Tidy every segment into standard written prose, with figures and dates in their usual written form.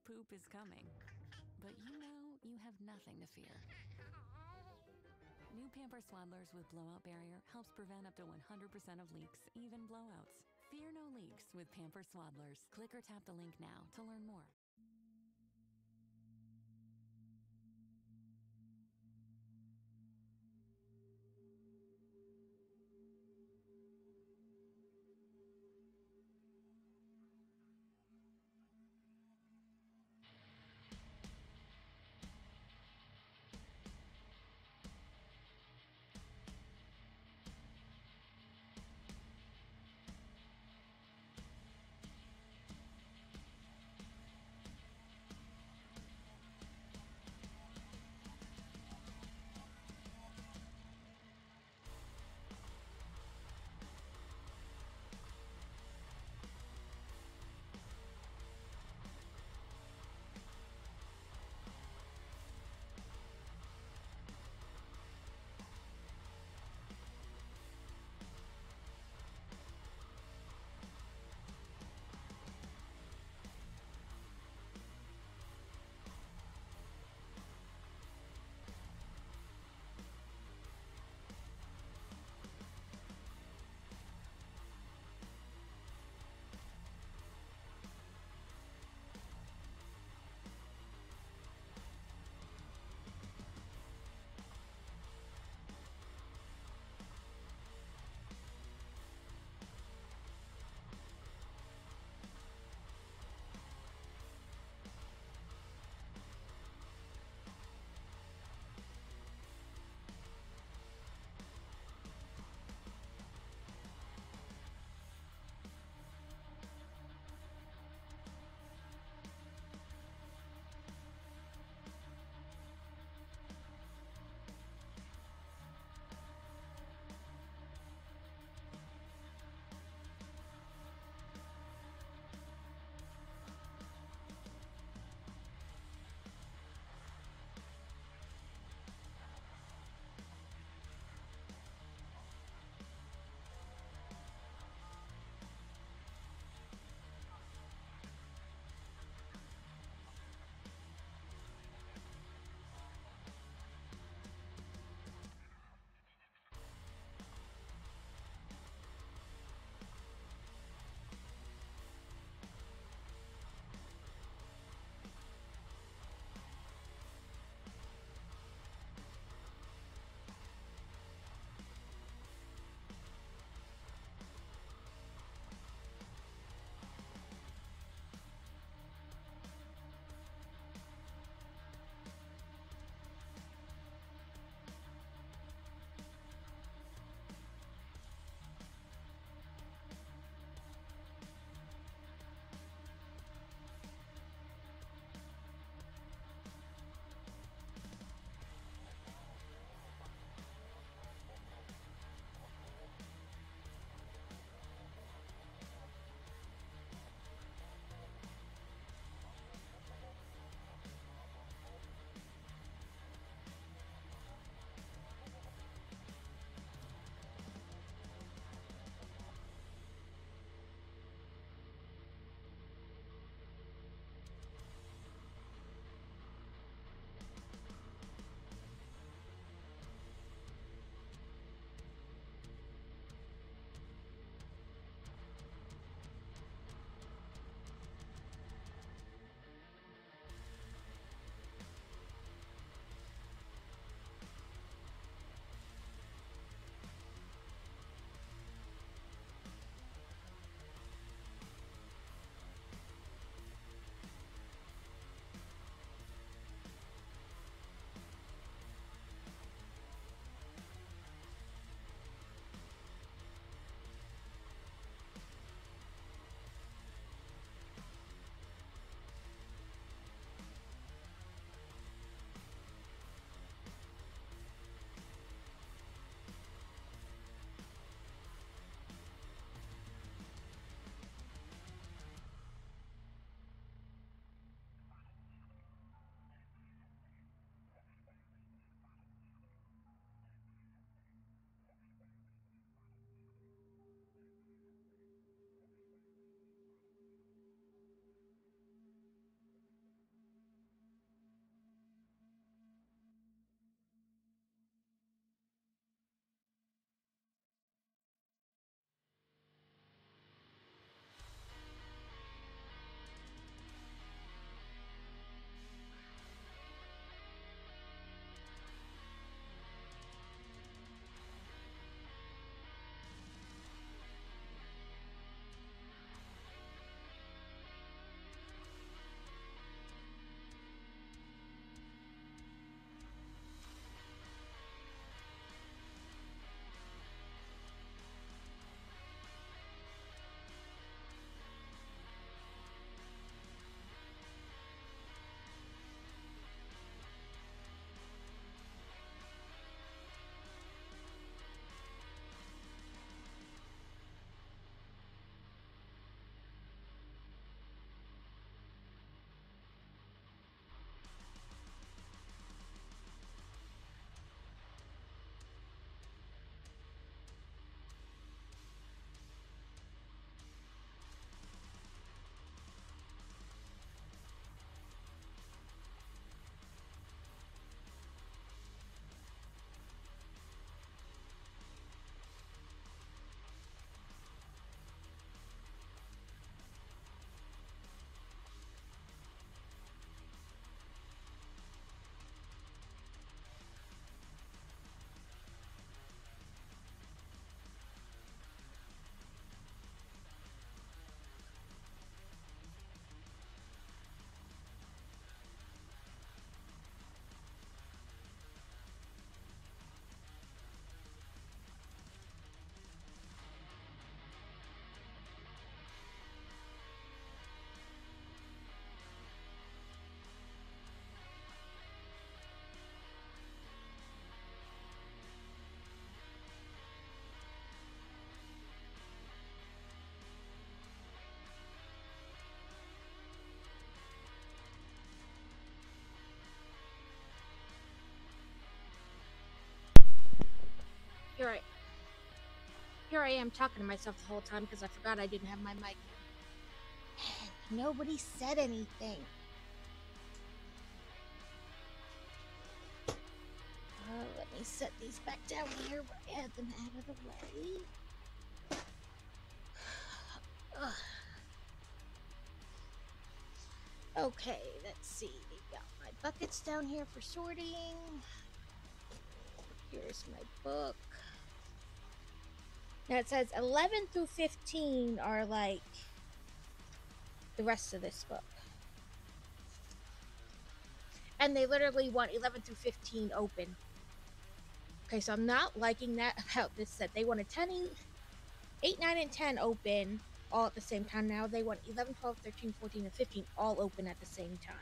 poop is coming. But you know you have nothing to fear. New Pampers Swaddlers with Blowout Barrier helps prevent up to 100% of leaks, even blowouts. Fear no leaks with Pampers Swaddlers. Click or tap the link now to learn more. I am talking to myself the whole time because I forgot I didn't have my mic. Nobody said anything. Let me set these back down here where I had them out of the way. Okay, let's see. Got my buckets down here for sorting. Here's my book. Now it says 11 through 15 are like the rest of this book. And they literally want 11 through 15 open. Okay, so I'm not liking that about this set. They wanted 8, 9, and 10 open all at the same time. Now they want 11, 12, 13, 14, and 15 all open at the same time.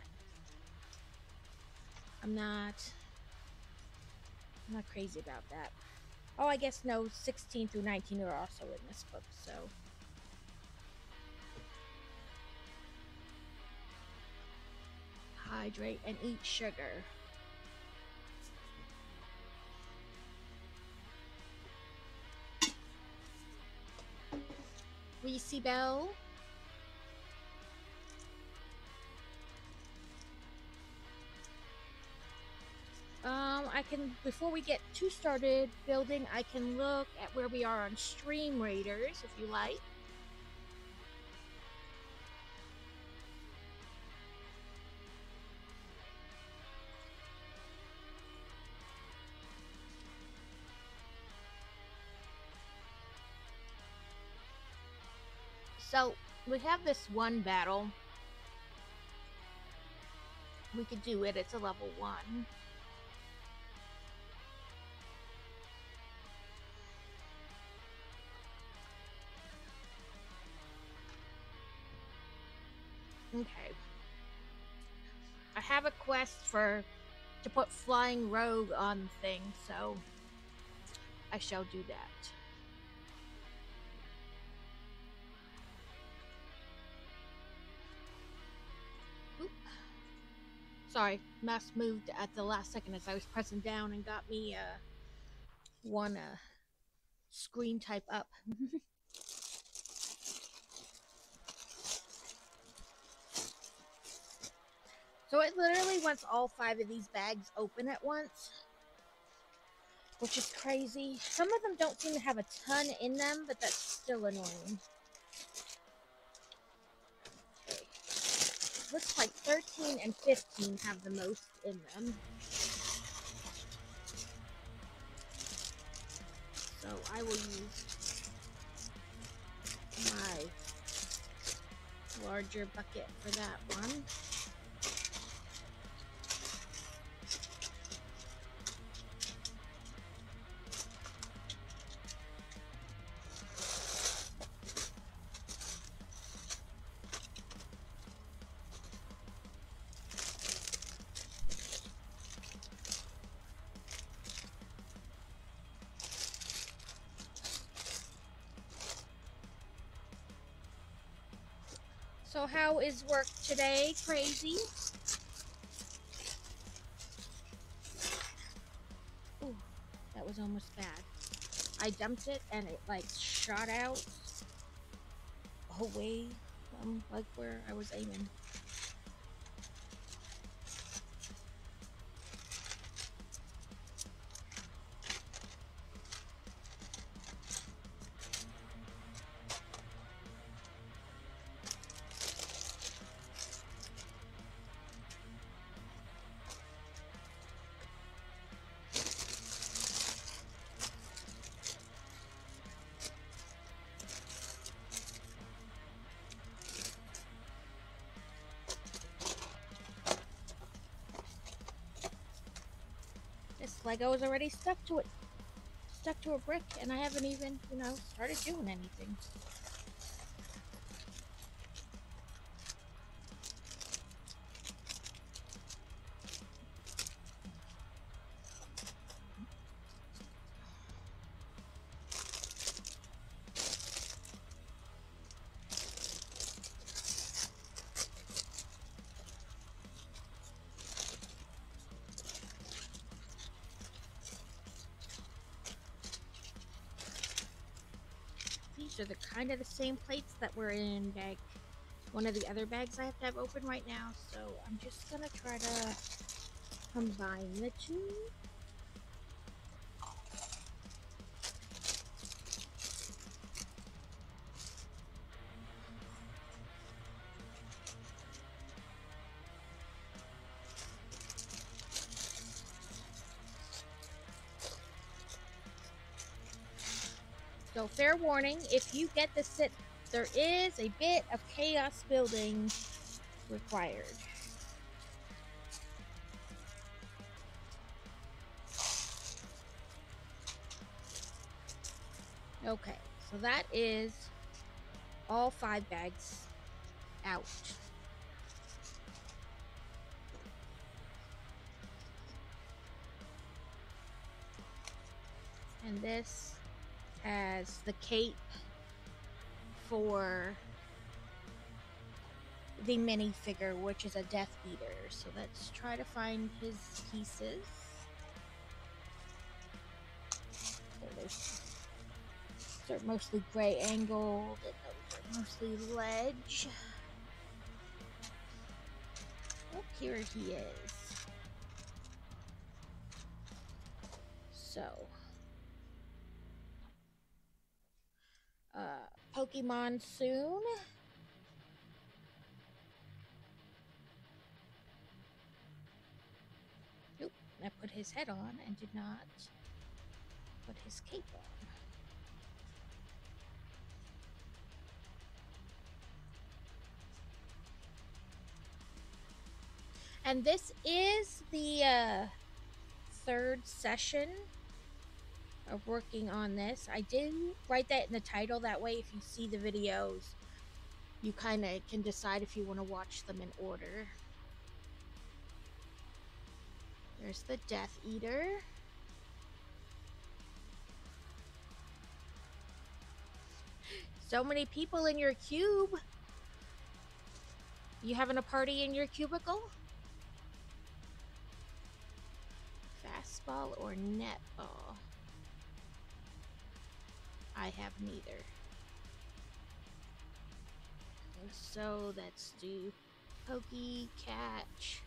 I'm not crazy about that. Oh, I guess no, 16 through 19 are also in this book, so. Hydrate and eat sugar. Reese Bell. I can, before we get too started building, I can look at where we are on Stream Raiders, if you like. So, we have this one battle. We could do it, it's a level 1. Okay. I have a quest to put Flying Rogue on the thing, so I shall do that. Oop. Sorry, mouse moved at the last second as I was pressing down and got me one screen type up. So it literally wants all 5 of these bags open at once, which is crazy. Some of them don't seem to have a ton in them, but that's still annoying. Okay. Looks like 13 and 15 have the most in them. So I will use my larger bucket for that one. So how is work today? Crazy? Ooh, that was almost bad. I dumped it and it like shot out away from like where I was aiming. Lego is already stuck to a brick, and I haven't even, started doing anything. are the kind of the same plates that were in bag, one of the other bags I have to have open right now. So I'm just gonna try to combine the two. So fair warning, if you get the sit, there is a bit of chaos building required. Okay, so that is all 5 bags out. And this has the cape for the minifigure, which is a Death Eater. So let's try to find his pieces. So they're mostly gray angled, and those are mostly ledge. Oh, here he is. So, Pokemon soon. Nope, I put his head on and did not put his cape on. And this is the 3rd session of working on this. I did write that in the title, that way if you see the videos, you kind of can decide if you want to watch them in order. There's the Death Eater. So many people in your cube. You having a party in your cubicle? Fastball or netball? I have neither. So let's do Pokey Catch.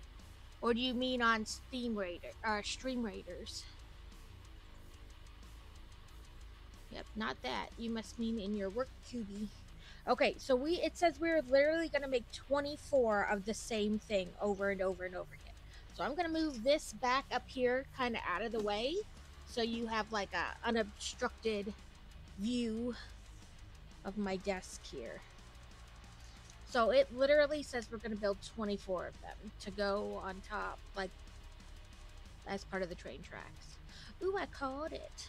Or do you mean on Stream Raiders? Yep, not that. You must mean in your work cubie. Okay, so it says we're literally gonna make 24 of the same thing over and over and over again. So I'm gonna move this back up here, kind of out of the way, so you have like a unobstructed view of my desk here. So it literally says we're gonna build 24 of them to go on top, like as part of the train tracks. Ooh, I caught it.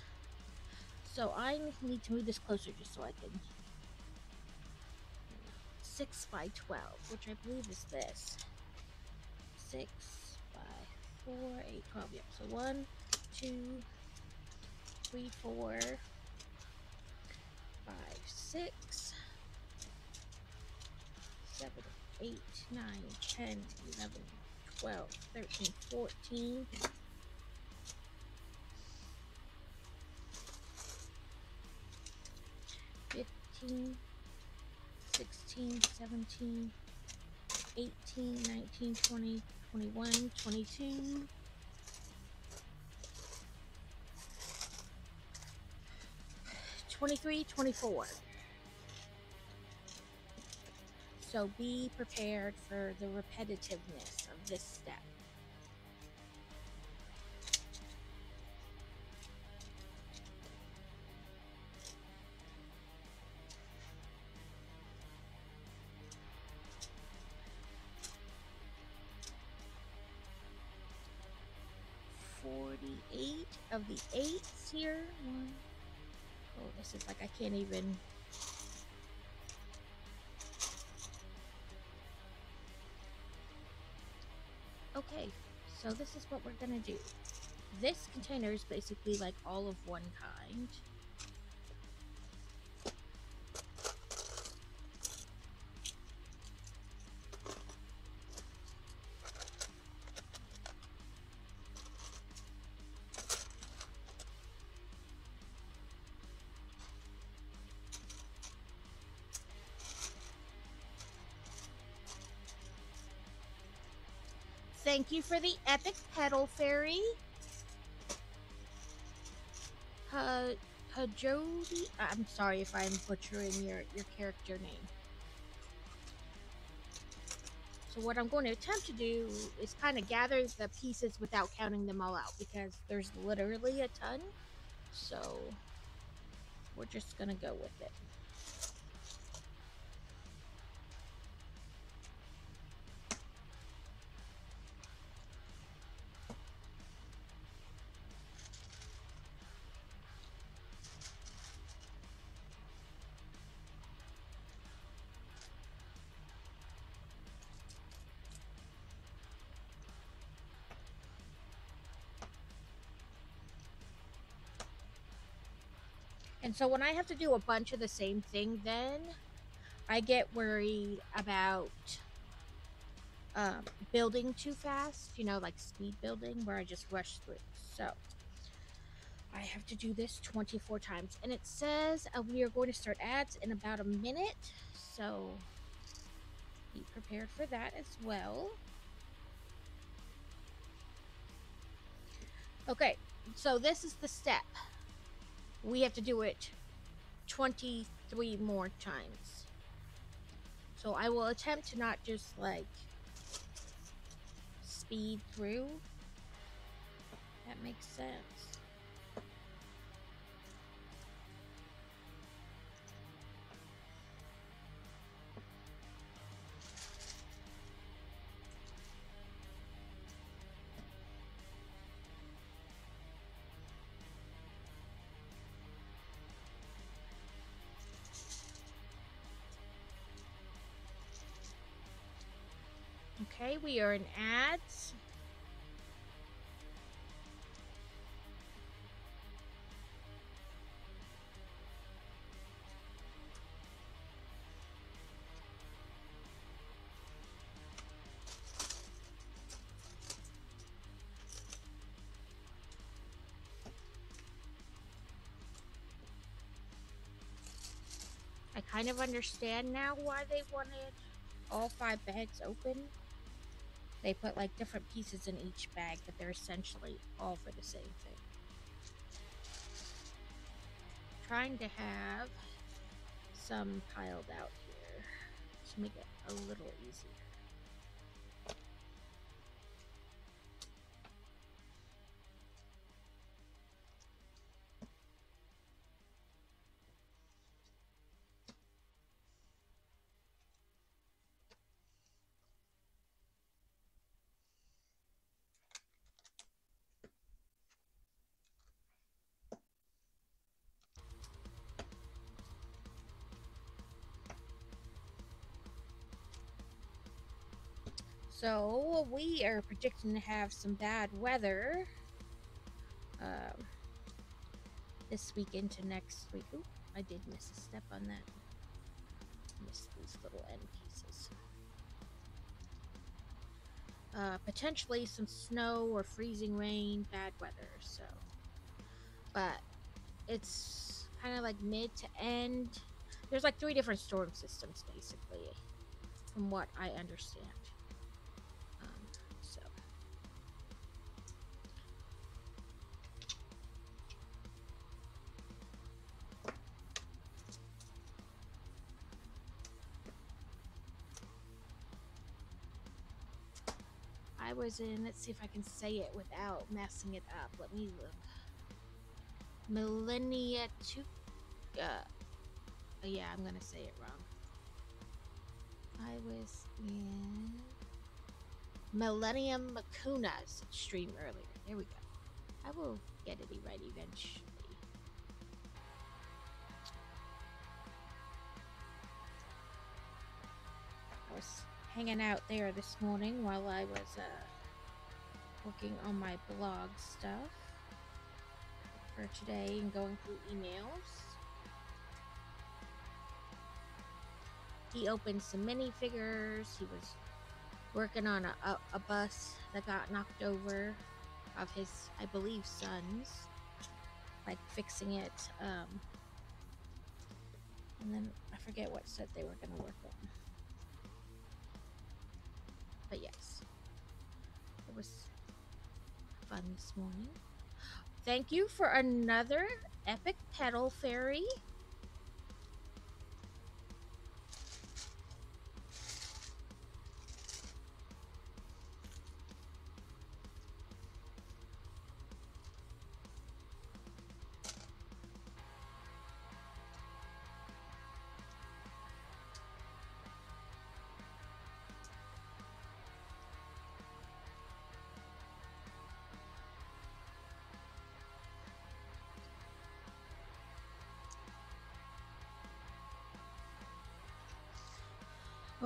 So I need to move this closer just so I can. 6 by 12, which I believe is this. 6 by 4, 8, 12. Yep. So 1, 2, 3, 4, 5, 6, 7, 8, 9, 10, 11, 12, 13, 14. 15, 16, 17, 18, 19, 20, 21, 22, 23, 24. So be prepared for the repetitiveness of this step. Of the 8s here. Oh, this is like I can't even. Okay, so this is what we're gonna do. This container is basically like all of one kind. Thank you for the epic pedal fairy. Hajodi. I'm sorry if I'm butchering your character name. So what I'm going to attempt to do is kind of gather the pieces without counting them all out, because there's literally a ton. So we're just gonna go with it. And so when I have to do a bunch of the same thing, then I get worried about building too fast, you know, like speed building, where I just rush through. So I have to do this 24 times. And it says we are going to start ads in about a minute. So be prepared for that as well. Okay, so this is the step. We have to do it 23 more times. So I will attempt to not just like speed through. That makes sense. Okay, we are in ads. I kind of understand now why they wanted all 5 bags open. They put like different pieces in each bag, but they're essentially all for the same thing. Trying to have some piled out here to make it a little easier. So we are predicting to have some bad weather this week into next week. Ooh, I did miss a step on that. Missed these little end pieces. Potentially some snow or freezing rain, bad weather. So, but it's kind of like mid to end. There's like 3 different storm systems basically, from what I understand. So I was in, let's see if I can say it without messing it up. Let me look. Millennia 2. Yeah, I'm gonna say it wrong. I was in Millennium Makuna's stream earlier. There we go. I will get it right eventually. I was hanging out there this morning while I was working on my blog stuff for today and going through emails. He opened some minifigures. He was working on a bus that got knocked over of his, I believe, sons, like fixing it. And then I forget what set they were going to work on. But yes. It was fun this morning. Thank you for another epic pedal fairy.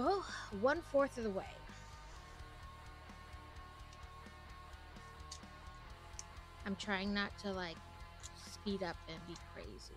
Oh, 1/4 of the way. I'm trying not to like speed up and be crazy.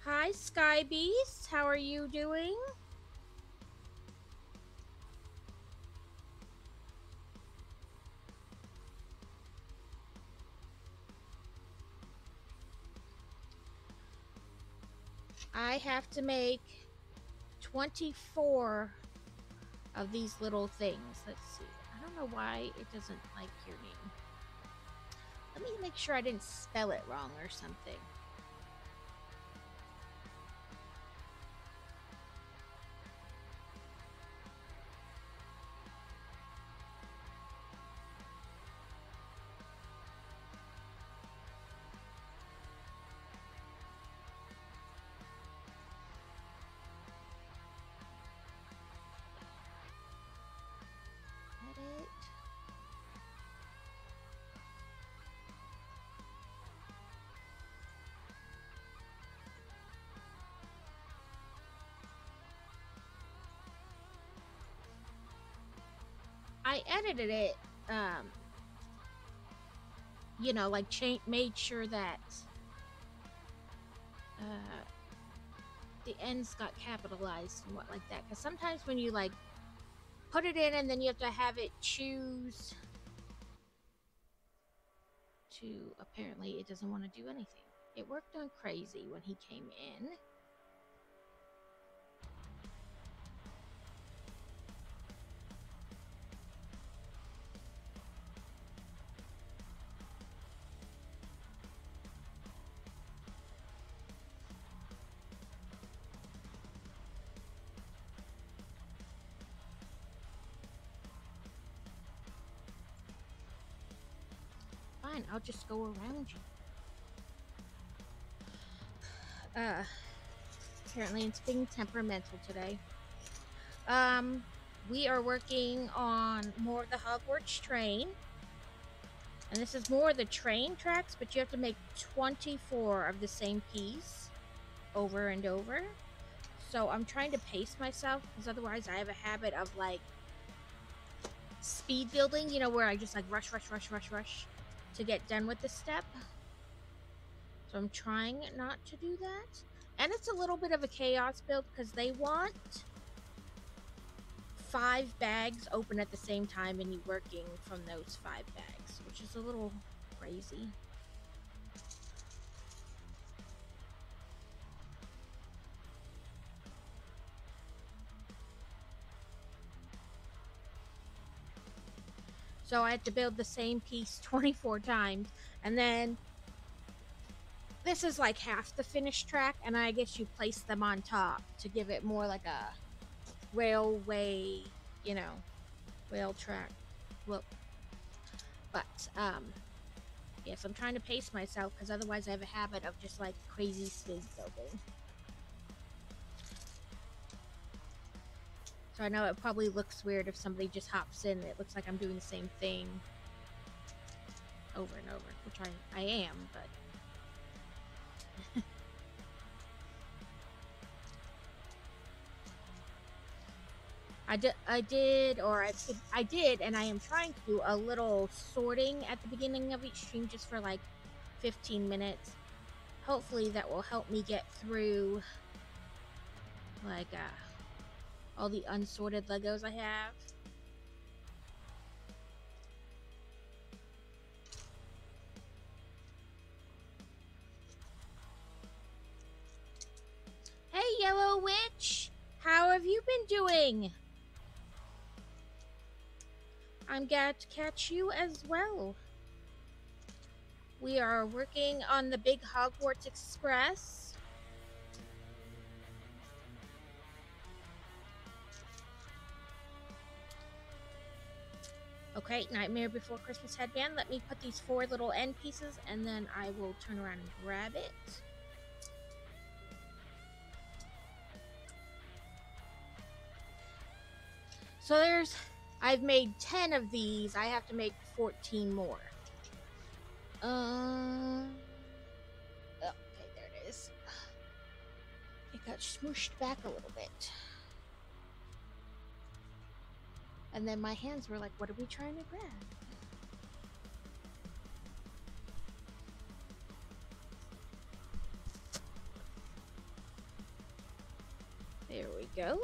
Hi, Sky Beast. How are you doing? I have to make 24 of these little things. Let's see. I don't know why it doesn't like your name. Let me make sure I didn't spell it wrong or something. Edit. I edited it, you know, like made sure that the ends got capitalized and what like that. Because sometimes when you like put it in and then you have to have it choose to, apparently it doesn't want to do anything. It worked on Crazy when he came in. Fine, I'll just go around you. Apparently it's being temperamental today. We are working on more of the Hogwarts train. And this is more of the train tracks, but you have to make 24 of the same piece over and over. So I'm trying to pace myself, because otherwise I have a habit of like speed building, you know, where I just like rush to get done with the step. So I'm trying not to do that. And it's a little bit of a chaos build because they want 5 bags open at the same time and you working from those 5 bags, which is a little crazy. So I had to build the same piece 24 times, and then this is like half the finished track, and I guess you place them on top to give it more like a railway, you know, rail track look. But yes, I'm trying to pace myself because otherwise I have a habit of just like crazy speed building. So I know it probably looks weird if somebody just hops in. It looks like I'm doing the same thing over and over, which I am, but I did, and I am trying to do a little sorting at the beginning of each stream just for like 15 minutes. Hopefully that will help me get through like all the unsorted Legos I have. Hey, Yellow Witch! How have you been doing? I'm glad to catch you as well. We are working on the big Hogwarts Express. Okay, Nightmare Before Christmas headband. Let me put these 4 little end pieces and then I will turn around and grab it. So I've made 10 of these. I have to make 14 more. Okay, there it is. It got smooshed back a little bit. And then my hands were like, what are we trying to grab? There we go.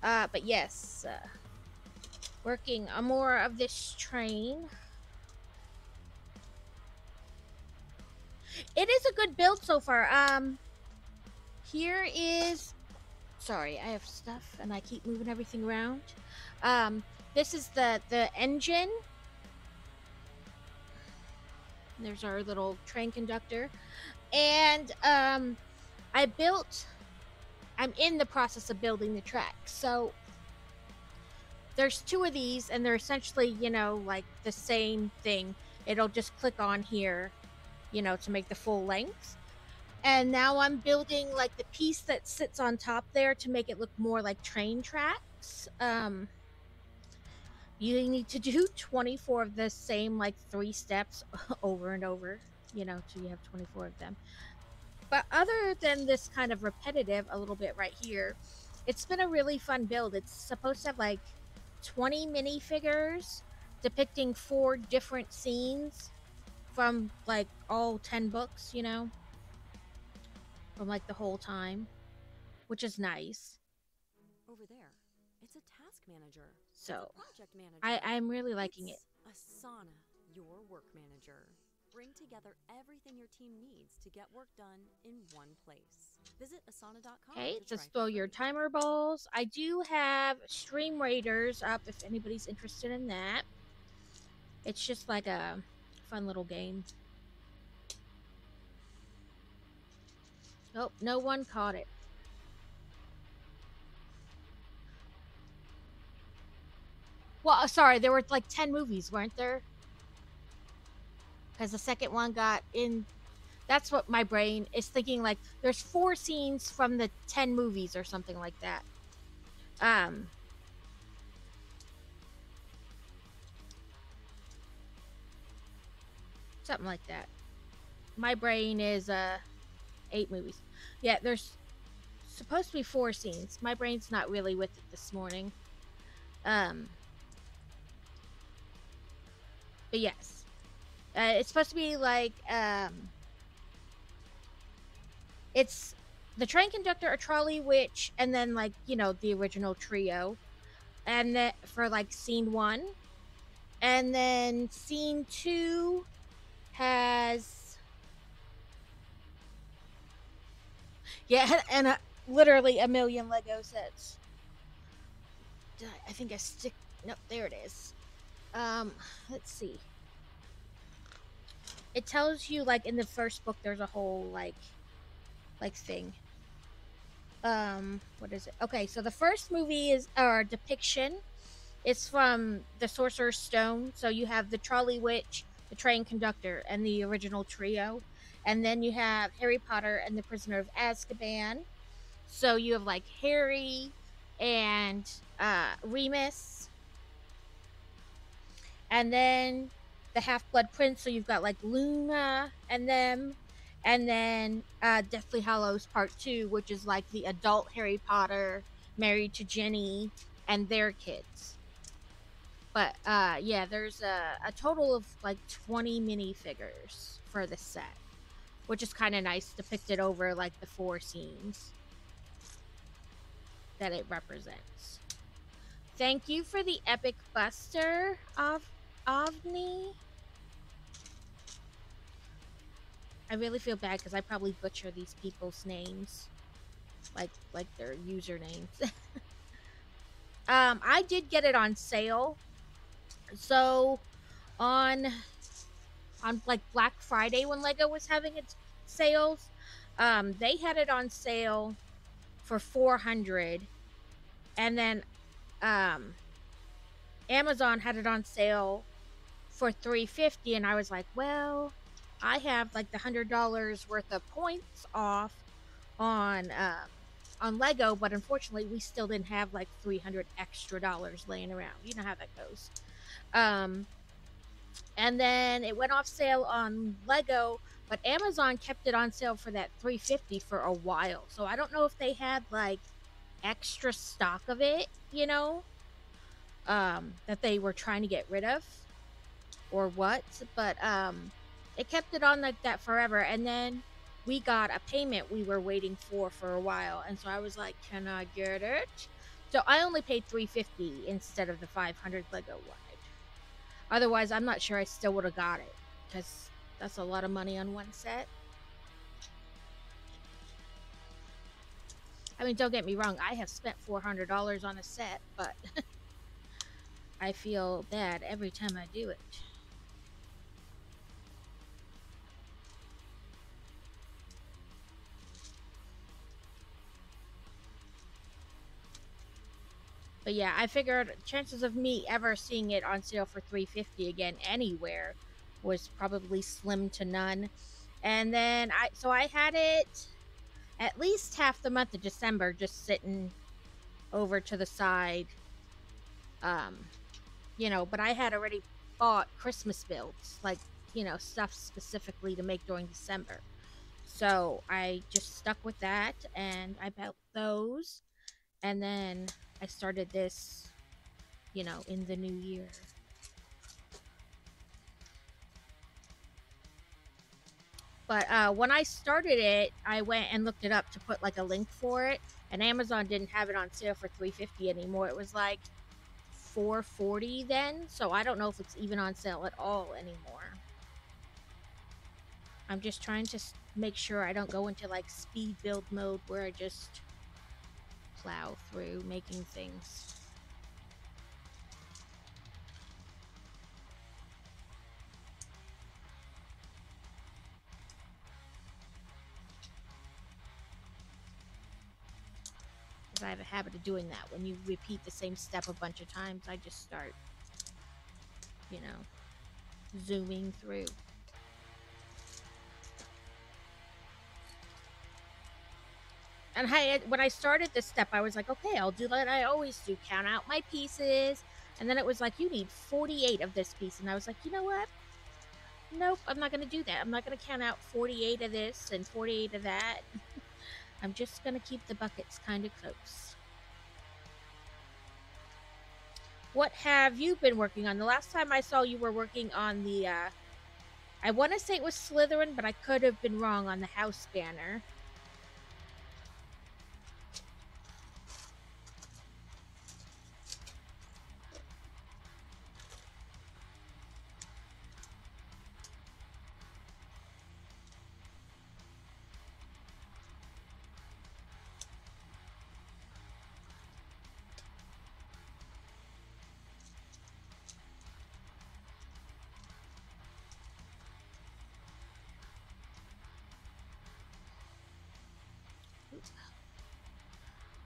But yes, working on more of this train. It is a good build so far. Here is... Sorry, I have stuff and I keep moving everything around. This is the engine. There's our little train conductor. And I'm in the process of building the track. So there's 2 of these and they're essentially, you know, like the same thing. It'll just click on here, you know, to make the full length. And now I'm building like the piece that sits on top there to make it look more like train tracks. You need to do 24 of the same like 3 steps over and over, you know, till you have 24 of them. But other than this kind of repetitive, a little bit right here, it's been a really fun build. It's supposed to have like 20 minifigures depicting 4 different scenes from like all 10 books, you know, from like the whole time, which is nice. Over there, it's a task manager. So Project manager. I'm really liking it. Asana, your work manager. Bring together everything your team needs to get work done in one place. Visit asana.com. Okay, it says throw your timer balls. I do have Stream Raiders up if anybody's interested in that. It's just like a fun little game. Oh, no one caught it. Well, sorry, there were like 10 movies, weren't there? Because the second one got in. That's what my brain is thinking. Like, there's 4 scenes from the 10 movies or something like that. Something like that. My brain is 8 movies. Yeah, there's supposed to be 4 scenes. My brain's not really with it this morning. But yes. It's supposed to be like, it's the train conductor, a trolley witch, and then like, you know, the original trio. And then for like scene 1. And then scene 2 has, yeah, and literally a million Lego sets. I think I stick, nope, there it is. Let's see. It tells you, like, in the first book, there's a whole, like thing. What is it? Okay, so the first movie is, or depiction, it's from the Sorcerer's Stone. So you have the trolley witch, the train conductor, and the original trio. And then you have Harry Potter and the Prisoner of Azkaban. So you have, like, Harry and Remus. And then the Half-Blood Prince, so you've got like Luna and them, and then Deathly Hallows Part 2, which is like the adult Harry Potter married to Jenny and their kids. But yeah, there's a total of like 20 minifigures for the set, which is kind of nice, depicted over like the 4 scenes that it represents. Thank you for the epic buster of Ovni. I really feel bad because I probably butcher these people's names, like their usernames. I did get it on sale, so on like Black Friday when Lego was having its sales, they had it on sale for $400, and then Amazon had it on sale for $350, and I was like, well, I have like the $100 worth of points off on Lego, but unfortunately we still didn't have like $300 extra laying around. You know how that goes. And then it went off sale on Lego, but Amazon kept it on sale for that $350 for a while. So I don't know if they had like extra stock of it, you know, that they were trying to get rid of or what, but it kept it on like that forever. And then we got a payment we were waiting for a while, and so I was like, can I get it? So I only paid $350 instead of the $500 Lego one. Otherwise, I'm not sure I still would have got it, because that's a lot of money on one set. I mean, don't get me wrong, I have spent $400 on a set, but I feel bad every time I do it. But yeah, I figured chances of me ever seeing it on sale for $350 again anywhere was probably slim to none. And then I had it at least half the month of December just sitting over to the side. You know, but I had already bought Christmas builds, like, you know, stuff specifically to make during December. So I just stuck with that, and I built those, and then I started this, you know, in the new year. But when I started it, I went and looked it up to put like a link for it, and Amazon didn't have it on sale for $350 anymore. It was like $440 then, so I don't know if it's even on sale at all anymore. I'm just trying to make sure I don't go into like speed build mode where I just plow through making things. Because I have a habit of doing that. When you repeat the same step a bunch of times, I just start, you know, zooming through. And when I started this step, I was like, okay, I'll do what I always do, count out my pieces. And then it was like, you need 48 of this piece. And I was like, you know what? Nope, I'm not going to do that. I'm not going to count out 48 of this and 48 of that. I'm just going to keep the buckets kind of close. What have you been working on? The last time I saw you were working on the, I want to say it was Slytherin, but I could have been wrong on the house banner.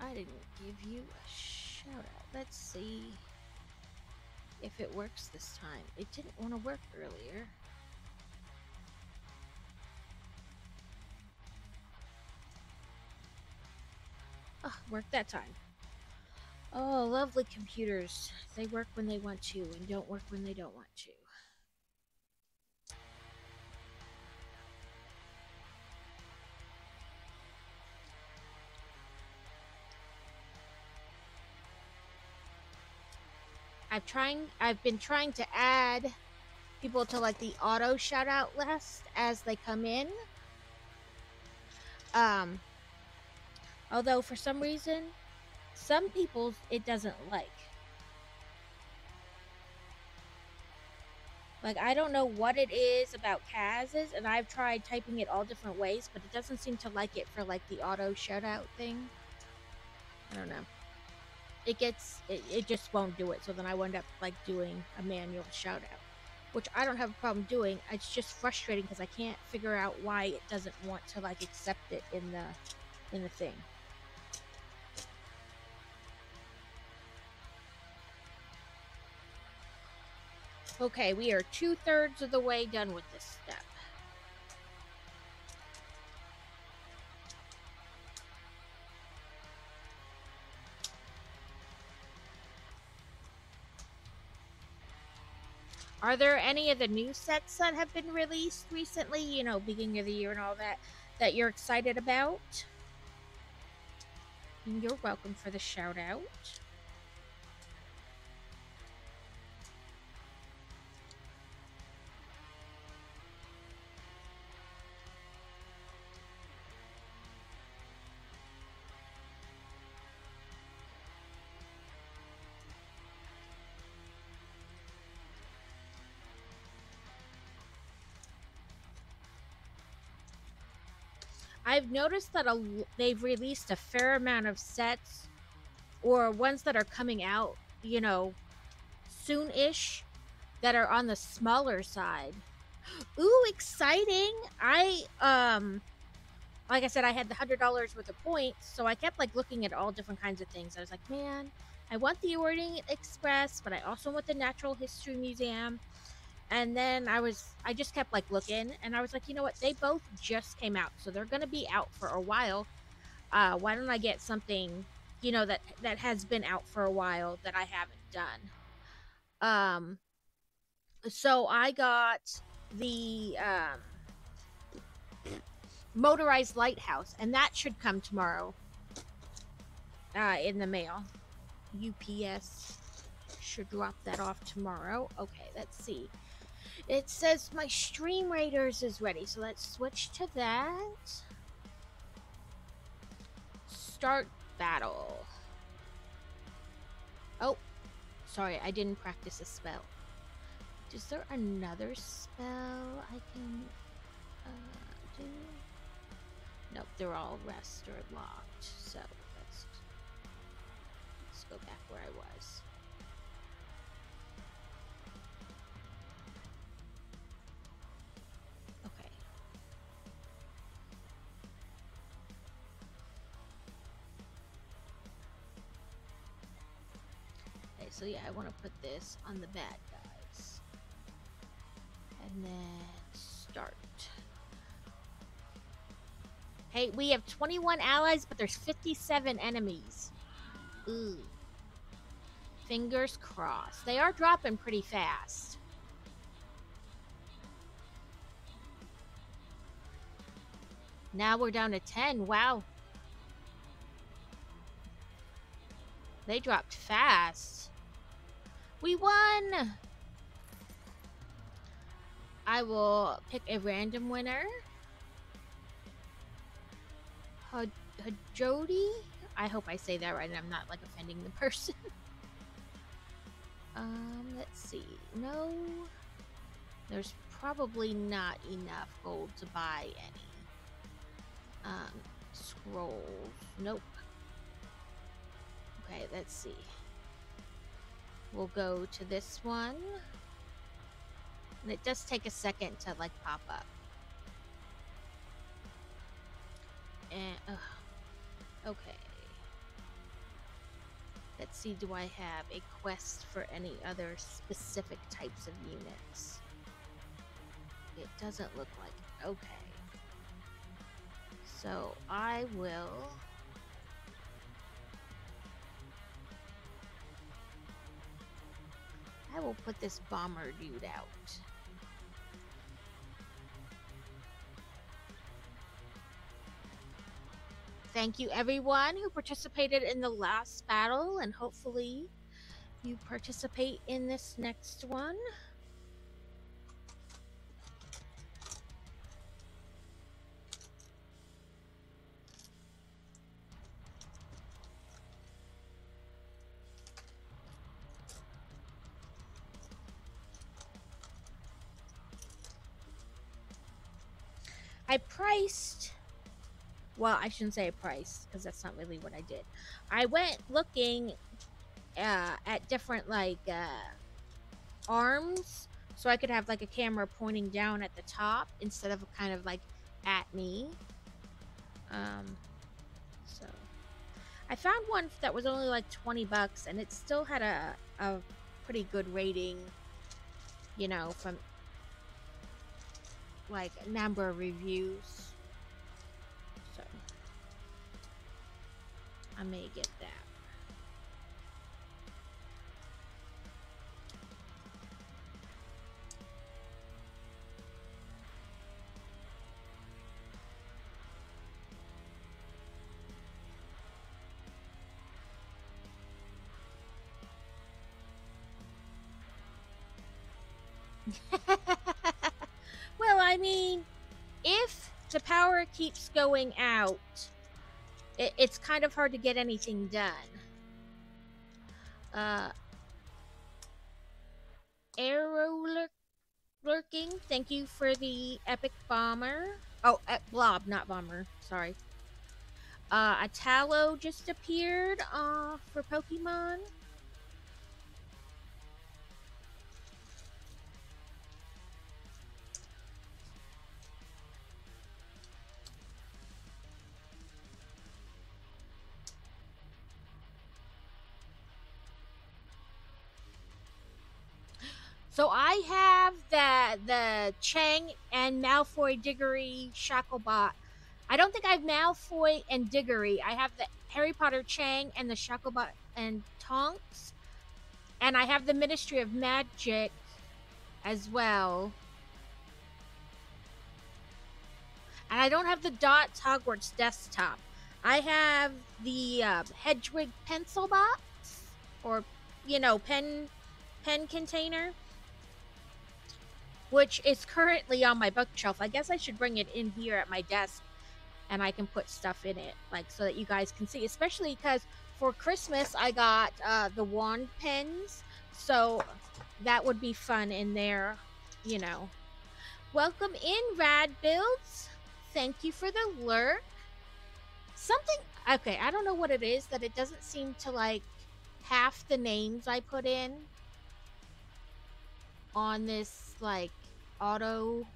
I didn't give you a shout out. Let's see if it works this time. It didn't want to work earlier. Oh, worked that time. Oh, lovely computers. They work when they want to and don't work when they don't want to. I've been trying to add people to like the auto shout out list as they come in. Although for some reason, some people it doesn't like. Like, I don't know what it is about Kaz's, and I've tried typing it all different ways, but it doesn't seem to like it for, like, the auto shutout thing. I don't know. It just won't do it, so then I wind up, like, doing a manual shoutout, which I don't have a problem doing. It's just frustrating because I can't figure out why it doesn't want to, like, accept it in the thing. Okay, we are 2/3 of the way done with this step. Are there any of the new sets that have been released recently, you know, beginning of the year and all that, that you're excited about? And you're welcome for the shout out. I've noticed that they've released a fair amount of sets or ones that are coming out, you know, soon-ish, that are on the smaller side. Ooh, exciting! Like I said, I had the $100 worth of points, so I kept like looking at all different kinds of things. I was like, man, I want the Hogwarts Express, but I also want the Natural History Museum. And then I just kept like looking, and I was like, you know what? They both just came out, so they're gonna be out for a while. Why don't I get something, you know, that has been out for a while that I haven't done? So I got the motorized lighthouse, and that should come tomorrow in the mail. UPS should drop that off tomorrow. Okay, let's see. It says my Stream Raiders is ready, so let's switch to that. Start battle. Oh, sorry, I didn't practice a spell. Is there another spell I can do? Nope, they're all rest or locked, so let's go back where I was. Okay. Okay, so yeah, I want to put this on the bad guys. And then start. Hey, we have 21 allies, but there's 57 enemies. Ooh. Fingers crossed. They are dropping pretty fast. Now we're down to 10. Wow. They dropped fast. We won! I will pick a random winner. Jody? I hope I say that right and I'm not like offending the person. Let's see. No. There's probably not enough gold to buy any. Scrolls. Nope. Okay, let's see. We'll go to this one. And it does take a second to like pop up. And, okay. Let's see, do I have a quest for any other specific types of units? It doesn't look like it. Okay. So, I will... put this bomber dude out. Thank you everyone who participated in the last battle, and hopefully you participate in this next one. I priced, well, I shouldn't say I priced because that's not really what I did. I went looking at different arms so I could have like a camera pointing down at the top instead of kind of like at me. So I found one that was only like $20 and it still had a pretty good rating, you know, from like a number of reviews. So I may get that. Well, I mean, if the power keeps going out, it's kind of hard to get anything done. Arrow lurking, thank you for the epic bomber. Oh, blob, not bomber. Sorry. A tallow just appeared for Pokemon. So I have the Chang and Malfoy Diggory Shacklebot. I don't think I have Malfoy and Diggory. I have the Harry Potter Chang and the Shacklebot and Tonks. And I have the Ministry of Magic as well. And I don't have the Dots Hogwarts Desktop. I have the Hedwig Pencil Box, or, you know, pen container, which is currently on my bookshelf. I guess I should bring it in here at my desk and I can put stuff in it, like, so that you guys can see, especially because for Christmas I got the wand pens, so that would be fun in there, you know. Welcome in, Rad Builds. Thank you for the lurk. Something, okay, I don't know what it is, that it doesn't seem to like half the names I put in on this like auto.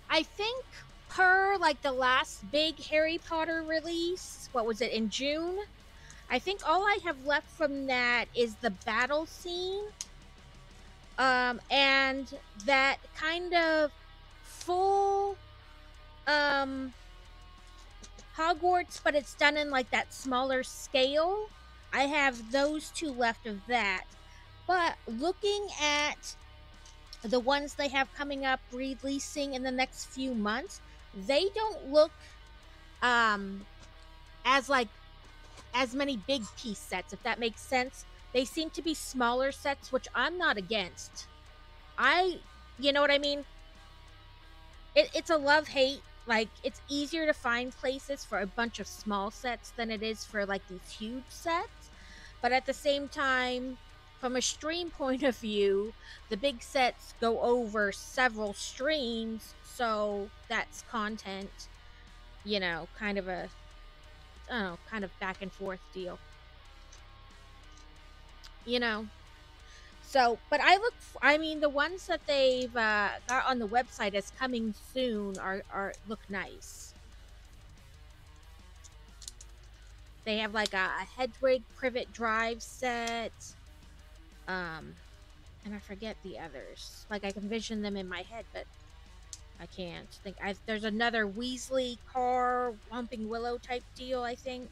I think per like the last big Harry Potter release, what was it, in June? I think all I have left from that is the battle scene. And that kind of full Hogwarts, but it's done in like that smaller scale. I have those two left of that. But looking at the ones they have coming up releasing in the next few months, they don't look as like as many big piece sets, if that makes sense. They seem to be smaller sets, which I'm not against. You know what I mean? It's a love-hate. Like, it's easier to find places for a bunch of small sets than it is for like these huge sets. But at the same time, from a stream point of view, the big sets go over several streams, so that's content, you know, kind of a, I don't know, kind of back and forth deal, you know. So, but I mean, the ones that they've got on the website as coming soon are look nice. They have like a Hedwig Privet Drive set, and I forget the others. Like, I can vision them in my head, but I can't think. There's another Weasley car, Whomping Willow type deal, I think.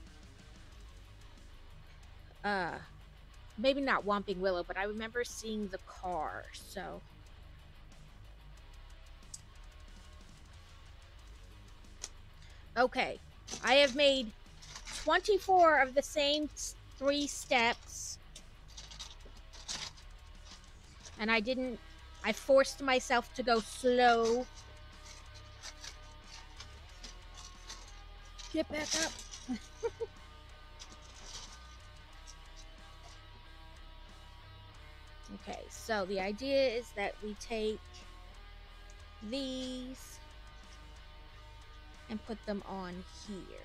Maybe not Whomping Willow, but I remember seeing the car, so. Okay, I have made 24 of the same 3 steps. And I forced myself to go slow. Get back up. Okay, so the idea is that we take these and put them on here.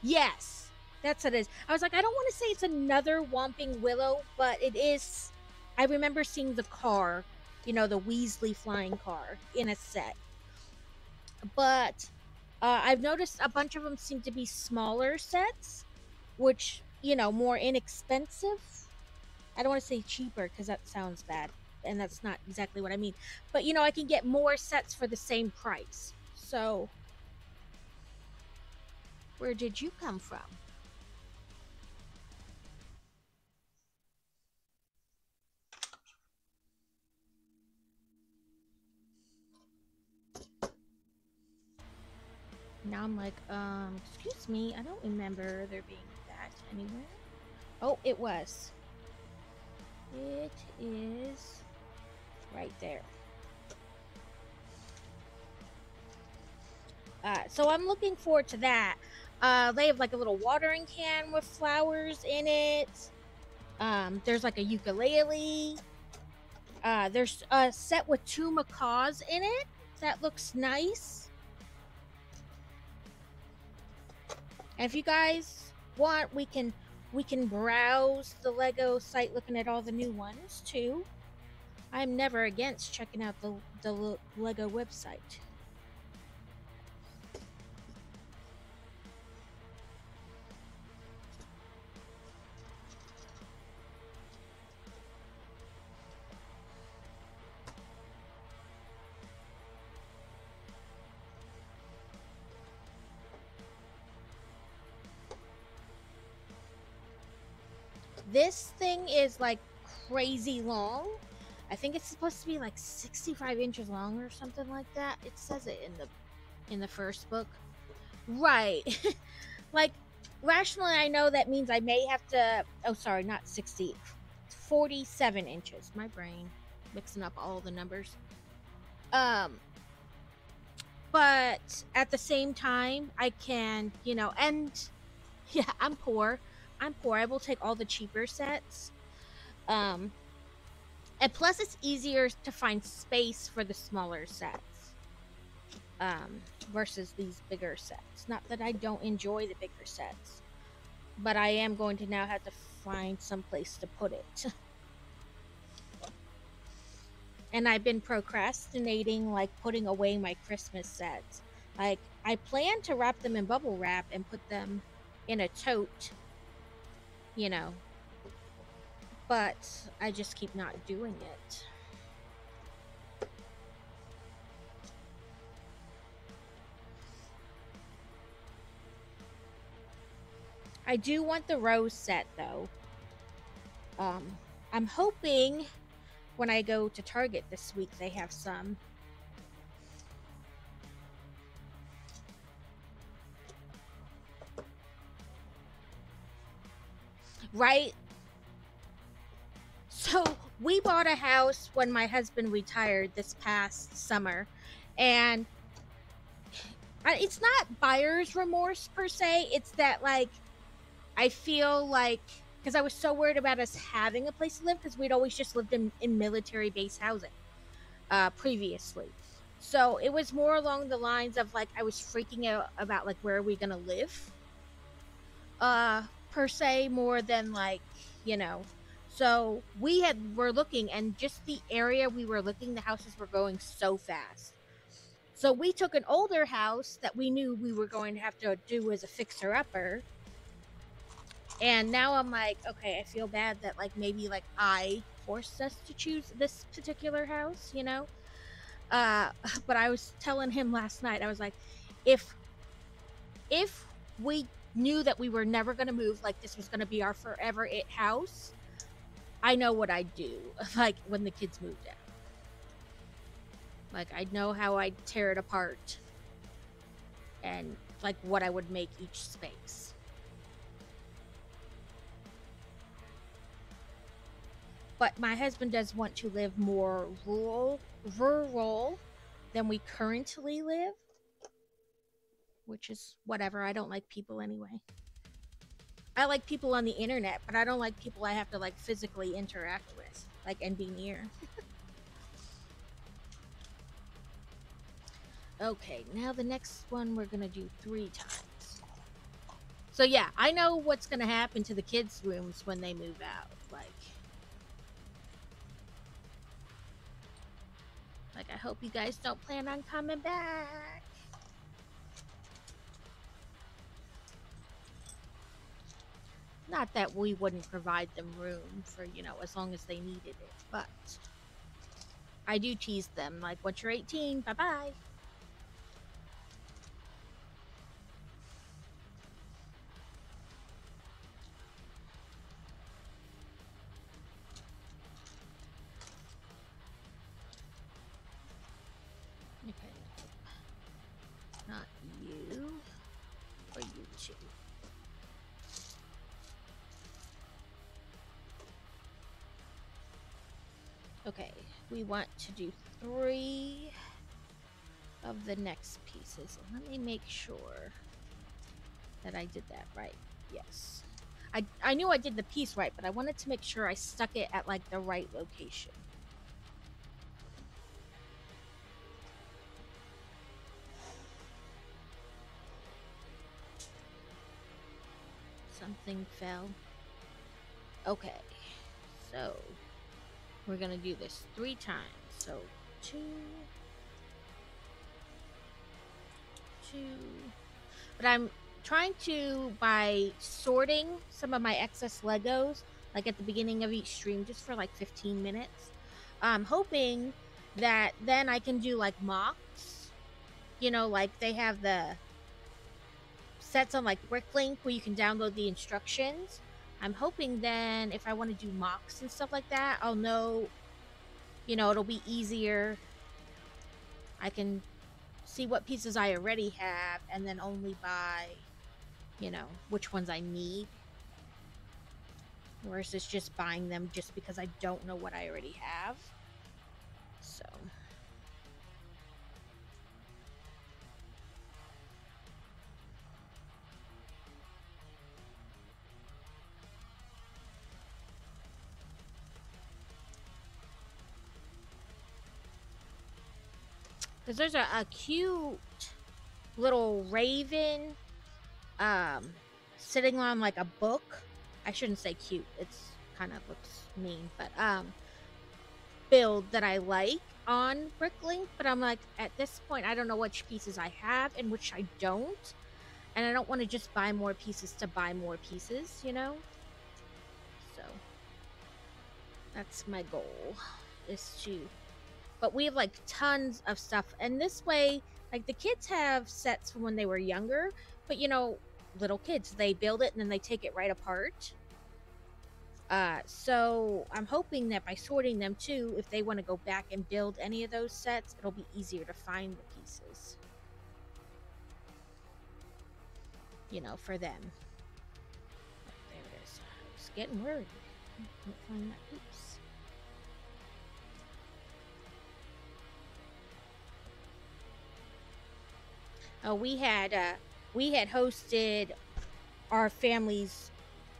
Yes, that's what it is. I was like, I don't want to say it's another Whomping Willow, but it is. I remember seeing the car, the Weasley flying car in a set. But I've noticed a bunch of them seem to be smaller sets, which, more inexpensive. I don't want to say cheaper because that sounds bad, and that's not exactly what I mean. But, I can get more sets for the same price. So, where did you come from? Now I'm like, excuse me, I don't remember there being that anywhere. Oh, it was. It is right there. So I'm looking forward to that. They have like a little watering can with flowers in it. There's like a ukulele. There's a set with 2 macaws in it. That looks nice. And if you guys want, we can browse the Lego site looking at all the new ones too. I'm never against checking out the Lego website. This thing is like crazy long. I think it's supposed to be like 65 inches long or something like that. It says it in the first book. Right. Like, rationally, I know that means I may have to. Oh, sorry, not 60. 47 inches. My brain mixing up all the numbers. But at the same time, I can, and yeah, I'm poor. I will take all the cheaper sets. And plus it's easier to find space for the smaller sets. Versus these bigger sets. Not that I don't enjoy the bigger sets, but I am going to now have to find some place to put it. And I've been procrastinating, like putting away my Christmas sets. Like, I plan to wrap them in bubble wrap and put them in a tote, but I just keep not doing it. I do want the rose set though. I'm hoping when I go to Target this week they have some. Right? So we bought a house when my husband retired this past summer, and it's not buyer's remorse per se. It's that, like, I feel like, because I was so worried about us having a place to live, because we'd always just lived in military base housing previously. So it was more along the lines of, like, I was freaking out about, like, where are we gonna live per se, more than, like, so we're looking, and just the area we were looking, the houses were going so fast. So we took an older house that we knew we were going to have to do as a fixer-upper, And now I'm like, okay, I feel bad that like maybe like I forced us to choose this particular house, you know? But I was telling him last night, I was like, if we knew that we were never gonna move, like this was gonna be our forever it house, I know what I'd do, like when the kids moved out. Like I'd know how I'd tear it apart and like what I would make each space. But my husband does want to live more rural than we currently live, which is whatever. I don't like people anyway. I like people on the internet, but I don't like people I have to like physically interact with, like, and be near. Okay, now the next one we're gonna do 3 times. So yeah, I know what's gonna happen to the kids' rooms when they move out. Like I hope you guys don't plan on coming back. Not that we wouldn't provide them room for, you know, as long as they needed it, but I do tease them, like, once you're 18, bye-bye. Okay. Not you, or you two. Okay, we want to do 3 of the next pieces. Let me make sure that I did that right. Yes. I knew I did the piece right, but I wanted to make sure I stuck it at like the right location. Something fell. Okay, so we're gonna do this 3 times. So 2, 2. But I'm trying to, by sorting some of my excess Legos, like at the beginning of each stream, just for like 15 minutes. I'm hoping that then I can do like mocks. You know, like they have the sets on like Bricklink where you can download the instructions. I'm hoping then if I want to do mocks and stuff like that, I'll know, you know, it'll be easier. I can see what pieces I already have and then only buy, you know, which ones I need. Versus just buying them just because I don't know what I already have. So. Because there's a cute little raven sitting on like a book. I shouldn't say cute. It's kind of looks mean, but build that I like on Bricklink, but I'm like, at this point I don't know which pieces I have and which I don't. And I don't want to just buy more pieces to buy more pieces, you know? So that's my goal, is to, but we have like tons of stuff, and this way, like the kids have sets from when they were younger, but you know, little kids, they build it and then they take it right apart. So I'm hoping that by sorting them too, if they want to go back and build any of those sets, it'll be easier to find the pieces, you know, for them. Oh, there it is. I was getting worried. I can't find that. Oops. Oh, we had hosted our family's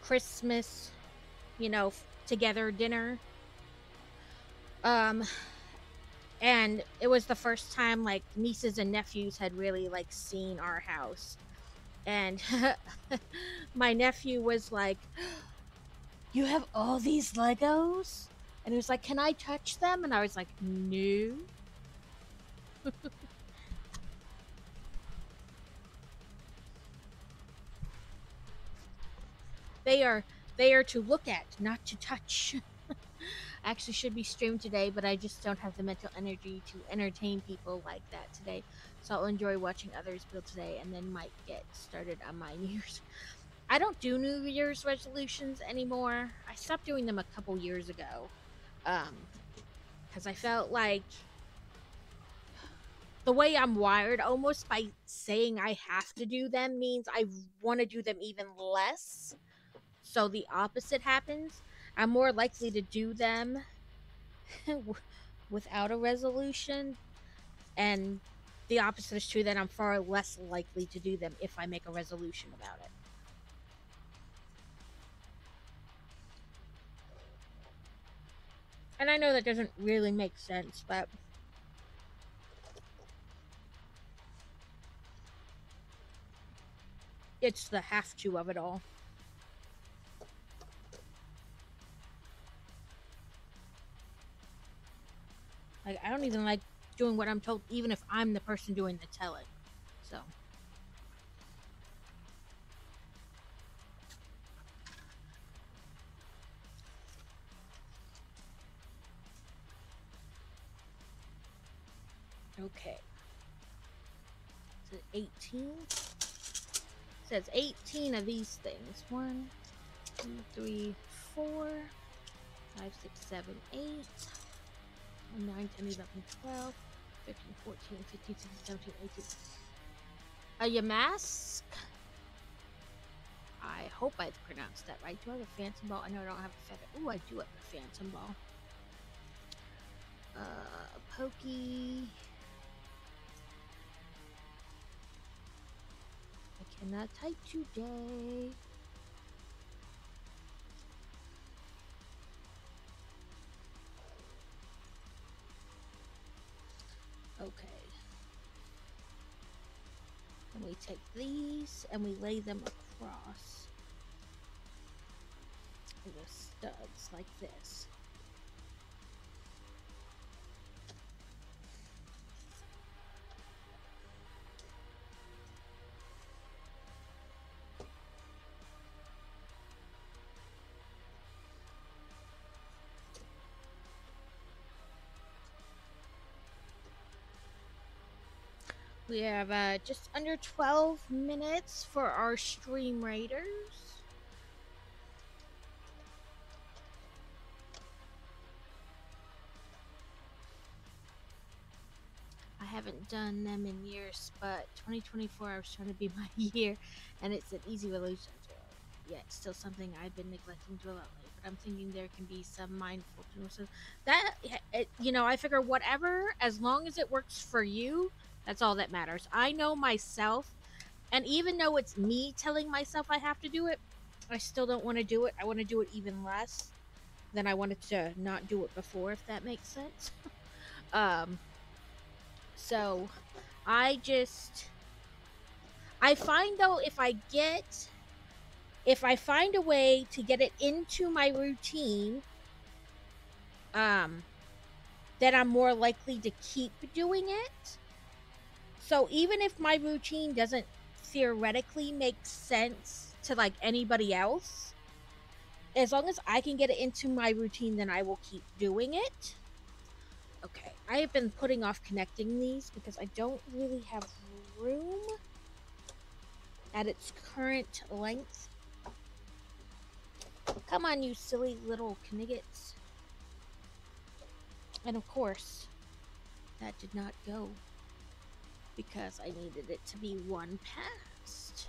Christmas, you know, together dinner. And it was the first time like nieces and nephews had really like seen our house. And my nephew was like, "You have all these Legos?" And he was like, "Can I touch them?" And I was like, "No." They are to look at, not to touch. Actually should be streamed today, but I just don't have the mental energy to entertain people like that today. So I'll enjoy watching others build today and then might get started on my New Year's. I don't do New Year's resolutions anymore. I stopped doing them a couple years ago. Because I felt like the way I'm wired, almost by saying I have to do them means I want to do them even less. So the opposite happens. I'm more likely to do them without a resolution, and the opposite is true, that I'm far less likely to do them if I make a resolution about it. And I know that doesn't really make sense, but it's the have to of it all. Like, I don't even like doing what I'm told, even if I'm the person doing the telling. So. Okay. Is it 18? It says 18 of these things. 1, 2, 3, 4, 5, 6, 7, 8, 9, 10, 11, 12, 15, 14, 15, 16, 17, 18. A Yamask? I hope I pronounced that right. Do I have a Phantom Ball? I know I don't have a Feather. Ooh, I do have a Phantom Ball. A Pokey. I cannot type today. Okay. And we take these and we lay them across the studs like this. We have just under 12 minutes for our stream raiders. I haven't done them in years, but 2024 I was trying to be my year, and it's an easy resolution. Yeah, it's still something I've been neglecting to a lot lately, but I'm thinking there can be some mindfulness. That, you know, I figure whatever, as long as it works for you, that's all that matters. I know myself, and even though it's me telling myself I have to do it, I still don't want to do it. I want to do it even less than I wanted to not do it before, if that makes sense. So I find though, if I find a way to get it into my routine, then I'm more likely to keep doing it. So even if my routine doesn't theoretically make sense to like anybody else, as long as I can get it into my routine, then I will keep doing it. Okay, I have been putting off connecting these because I don't really have room at its current length. Come on, you silly little kniggets. And of course, that did not go because I needed it to be one past.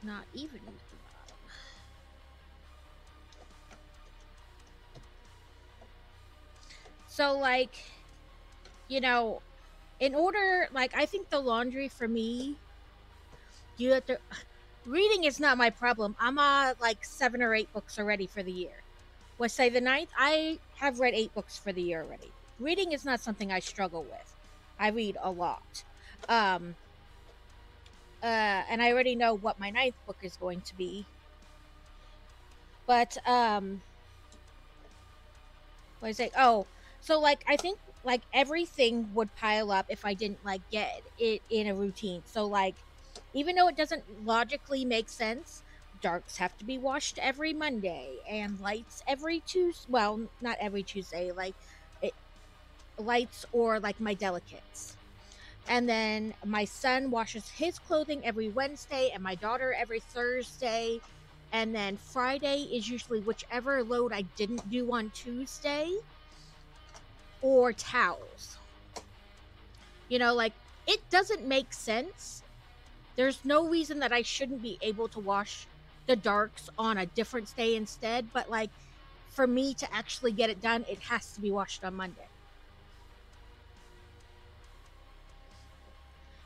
Not even with the bottom. So, like, you know, in order, like, I think the laundry for me, you have to... Reading is not my problem. I'm like 7 or 8 books already for the year. Let's say the 9th, I have read 8 books for the year already. Reading is not something I struggle with. I read a lot. And I already know what my 9th book is going to be. But, what was I saying? Oh, so, like, I think, like, everything would pile up if I didn't, like, get it in a routine. So, like, Even though it doesn't logically make sense, darks have to be washed every Monday and lights every Tuesday. Well, not every Tuesday, like it, lights or like my delicates. And then my son washes his clothing every Wednesday and my daughter every Thursday. And then Friday is usually whichever load I didn't do on Tuesday, or towels. You know, like, it doesn't make sense. There's no reason that I shouldn't be able to wash the darks on a different day instead, but like, for me to actually get it done, it has to be washed on Monday.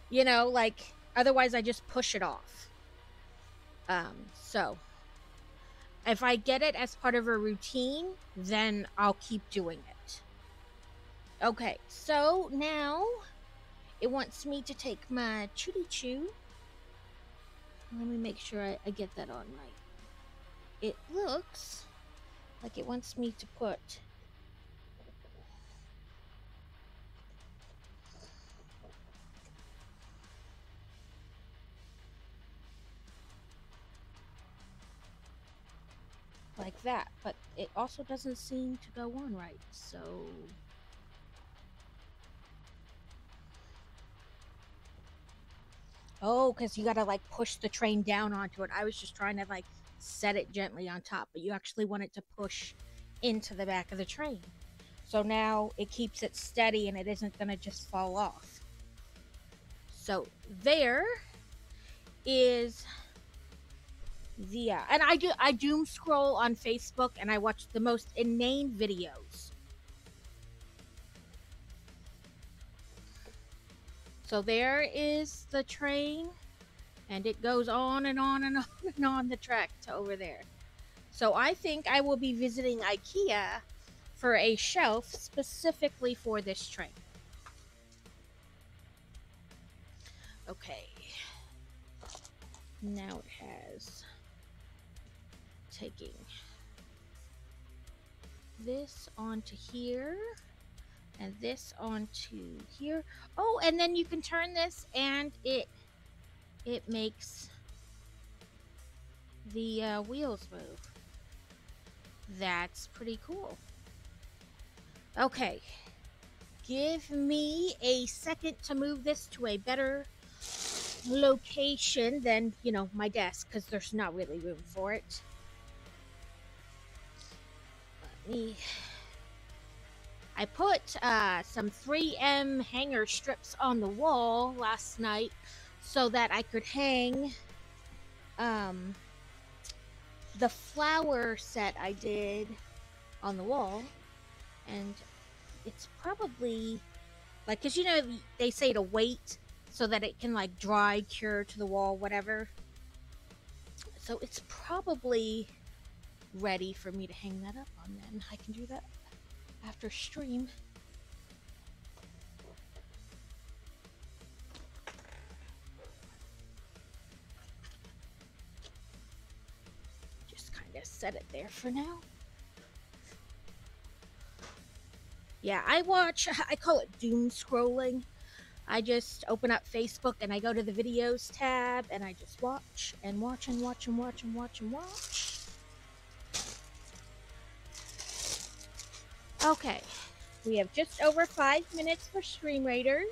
You know, like, otherwise I just push it off. So if I get it as part of a routine, then I'll keep doing it. Okay, so now it wants me to take my Chooty Choo. Let me make sure I get that on right. It looks like it wants me to put like that, but it also doesn't seem to go on right, so oh, because you gotta like push the train down onto it. I was just trying to like set it gently on top, but you actually want it to push into the back of the train. So now it keeps it steady and it isn't gonna just fall off. So there is the and I doom scroll on Facebook and I watch the most inane videos. So there is the train, and it goes on and on and on and on the track to over there. So I think I will be visiting IKEA for a shelf specifically for this train. Okay. Now it has taking this onto here and this onto here. Oh, and then you can turn this and it makes the wheels move. That's pretty cool. Okay, give me a second to move this to a better location than, you know, my desk, because there's not really room for it. I put some 3M hanger strips on the wall last night so that I could hang the flower set I did on the wall. And it's probably like, because you know they say to wait so that it can like dry, cure to the wall, whatever. So it's probably ready for me to hang that up on. Then I can do that after stream. Just kind of set it there for now. Yeah, I call it doom scrolling. I just open up Facebook and I go to the videos tab and I just watch and watch and watch and watch and watch and watch. Okay, we have just over 5 minutes for Stream Raiders,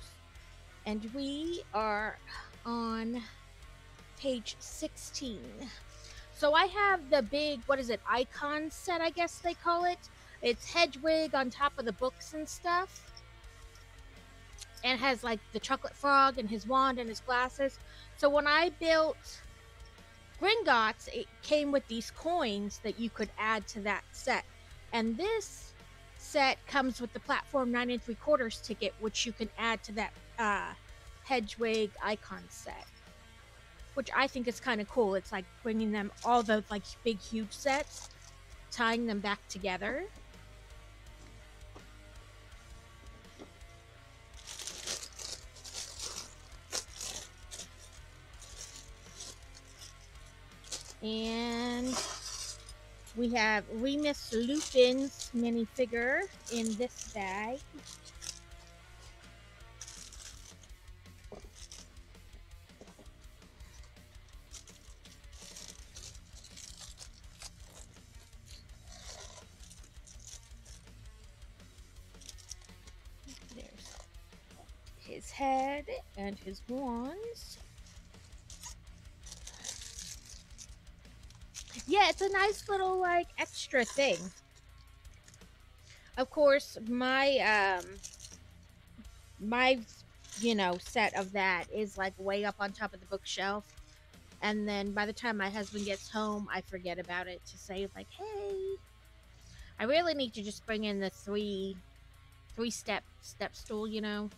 and we are on page 16. So I have the big, what is it, icon set, I guess they call it. It's Hedwig on top of the books and stuff. And it has like the chocolate frog and his wand and his glasses. So when I built Gringotts, it came with these coins that you could add to that set. And this set comes with the platform 9 3/4 ticket, which you can add to that Hedwig icon set, which I think is kind of cool. It's like bringing them all the like big huge sets, tying them back together. And we have Remus Lupin's minifigure in this bag. his head and his wands. Yeah, it's a nice little, like, extra thing. Of course, my set of that is, like, way up on top of the bookshelf. And then by the time my husband gets home, I forget about it to say, like, hey, I really need to just bring in the three-step stool,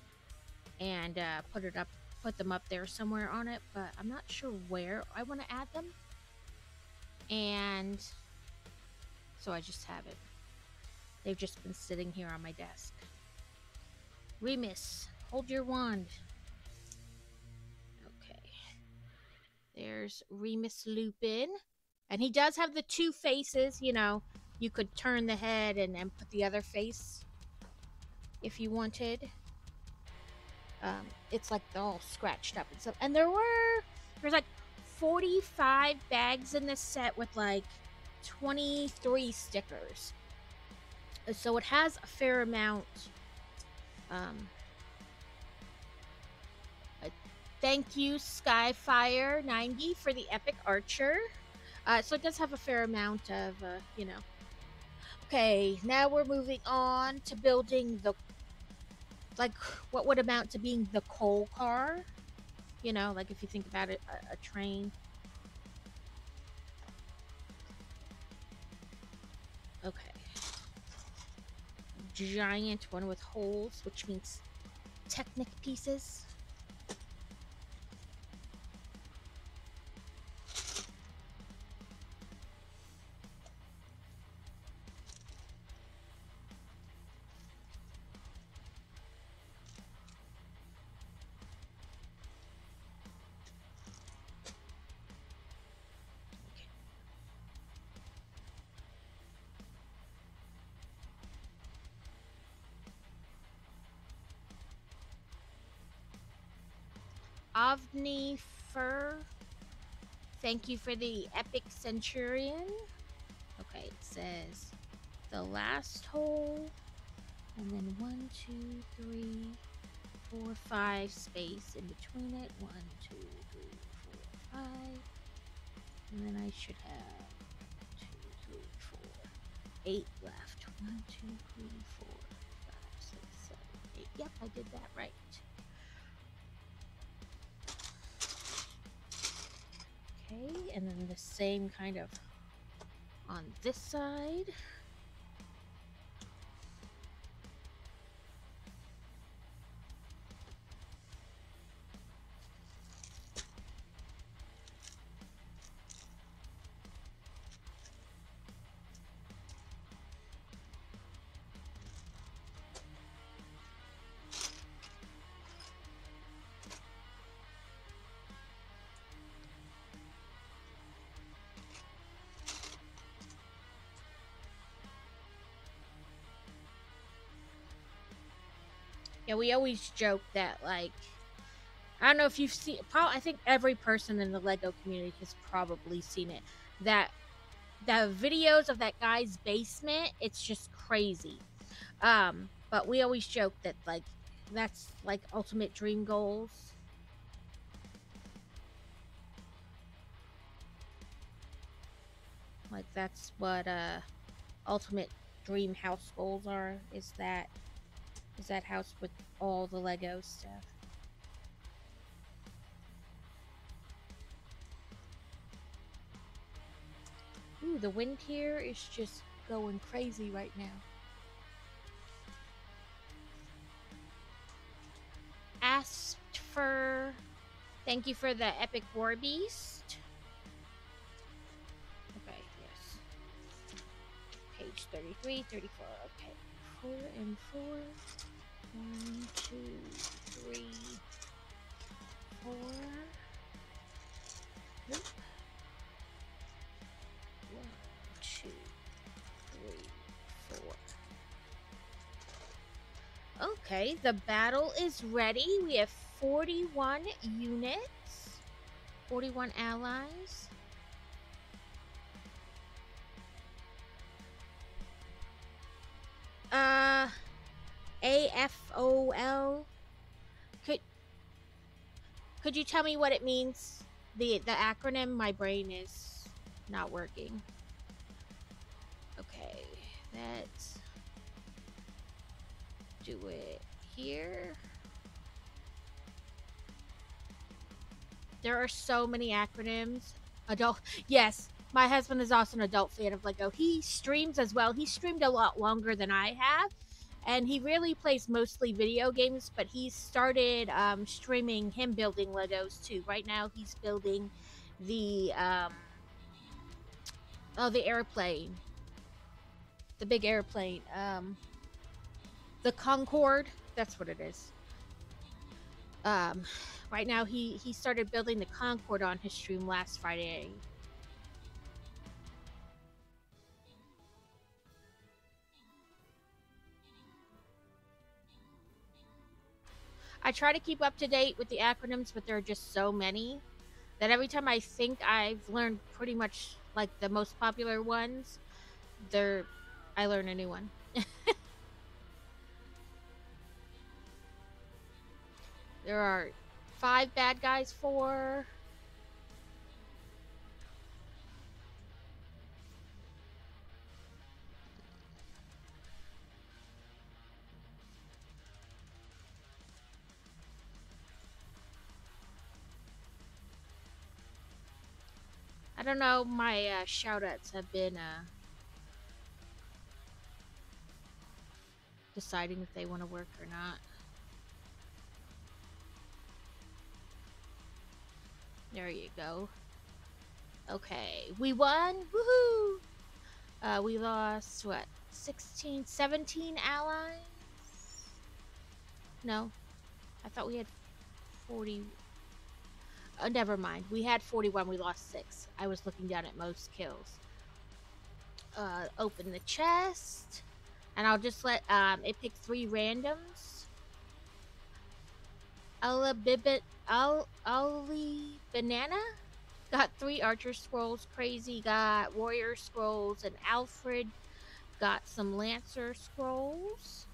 and put them up there somewhere on it, but I'm not sure where I want to add them. And so I just have it. They've just been sitting here on my desk. Remus, hold your wand. Okay. There's Remus Lupin. And he does have the two faces, You could turn the head and put the other face if you wanted. It's like they're all scratched up and stuff. And there's like 45 bags in this set with like 23 stickers. So it has a fair amount. Thank you, Skyfire90, for the Epic Archer. So it does have a fair amount of, Okay, now we're moving on to building what would amount to being the coal car. Like if you think about it, a train. Okay. Giant one with holes, which means Technic pieces. Avni Fur, thank you for the Epic Centurion. Okay, it says the last hole, and then 1, 2, 3, 4, 5 space in between it. 1, 2, 3, 4, 5. And then I should have 2, 3, 4, 8 left. 1, 2, 3, 4, 5, 6, 7, 8. Yep, I did that right. Okay, and then the same kind of on this side. Yeah, we always joke that, like, I don't know if you've seen, I think every person in the LEGO community has probably seen it, that the videos of that guy's basement, it's just crazy. But we always joke that, like, that's, like, ultimate dream goals. Like, that's what, ultimate dream house goals are, is that house with all the Lego stuff. Ooh, the wind here is just going crazy right now. Asked for, thank you for the Epic War Beast. Okay, yes. Page 33, 34, okay. 4 and 4. 1, 2, 3, 4. Nope. 1, 2, 3, 4. Okay, the battle is ready. We have 41 units, 41 allies. AFOL Could you tell me what it means? The acronym? My brain is not working. Okay, let's do it here. There are so many acronyms. Yes, my husband is also an adult fan of Lego. He streams as well. He streamed a lot longer than I have, and he really plays mostly video games, but he started streaming him building Legos too. Right now he's building the the airplane. The big airplane. The Concorde, that's what it is. Right now he started building the Concorde on his stream last Friday. I try to keep up to date with the acronyms, but there are just so many that every time I think I've learned pretty much like the most popular ones, I learn a new one. There are 5 bad guys, 4. I don't know, my shoutouts have been deciding if they want to work or not. There you go. Okay, we won. Woohoo! We lost what? 16, 17 allies? No, I thought we had 40. Never mind. We had 41. We lost 6. I was looking down at most kills. Open the chest, and I'll just let it pick 3 randoms. Ali Banana got 3 Archer Scrolls. Crazy got Warrior Scrolls, and Alfred got some Lancer Scrolls.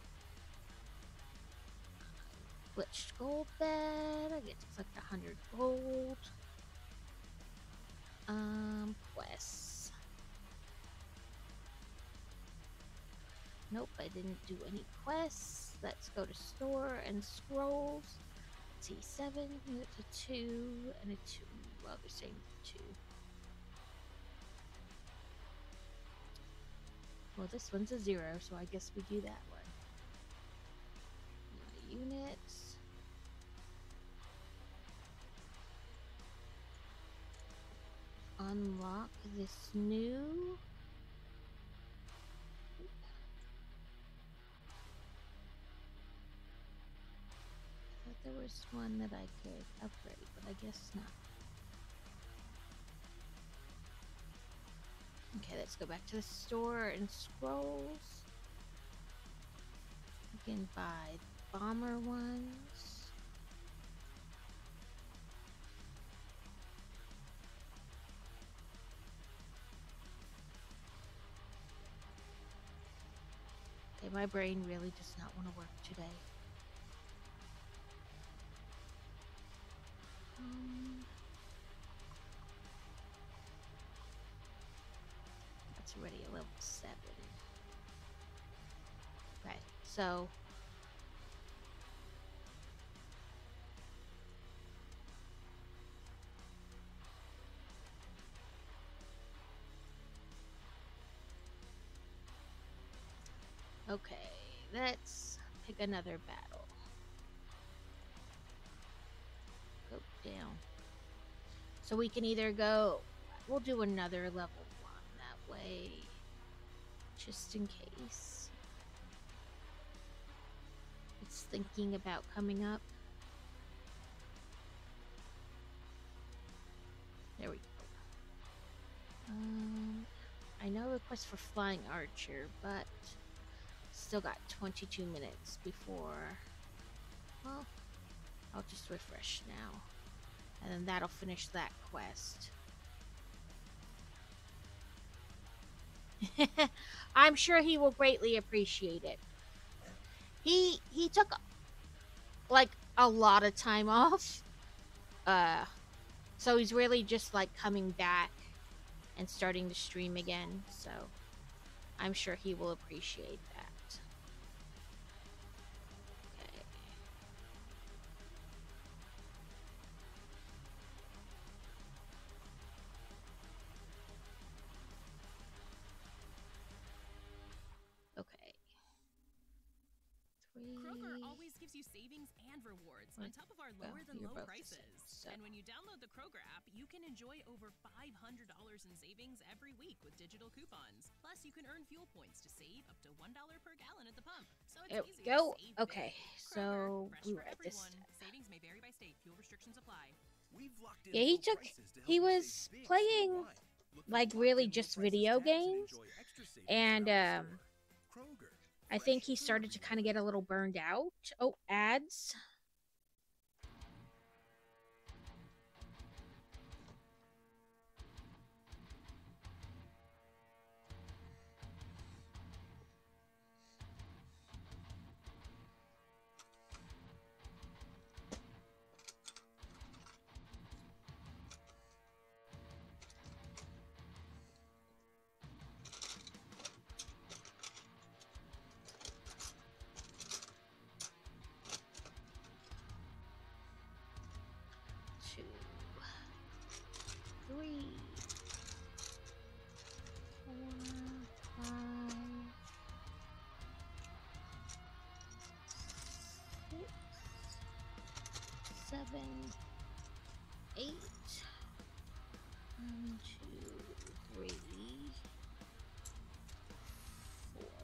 Glitched gold bed. I get to collect 100 gold. Quests. Nope, I didn't do any quests. Let's go to store and scrolls. Let's see, 7, it's a 2, and a 2. Well, they're saying 2. Well, this one's a 0, so I guess we do that one. Units. Unlock this new. I thought there was one that I could upgrade, but I guess not. Okay, let's go back to the store and scrolls. We can buy bomber ones. Okay, my brain really does not want to work today. That's already a level 7. Okay, so okay, let's pick another battle. Go down. So we can either go, we'll do another level 1 that way, just in case. It's thinking about coming up. There we go. I know request for flying archer, but still got 22 minutes before. Well, I'll just refresh now, and then that'll finish that quest. I'm sure he will greatly appreciate it. He took like a lot of time off. So he's really just like coming back and starting to stream again. So I'm sure he will appreciate that. Okay. Okay. Kroger always gives you savings and rewards on top of our lower than low prices. And when you download the Kroger app, you can enjoy over $500 in savings every week with digital coupons. Plus, you can earn fuel points to save up to $1 per gallon at the pump. So it's easy to save big. Okay, so Kroger, we fresh read for this. everyone. Savings may vary by state. Fuel restrictions apply. Yeah, he was playing like really just video games, and I think he started to kind of get a little burned out. Oh, ads.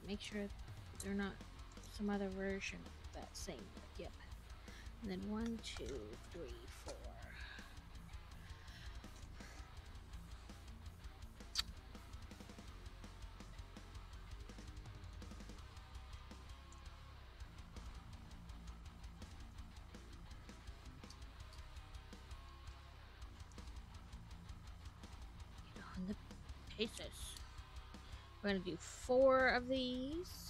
Make sure they're not some other version of that same. Yep. And then 1, 2, 3, 4. On the paces. We're going to do 4 of these.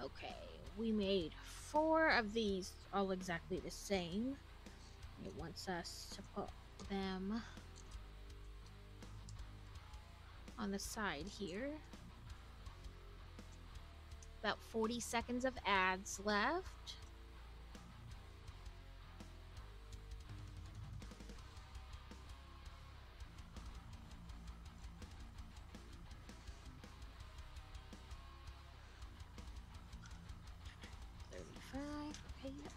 Okay, we made 4 of these all exactly the same. It wants us to put them on the side here. About 40 seconds of ads left. Okay, yep.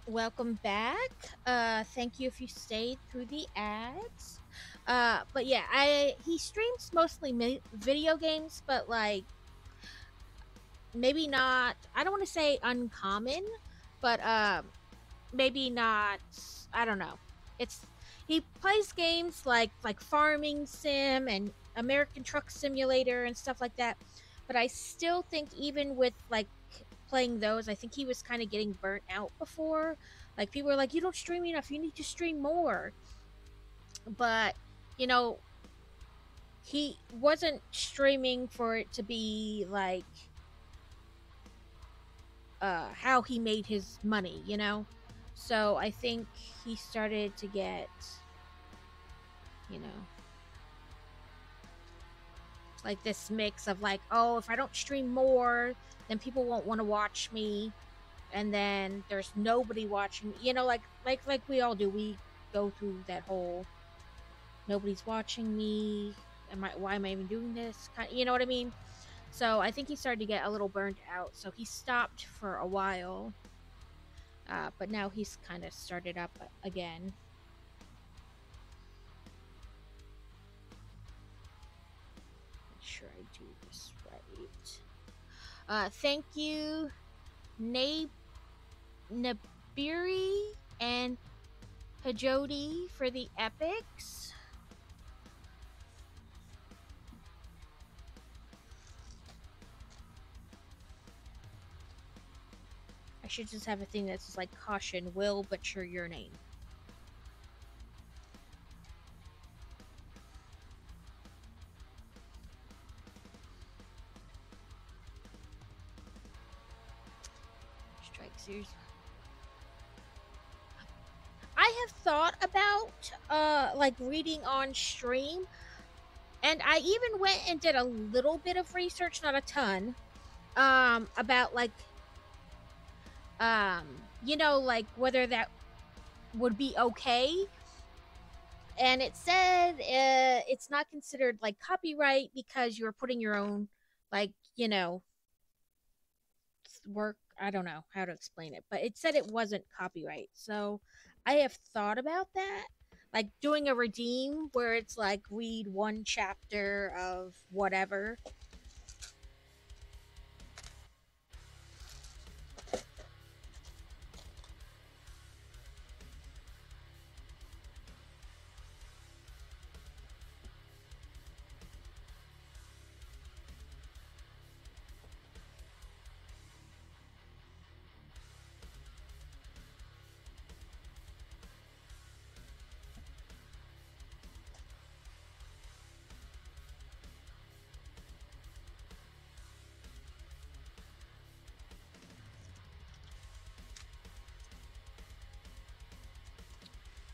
Welcome back. Thank you if you stayed through the ads. But yeah, he streams mostly video games, but like maybe not. I don't want to say uncommon, but maybe not. I don't know. He plays games like Farming Sim and American Truck Simulator and stuff like that. But I still think even with like playing those, I think he was kind of getting burnt out before. Like people were like, "You don't stream enough. You need to stream more." But you know, he wasn't streaming for it to be like how he made his money, you know? So I think he started to get, you know, like this mix of like, oh, if I don't stream more, then people won't want to watch me. and then there's nobody watching. You know, like we all do. We go through that whole nobody's watching me. Why am I even doing this? You know what I mean? So I think he started to get a little burnt out. So he stopped for a while, but now he's kind of started up again. Make sure I do this right. Thank you, Nabiri and Hajodi for the epics. I should just have a thing that's like caution, will butcher your name. Strike series. I have thought about like reading on stream, and I even went and did a little bit of research, not a ton, about like you know, like whether that would be okay. And it said it's not considered like copyright because you're putting your own, like, you know, work. I don't know how to explain it, but it said it wasn't copyright. So I have thought about that, like doing a redeem where it's like read one chapter of whatever.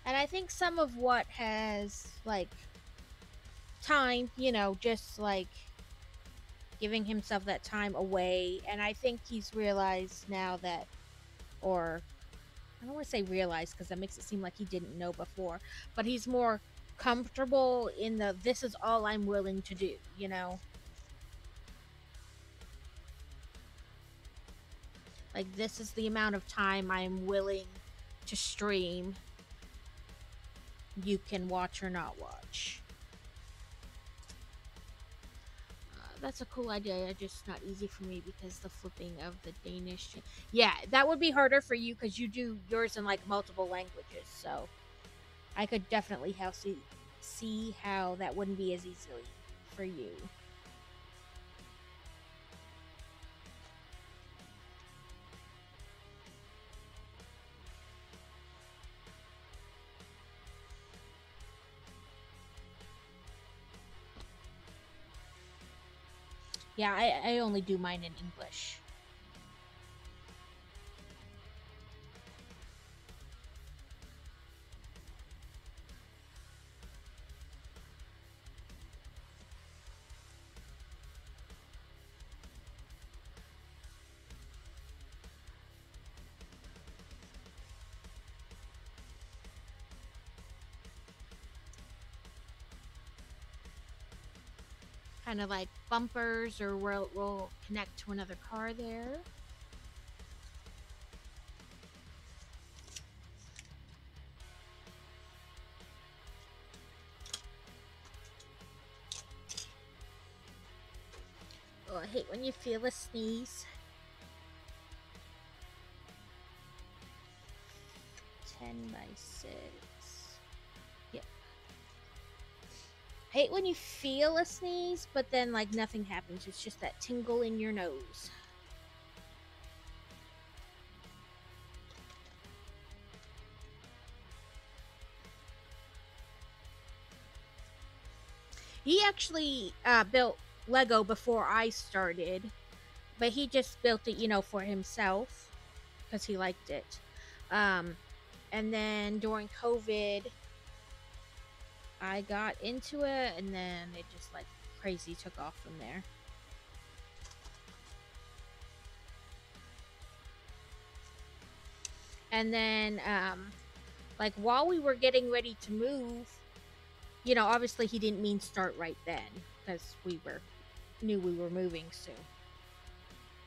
And I think some of what has, like, time, you know, just, like, giving himself that time away. And I think he's realized now that, or, I don't want to say realized because that makes it seem like he didn't know before, but he's more comfortable in the, this is all I'm willing to do, you know? Like, this is the amount of time I'm willing to stream. You can watch or not watch. That's a cool idea. It's just not easy for me because the flipping of the Danish. Yeah, that would be harder for you because you do yours in like multiple languages. So I could definitely see how that wouldn't be as easily for you. Yeah, I only do mine in English. Kind of like bumpers, or we'll connect to another car there. Oh, I hate when you feel a sneeze. 10 by 6. Yep. I hate when you feel a sneeze, but then like nothing happens. It's just that tingle in your nose. He actually built Lego before I started, but he just built it, you know, for himself because he liked it. And then during COVID, I got into it, and then it just like crazy took off from there. And then, like, while we were getting ready to move, you know, obviously he didn't mean start right then, because knew we were moving soon.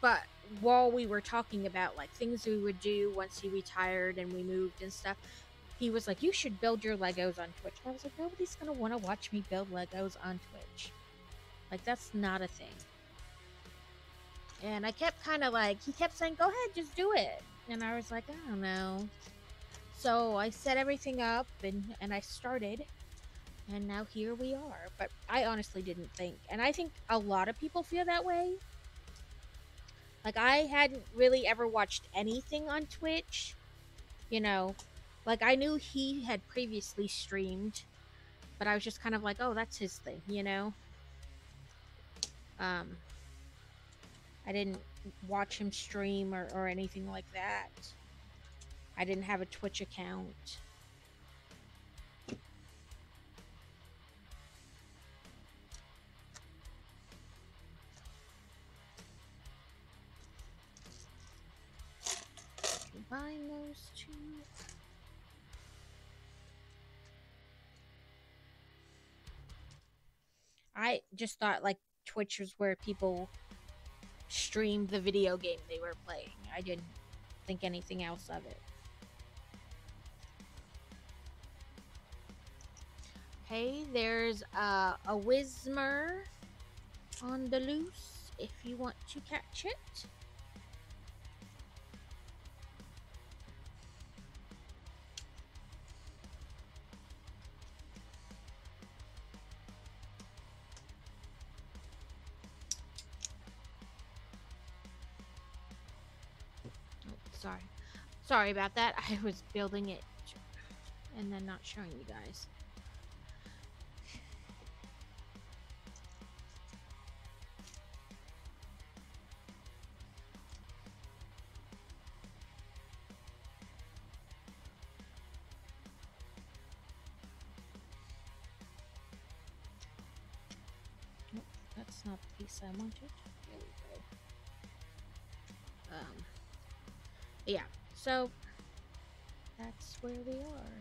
But while we were talking about, like, things we would do once he retired and we moved and stuff, he was like, you should build your Legos on Twitch. And I was like, nobody's going to want to watch me build Legos on Twitch. Like, that's not a thing. And I kept kind of like, he kept saying, go ahead, just do it. And I was like, I don't know. So I set everything up and I started. And now here we are. But I honestly didn't think. And I think a lot of people feel that way. Like, I hadn't really ever watched anything on Twitch. You know, like, I knew he had previously streamed. But I was just kind of like, oh, that's his thing, you know? I didn't watch him stream or anything like that. I didn't have a Twitch account. Combine those two. I just thought, like, Twitch was where people streamed the video game they were playing. I didn't think anything else of it. Okay, there's a Whismer on the loose if you want to catch it. Sorry about that. I was building it and then not showing you guys. Nope, that's not the piece I wanted. There we go. Yeah. So, that's where we are.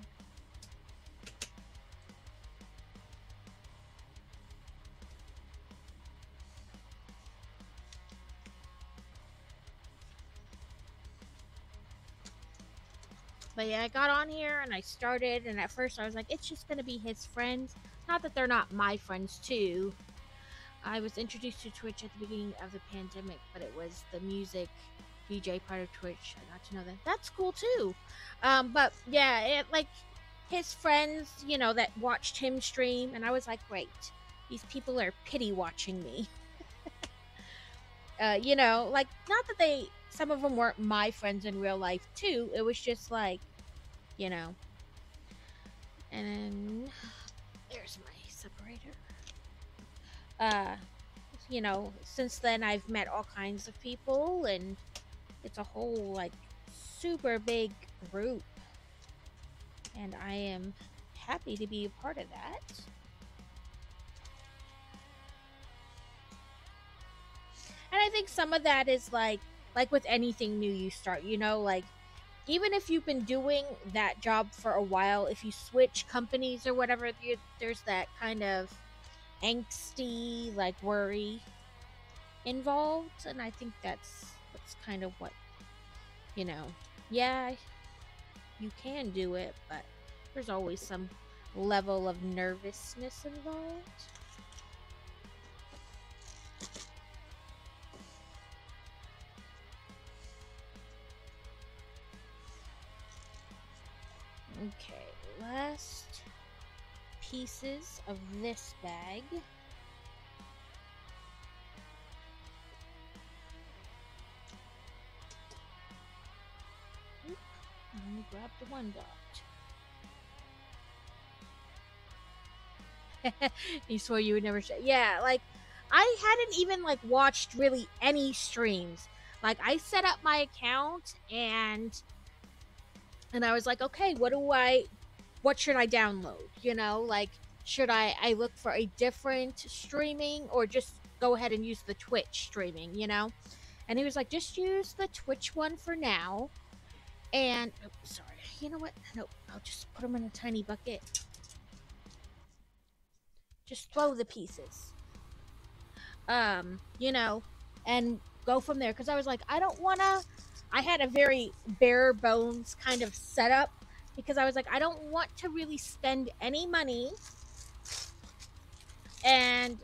But yeah, I got on here and I started, and at first I was like, it's just going to be his friends. Not that they're not my friends too. I was introduced to Twitch at the beginning of the pandemic, but it was the music DJ part of Twitch. I got to know that. That's cool too. But yeah, it, like, his friends, you know, that watched him stream, and I was like, great. These people are pity watching me. You know, like, not that some of them weren't my friends in real life too. It was just like, you know. And then there's my separator. You know, since then I've met all kinds of people, and it's a whole, like, super big group, and I am happy to be a part of that. And I think some of that is like with anything new you start, you know, like, even if you've been doing that job for a while, if you switch companies or whatever, there's that kind of angsty, like, worry involved. And I think that's kind of what, you know, yeah, you can do it, but there's always some level of nervousness involved. Okay, last pieces of this bag. Oop, I only grabbed the one dot. You swore you would never show. Yeah, like, I hadn't even, like, watched really any streams. Like, I set up my account and I was like, okay, what should I download? You know, like, should I look for a different streaming or just go ahead and use the Twitch streaming, you know? And he was like, just use the Twitch one for now. And, oh, sorry, you know what? Nope, I'll just put them in a tiny bucket. Just throw the pieces. You know, and go from there. Because I was like, I don't want to. I had a very bare bones kind of setup because I was like, I don't want to really spend any money. And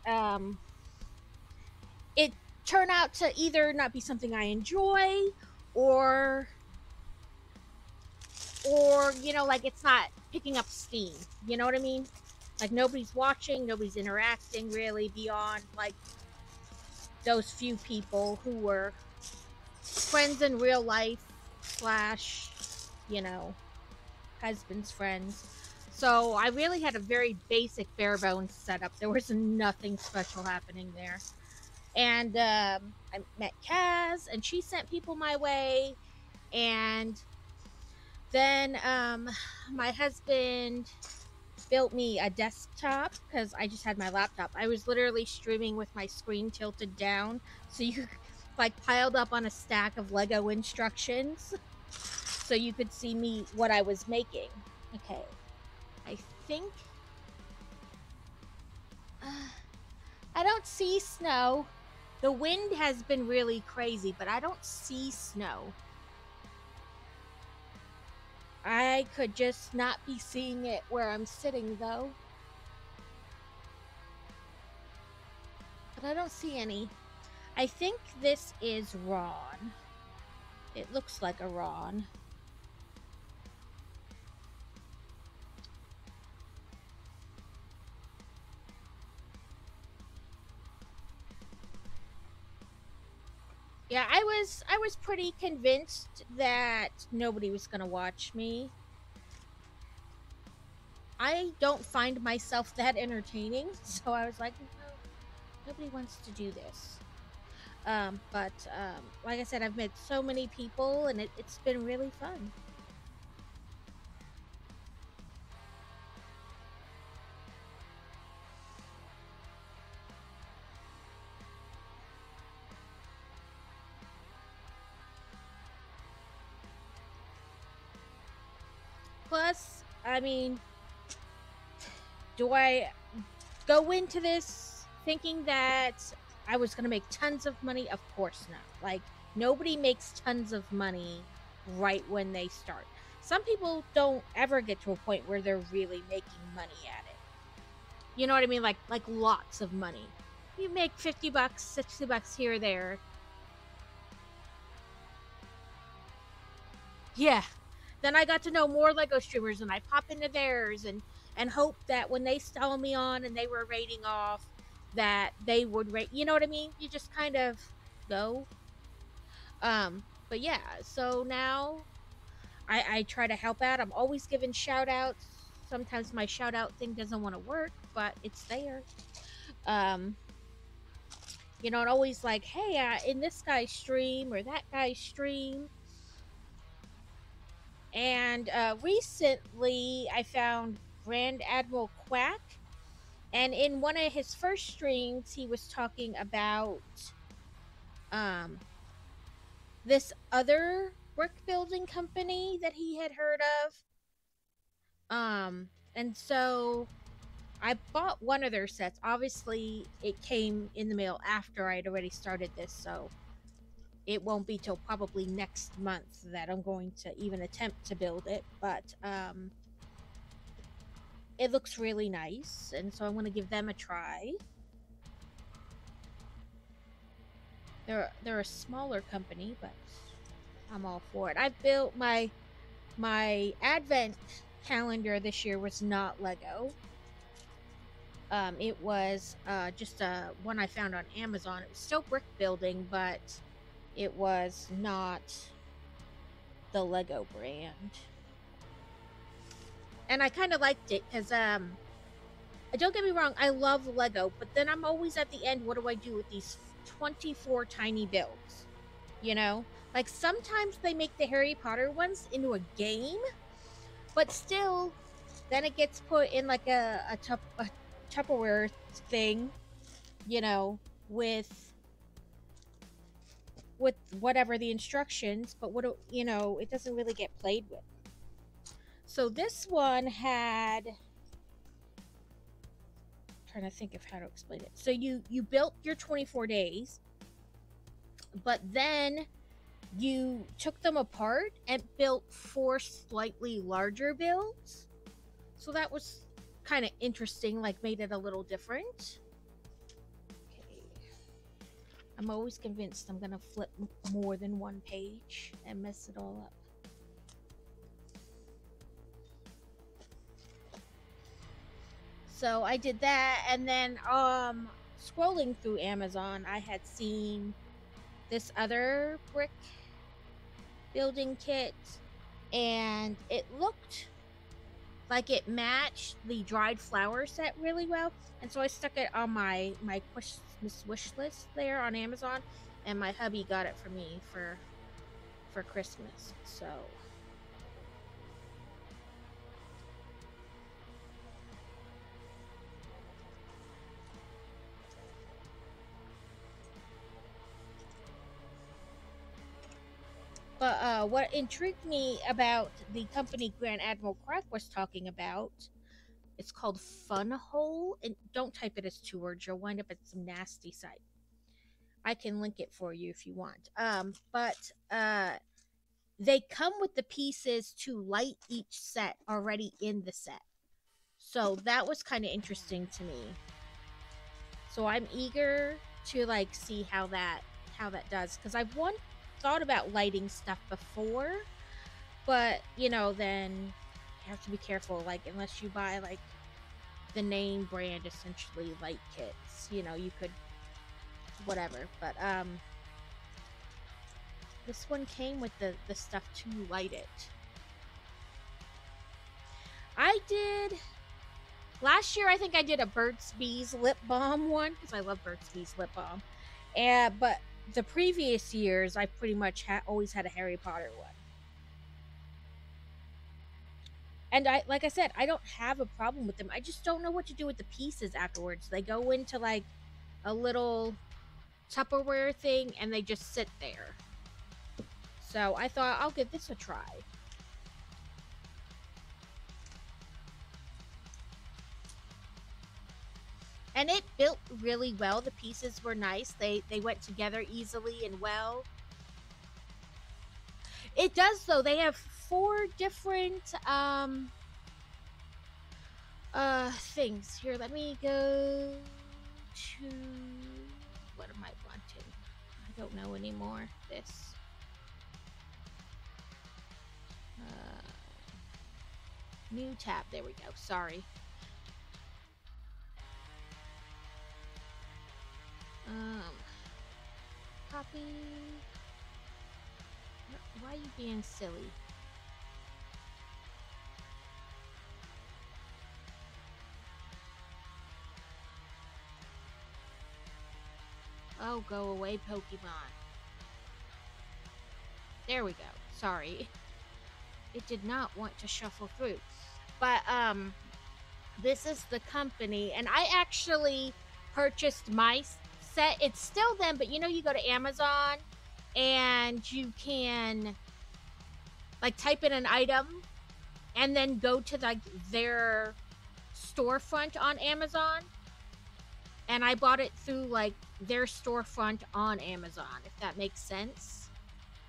it turned out to either not be something I enjoy or you know, like it's not picking up steam. You know what I mean? Like nobody's watching, nobody's interacting really beyond like those few people who were friends in real life / you know, husband's friends. So I really had a very basic bare bones setup. There was nothing special happening there. And I met Kaz, and she sent people my way. And then my husband built me a desktop because I just had my laptop. I was literally streaming with my screen tilted down, so you like piled up on a stack of Lego instructions, so you could see me what I was making. Okay, I think I don't see snow. The wind has been really crazy, but I don't see snow. I could just not be seeing it where I'm sitting, though. But I don't see any. I think this is Ron. It looks like a Ron. Yeah, I was pretty convinced that nobody was gonna watch me. I don't find myself that entertaining, so I was like, no, nobody wants to do this. But like I said, I've met so many people, and it's been really fun. Plus, I mean, do I go into this thinking that I was going to make tons of money? Of course not. Like, nobody makes tons of money right when they start. Some people don't ever get to a point where they're really making money at it. You know what I mean? Like lots of money. You make $50, $60 here or there. Yeah. Then I got to know more Lego streamers, and I pop into theirs and hope that when they saw me on and they were rating off, that they would rate. You know what I mean? You just kind of go. But yeah, so now I try to help out. I'm always giving shout outs. Sometimes my shout out thing doesn't want to work, but it's there. You know, and always like, hey, in this guy's stream or that guy's stream. And recently I found Grand Admiral Quack, and in one of his first streams he was talking about this other brick building company that he had heard of. And so I bought one of their sets. Obviously it came in the mail after I'd already started this, so it won't be till probably next month that I'm going to even attempt to build it, but it looks really nice, and so I'm going to give them a try. They're a smaller company, but I'm all for it. I built my advent calendar this year was not Lego. It was just one I found on Amazon. It was still brick building, but it was not the Lego brand. And I kind of liked it because, don't get me wrong, I love Lego, but then I'm always at the end, what do I do with these 24 tiny builds? You know? Like, sometimes they make the Harry Potter ones into a game, but still, then it gets put in like a Tupperware thing, you know, with with whatever the instructions, but what you know, it doesn't really get played with. So this one had, I'm trying to think of how to explain it. So you built your 24 days, but then you took them apart and built 4 slightly larger builds. So that was kind of interesting, like made it a little different. Okay. I'm always convinced I'm gonna flip more than one page and mess it all up. So I did that, and then scrolling through Amazon, I had seen this other brick building kit, and it looked like it matched the dried flower set really well, and so I stuck it on my Christmas wish list there on Amazon, and my hubby got it for me for Christmas. So but what intrigued me about the company Grand Admiral Crack was talking about, it's called Fun Hole, and don't type it as 2 words, you'll wind up at some nasty site. I can link it for you if you want. But they come with the pieces to light each set already in the set. So that was kind of interesting to me. So I'm eager to like see how that does, because I've thought about lighting stuff before, but you know, then you have to be careful, like unless you buy like the name brand essentially light kits, you know, you could whatever. But this one came with the stuff to light it. I did last year, I think I did a Burt's Bees lip balm one, because I love Burt's Bees lip balm, but the previous years, I pretty much always had a Harry Potter one. And like I said, I don't have a problem with them. I just don't know what to do with the pieces afterwards. They go into like a little Tupperware thing and they just sit there. So I thought I'll give this a try. And it built really well. The pieces were nice. They went together easily and well. It does, though. They have 4 different things. Here, let me go to, what am I wanting? I don't know anymore. This. New tab. There we go. Sorry. Copy. Why are you being silly? Oh, go away, Pokemon. There we go. Sorry. It did not want to shuffle through. But, this is the company, and I actually purchased my set. It's still them, but you know, you go to Amazon and you can like type in an item and then go to like their storefront on Amazon, and I bought it through like their storefront on Amazon, if that makes sense.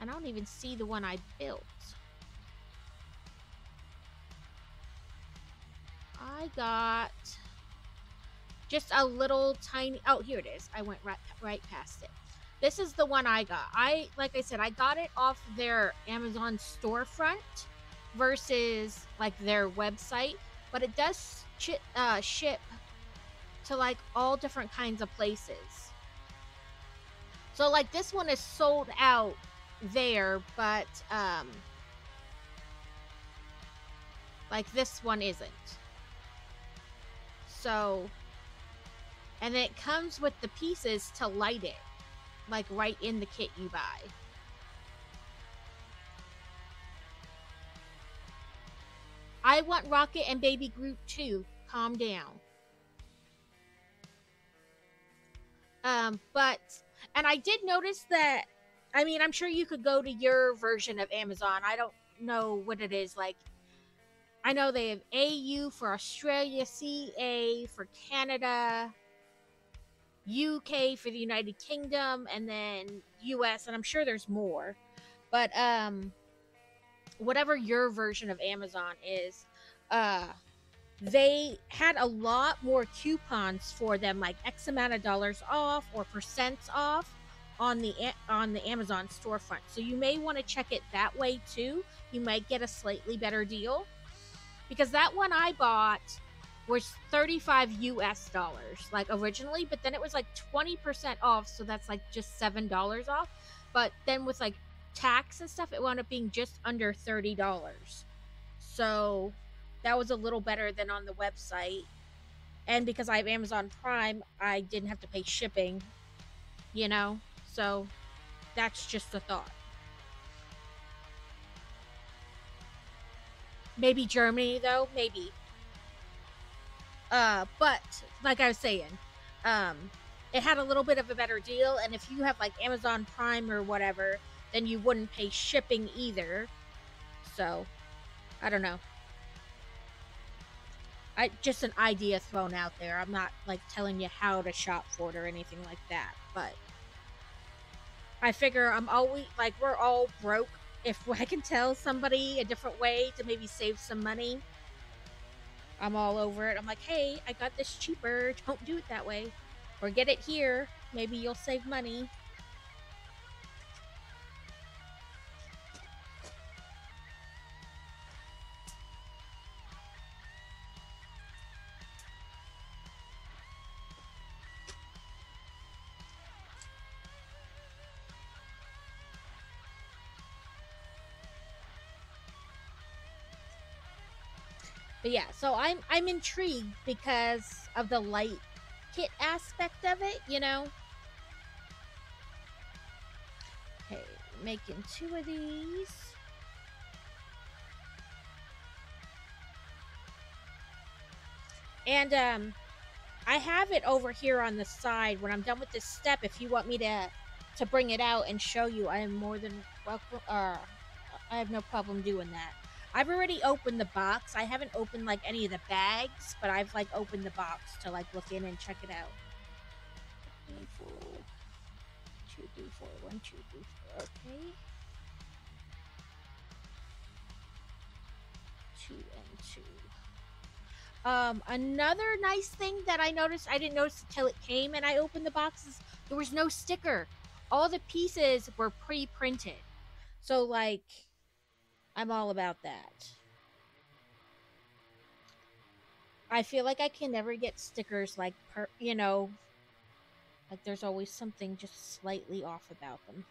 I don't even see the one I built. I got just a little tiny, oh, here it is. I went right past it. This is the one I got. Like I said, I got it off their Amazon storefront versus like their website, but it does ship to like all different kinds of places. So like this one is sold out there, but like this one isn't. So, and it comes with the pieces to light it, like right in the kit you buy. I want Rocket and Baby Groot too. Calm down. And I did notice that I mean, I'm sure you could go to your version of Amazon. I don't know what it is. Like, I know they have AU for Australia, CA for Canada, UK for the United Kingdom, and then US, and I'm sure there's more. But whatever your version of Amazon is, they had a lot more coupons for them, like X amount of dollars off or percents off on the Amazon storefront. So you may want to check it that way too. You might get a slightly better deal, because that one I bought was $35 US like originally, but then it was like 20% off, so that's like just $7 off. But then with like tax and stuff, it wound up being just under $30. So that was a little better than on the website. And because I have Amazon Prime, I didn't have to pay shipping, you know? So that's just a thought. Maybe Germany, though. Maybe. But, like I was saying, it had a little bit of a better deal. And if you have, like, Amazon Prime or whatever, then you wouldn't pay shipping either. So, I don't know. Just an idea thrown out there. I'm not, like, telling you how to shop for it or anything like that. But I figure I'm always, like, we're all broke. If I can tell somebody a different way to maybe save some money, I'm all over it. I'm like, hey, I got this cheaper. Don't do it that way. Or get it here. Maybe you'll save money. But yeah, so I'm intrigued because of the light kit aspect of it, you know? Okay, making 2 of these. And I have it over here on the side. When I'm done with this step, if you want me to bring it out and show you, I am more than welcome. I have no problem doing that. I've already opened the box. I haven't opened, like, any of the bags, but I've, like, opened the box to, like, look in and check it out. 4, 2, 3, 4, 1, 2, 3, 4. Okay. 2 and 2. Another nice thing that I noticed, I didn't notice until it came and I opened the boxes, there was no sticker. All the pieces were pre-printed. So, like, I'm all about that. I feel like I can never get stickers like, you know, like there's always something just slightly off about them.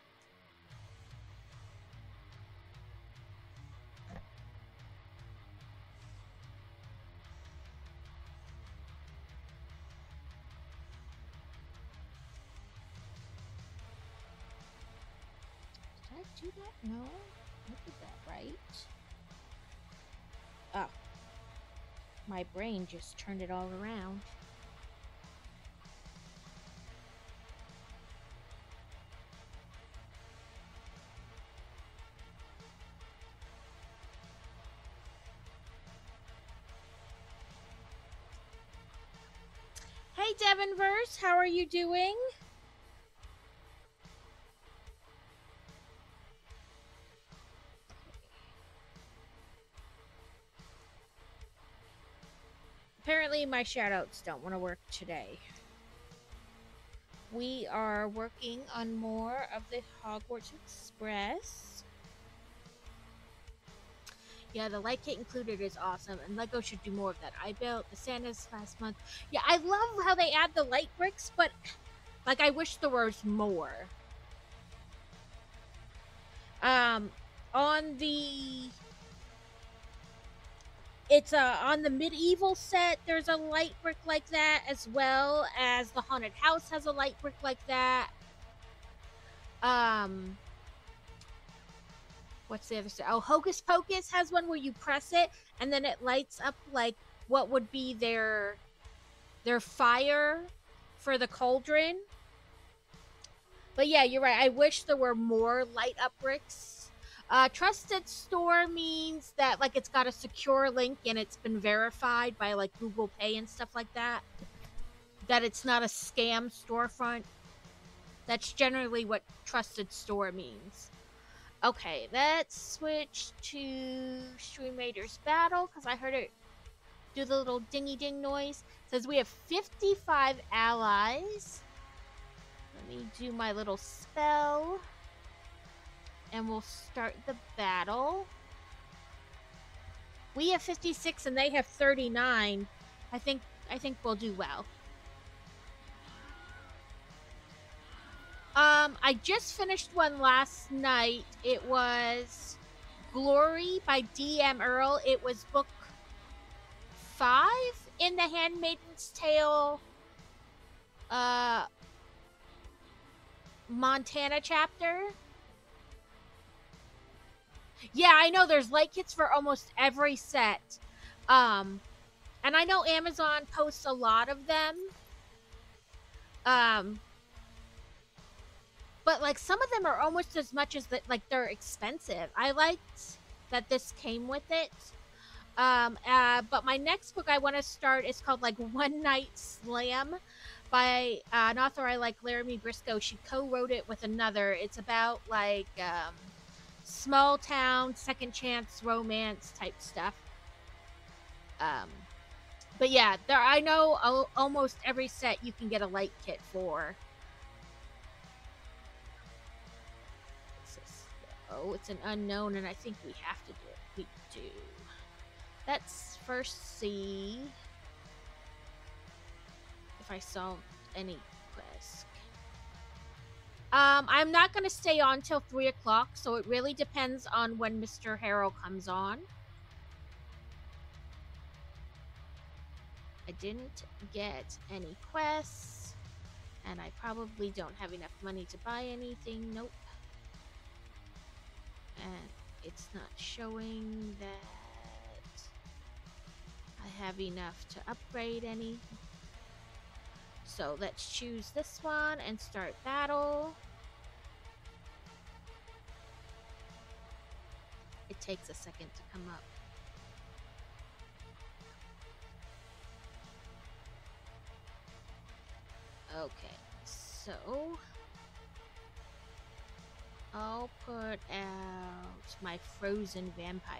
Did I do that? No. I did that right. Oh. My brain just turned it all around. Hey Devonverse, how are you doing? Apparently my shoutouts don't want to work today. We are working on more of the Hogwarts Express. Yeah, the light kit included is awesome, and LEGO should do more of that. I built the Santas last month. Yeah, I love how they add the light bricks, but, like, I wish there was more. On the... It's on the medieval set, there's a light brick like that, as well as the haunted house has a light brick like that. What's the other set? Oh, Hocus Pocus has one where you press it and then it lights up like what would be their fire for the cauldron. But yeah, you're right. I wish there were more light up bricks. Trusted store means that like it's got a secure link and it's been verified by like Google Pay and stuff like that. That it's not a scam storefront. That's generally what trusted store means. Okay, let's switch to Stream Raiders Battle because I heard it do the little dingy ding noise. It says we have 55 allies. Let me do my little spell. And we'll start the battle. We have 56 and they have 39. I think we'll do well. I just finished one last night. It was Glory by D.M. Earl. It was book 5 in the Handmaid's Tale Montana chapter. Yeah, I know there's light kits for almost every set. And I know Amazon posts a lot of them. But like some of them are almost as much as that, like they're expensive. I liked that this came with it. But my next book I want to start is called like One Night Slam by an author I like, Laramie Briscoe. She co-wrote it with another. It's about like small town, second chance romance type stuff. But yeah, I know almost every set you can get a light kit for. Oh, it's an unknown, and I think we have to do it. We do. Let's first see if I solve any quest. I'm not going to stay on till 3 o'clock, so it really depends on when Mr. Harrell comes on. I didn't get any quests, and I probably don't have enough money to buy anything. Nope. And it's not showing that I have enough to upgrade any. So let's choose this one and start battle. It takes a second to come up. Okay, so I'll put out my frozen vampire.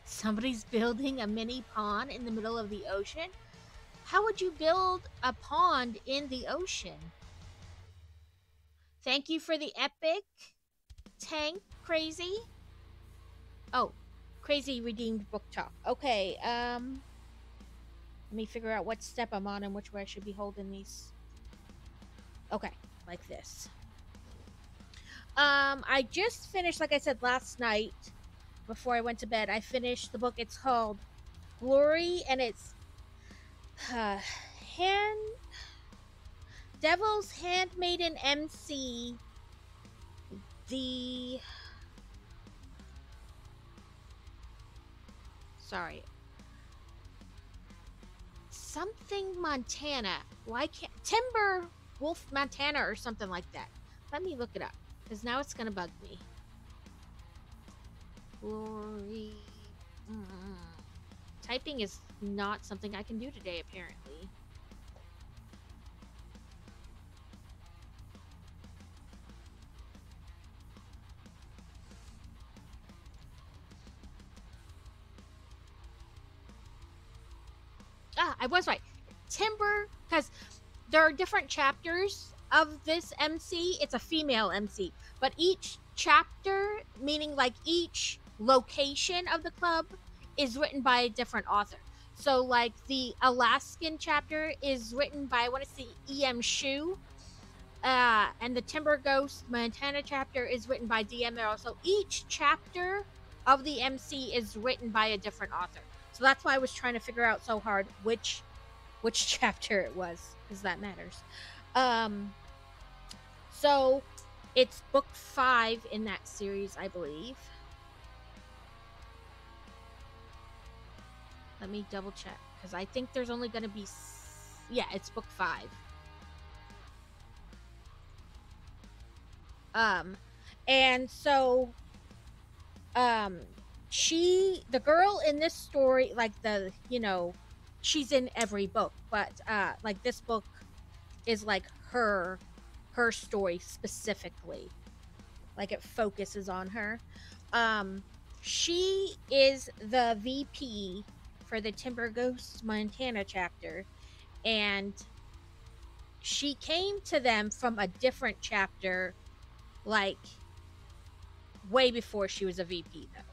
Somebody's building a mini pond in the middle of the ocean? How would you build a pond in the ocean? Thank you for the epic tank, Crazy. Oh, Crazy redeemed book talk. Okay, let me figure out what step I'm on and which way I should be holding these. Okay, like this. I just finished, like I said last night, before I went to bed, I finished the book. It's called Glory, and it's Devil's Handmaiden MC. Something Montana. Why can't Timber Wolf Montana or something like that? Let me look it up, because now it's gonna bug me. Glory. Typing is not something I can do today, apparently. I was right. Timber, because there are different chapters of this MC. It's a female MC, but each chapter, meaning like each location of the club, is written by a different author. So like the Alaskan chapter is written by, I want to say, E.M. Shu, and the Timber Ghost Montana chapter is written by D.M. Earl. So each chapter of the MC is written by a different author. So that's why I was trying to figure out so hard which chapter it was, because that matters. So it's book 5 in that series, I believe. Let me double check, because I think there's only going to be... Yeah, it's book 5. And so, the girl in this story, like she's in every book, but, like this book is like her story specifically. Like it focuses on her. She is the VP for the Timber Ghost Montana chapter, and she came to them from a different chapter, like way before she was a VP though.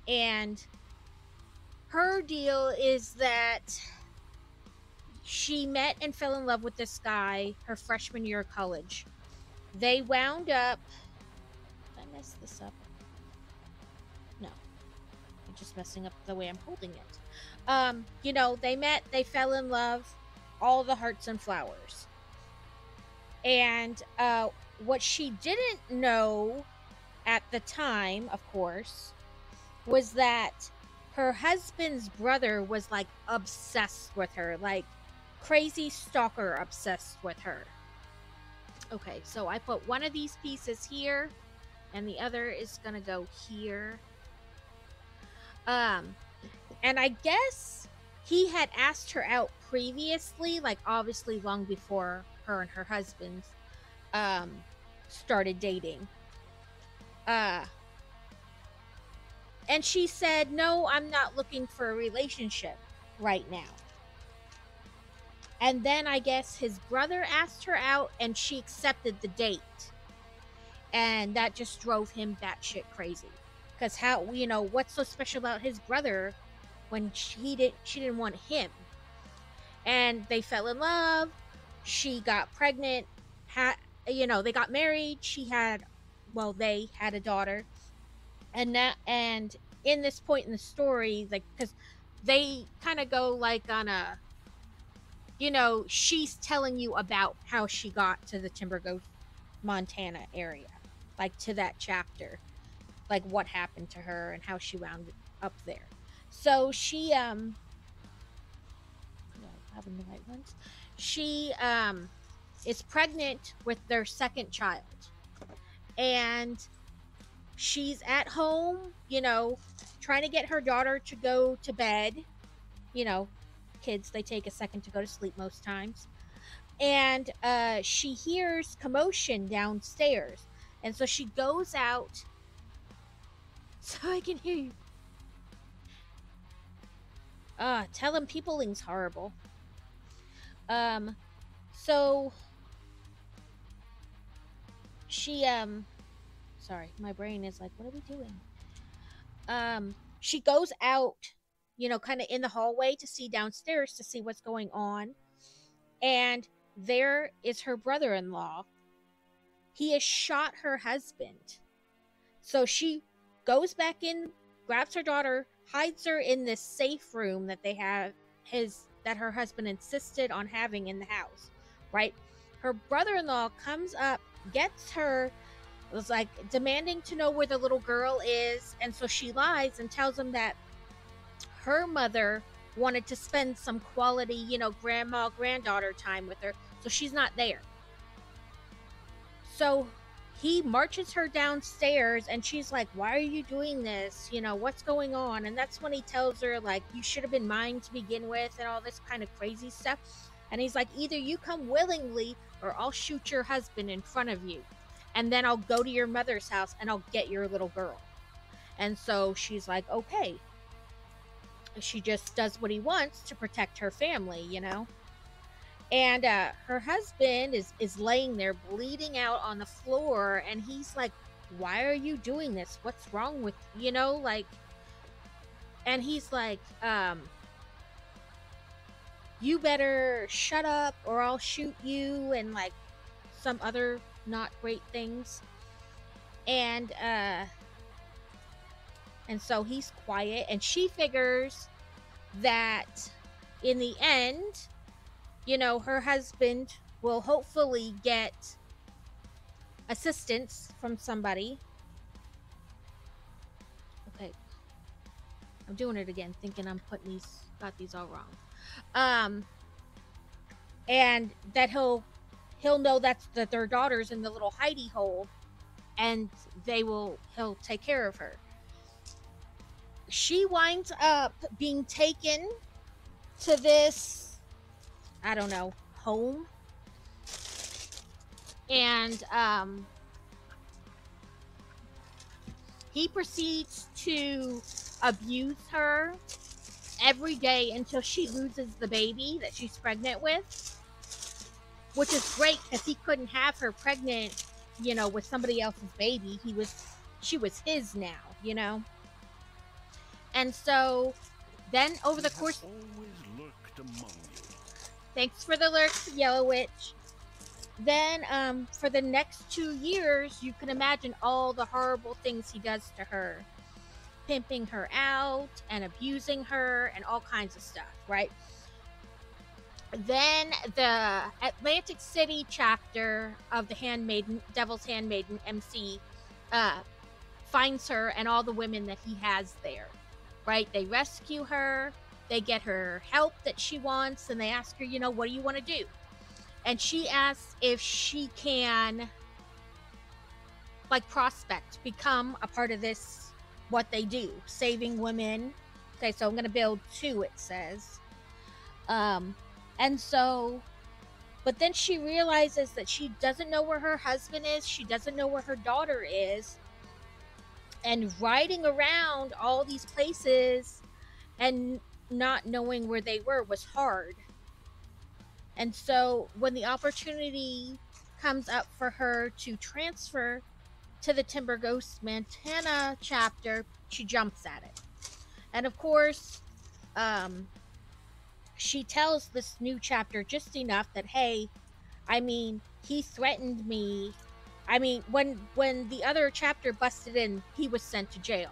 And her deal is that she met and fell in love with this guy her freshman year of college. They wound up... Did I mess this up? No. I'm just messing up the way I'm holding it. They met, they fell in love, all the hearts and flowers. And what she didn't know at the time, of course, was that her husband's brother was like obsessed with her, like crazy stalker obsessed with her. Okay, so I put one of these pieces here and the other is gonna go here. And I guess he had asked her out previously, like obviously long before her and her husband started dating. And she said, no, I'm not looking for a relationship right now. And then I guess his brother asked her out and she accepted the date. And that just drove him batshit crazy. Because what's so special about his brother when she didn't want him? And they fell in love. She got pregnant. They got married. They had a daughter. And in this point in the story, like, because they kind of go like on a, she's telling you about how she got to the Timber Ghost Montana area, like to that chapter, like what happened to her and how she wound up there. So she having the right ones. She is pregnant with their second child, and she's at home, trying to get her daughter to go to bed. Kids, they take a second to go to sleep most times. And she hears commotion downstairs. And so she goes out so I can hear you. Telepeopling's horrible. So she, sorry, my brain is like, what are we doing? She goes out, kind of in the hallway to see downstairs to see what's going on. And there is her brother-in-law. He has shot her husband. So she goes back in, grabs her daughter, hides her in this safe room that they have, that her husband insisted on having in the house, right? Her brother-in-law comes up, gets her, was like demanding to know where the little girl is, and so she lies and tells him that her mother wanted to spend some quality, granddaughter time with her, so she's not there. So he marches her downstairs and she's like, why are you doing this? What's going on? And that's when he tells her, like, you should have been mine to begin with and all this kind of crazy stuff. And he's like, either you come willingly or I'll shoot your husband in front of you. And then I'll go to your mother's house and I'll get your little girl. And so she's like, okay. She just does what he wants to protect her family, And her husband is laying there bleeding out on the floor. And he's like, why are you doing this? What's wrong with, and he's like, you better shut up or I'll shoot you, and like some other not great things. And And so he's quiet, and she figures that in the end, you know, her husband will hopefully get assistance from somebody. Okay. I'm doing it again, thinking I'm got these all wrong. And that he'll know that their daughter's in the little hidey hole, and he'll take care of her. She winds up being taken to this, I don't know, home. And he proceeds to abuse her every day until she loses the baby that she's pregnant with, which is great because he couldn't have her pregnant, you know, with somebody else's baby. She was his now, you know. And so then over the course, always lurked among you. Thanks for the lurk, Yellow Witch. Then for the next 2 years, you can imagine all the horrible things he does to her, pimping her out and abusing her and all kinds of stuff, right? Then the Atlantic City chapter of the Devil's Handmaiden MC finds her and all the women that he has there, right? They rescue her, they get her help that she wants, and they ask her, you know, what do you want to do? And she asks if she can, like, prospect, become a part of this, what they do, saving women. Okay, so I'm going to build 2, it says. And so, but then she realizes that she doesn't know where her husband is. She doesn't know where her daughter is. And riding around all these places and not knowing where they were was hard. And so when the opportunity comes up for her to transfer to the Timber Ghost Montana chapter, she jumps at it. And of course, she tells this new chapter just enough that, hey, I mean, he threatened me. I mean, when the other chapter busted in, he was sent to jail.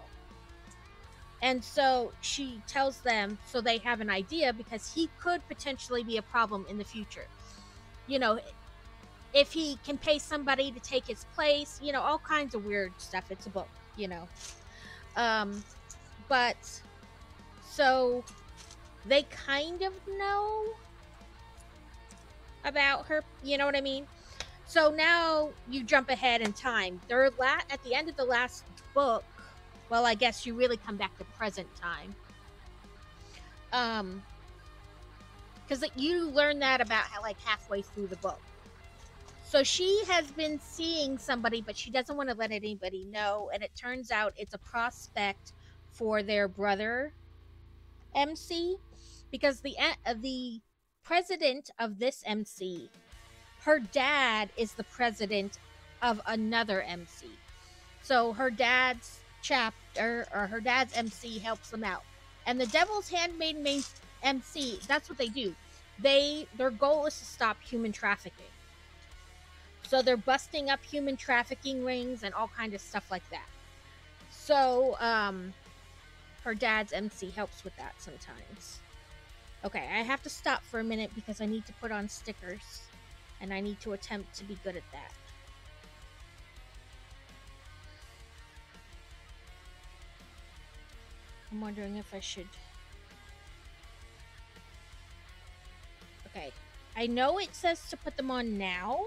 And so she tells them so they have an idea, because he could potentially be a problem in the future. You know, if he can pay somebody to take his place, you know, all kinds of weird stuff. It's a book, you know. But so they kind of know about her, you know what I mean? So now you jump ahead in time. They're at the end of the last book. Well, I guess you really come back to present time. Because you learn that about like halfway through the book. So she has been seeing somebody, but she doesn't want to let anybody know. And it turns out it's a prospect for their brother MC. Because the president of this MC, her dad is the president of another MC. So her dad's chapter, or her dad's MC, helps them out. And the Devil's Handmaiden MC, that's what they do. Their goal is to stop human trafficking. So they're busting up human trafficking rings and all kinds of stuff like that. So her dad's MC helps with that sometimes. Okay, I have to stop for a minute because I need to put on stickers, and I need to attempt to be good at that. I'm wondering if I should... Okay, I know it says to put them on now,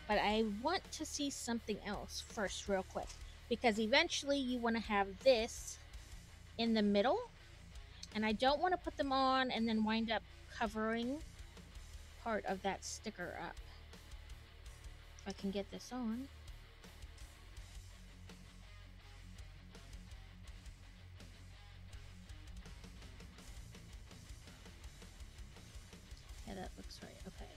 but I want to see something else first real quick, because eventually you want to have this in the middle, and I don't want to put them on and then wind up covering part of that sticker up. If I can get this on. Yeah, that looks right. Okay.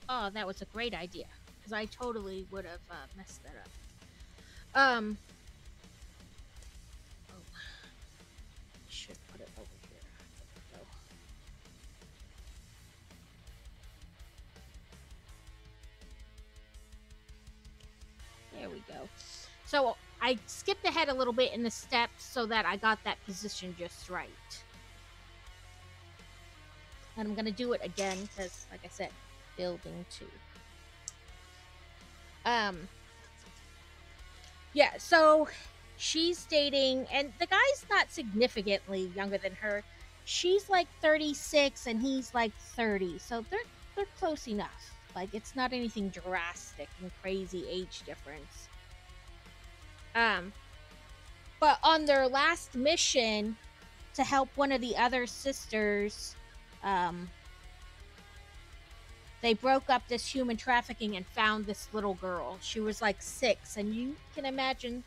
Oh, that was a great idea, because I totally would have messed that up. Oh, should put it over here. There we go. So I skipped ahead a little bit in the steps so that I got that position just right. And I'm going to do it again because, like I said, building 2. Yeah, so she's dating, and the guy's not significantly younger than her. She's like 36 and he's like 30, so they're close enough. Like, it's not anything drastic and crazy age difference. But on their last mission to help one of the other sisters, they broke up this human trafficking and found this little girl. She was like 6, and you can imagine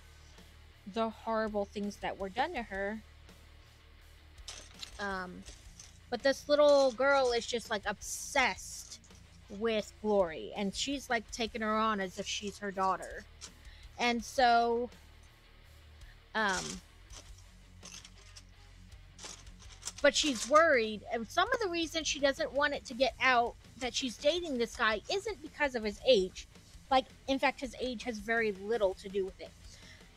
the horrible things that were done to her. But this little girl is just like obsessed with Glory, and she's like taking her on as if she's her daughter. And so but she's worried, and some of the reason she doesn't want it to get out that she's dating this guy isn't because of his age. Like, in fact, his age has very little to do with it.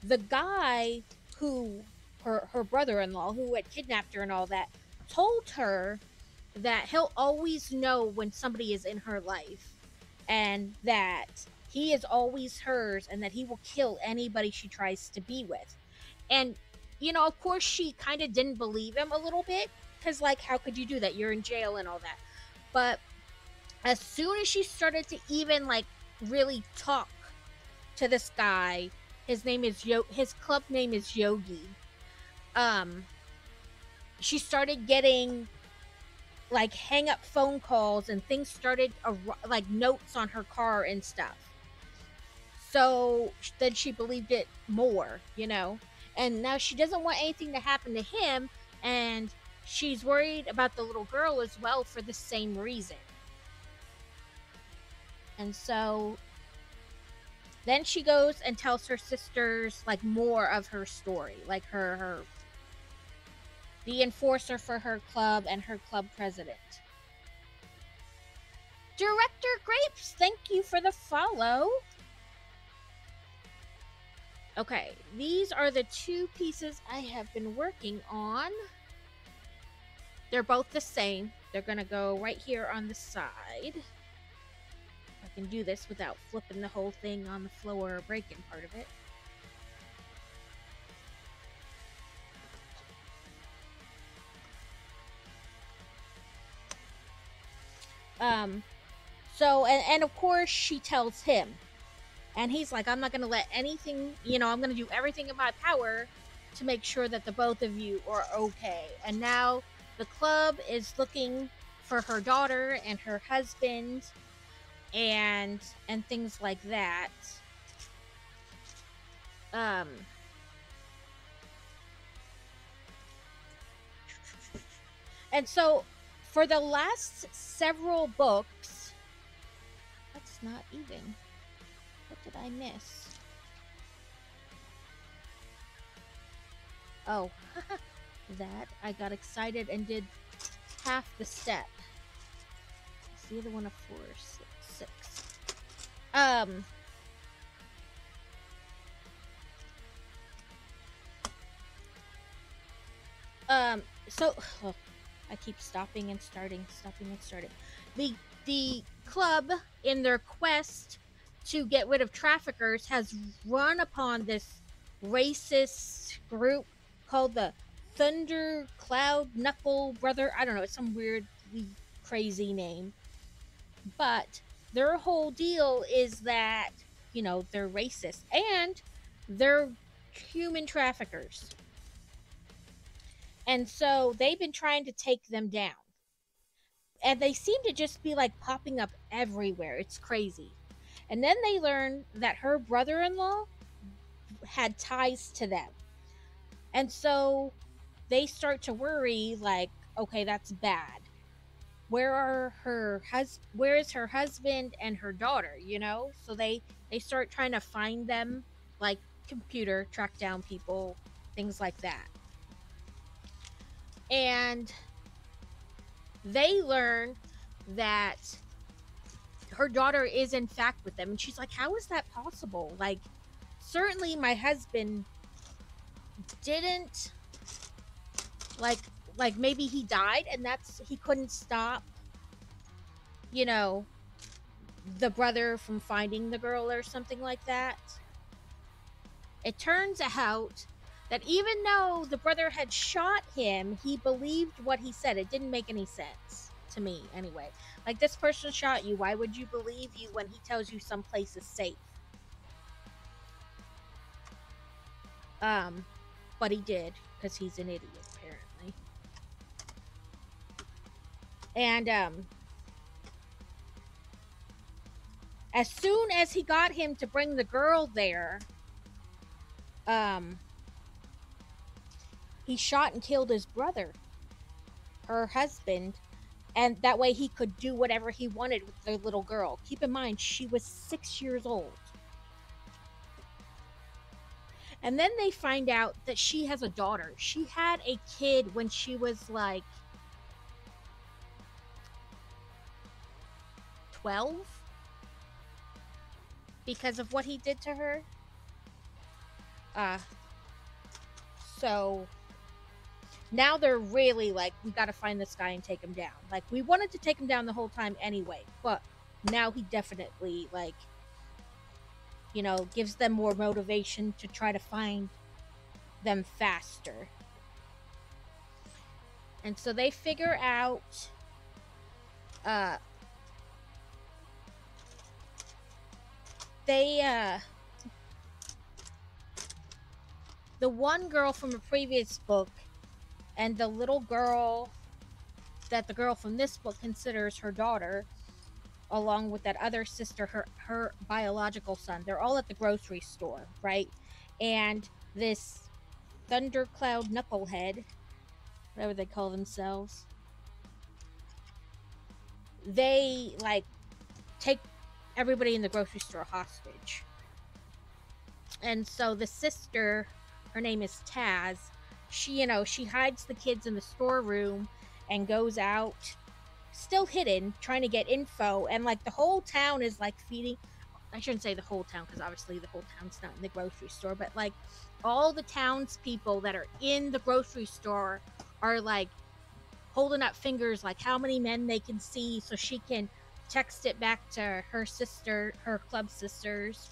The guy who, her brother-in-law, who had kidnapped her and all that, told her that he'll always know when somebody is in her life, and that he is always hers, and that he will kill anybody she tries to be with. And, you know, of course, she kind of didn't believe him a little bit, because, like, how could you do that? You're in jail and all that. But as soon as she started to even, like, really talk to this guy, his club name is Yogi, she started getting, like, hang-up phone calls, and things started, like, notes on her car and stuff. So then she believed it more, you know? And now she doesn't want anything to happen to him, and she's worried about the little girl as well for the same reason. And so then she goes and tells her sisters, like, more of her story, like the enforcer for her club and her club president. Director Grapes, thank you for the follow. Okay, these are the 2 pieces I have been working on. They're both the same. They're going to go right here on the side. I can do this without flipping the whole thing on the floor or breaking part of it. So, and of course she tells him, and he's like, I'm not going to let anything, you know, I'm going to do everything in my power to make sure that the both of you are okay. And now the club is looking for her daughter and her husband and things like that. And so for the last several books, that's not even. What did I miss? Oh, that. I got excited and did half the step. It's the other one of 4, 6. So, oh, I keep stopping and starting. The club, in their quest to get rid of traffickers, has run upon this racist group called the Thunder Cloud Knuckle Brother. I don't know, it's some weirdly crazy name. But their whole deal is that, you know, they're racist and they're human traffickers. And so they've been trying to take them down. And they seem to just be, like, popping up everywhere. It's crazy. And then they learn that her brother-in-law had ties to them. And so they start to worry, like, okay, that's bad. Where is her husband and her daughter, you know? So they start trying to find them, like computer, track down people, things like that. And they learn that her daughter is in fact with them, and she's like, how is that possible? Like, certainly my husband didn't like maybe he died and he couldn't stop, you know, the brother from finding the girl or something like that. It turns out that even though the brother had shot him, he believed what he said. It didn't make any sense to me anyway. Like, this person shot you. Why would you believe you when he tells you someplace is safe? But he did, because he's an idiot, apparently. And, as soon as he got him to bring the girl there, he shot and killed his brother, her husband, and that way he could do whatever he wanted with the little girl. Keep in mind, she was 6 years old. And then they find out that she has a daughter. She had a kid when she was like 12 because of what he did to her. So now they're really like, we gotta find this guy and take him down. Like, we wanted to take him down the whole time anyway, but now he definitely, like, you know, gives them more motivation to try to find them faster. And so they figure out, the one girl from a previous book and the little girl that the girl from this book considers her daughter, along with that other sister, her biological son, they're all at the grocery store, right? And this thundercloud knucklehead, whatever they call themselves, they, like, take everybody in the grocery store hostage. And so the sister, her name is Taz, she, you know, she hides the kids in the storeroom and goes out, still hidden, trying to get info. And, like, the whole town is, like, feeding. I shouldn't say the whole town, because obviously the whole town's not in the grocery store. But, like, all the townspeople that are in the grocery store are, like, holding up fingers, like, how many men they can see so she can text it back to her sister, her club sisters.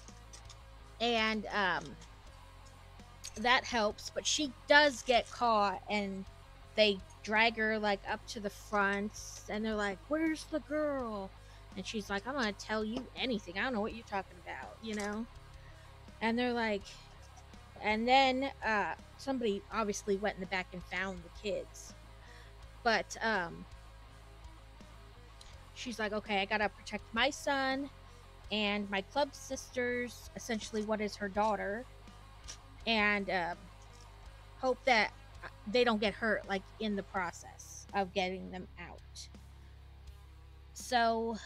And, that helps, but she does get caught, and they drag her, like, up to the front, and they're like, where's the girl? And she's like, I'm gonna tell you anything. I don't know what you're talking about, you know? And they're like, and then somebody obviously went in the back and found the kids, but she's like, okay, I gotta protect my son and my club sisters, essentially what is her daughter, and hope that they don't get hurt, like, in the process of getting them out. So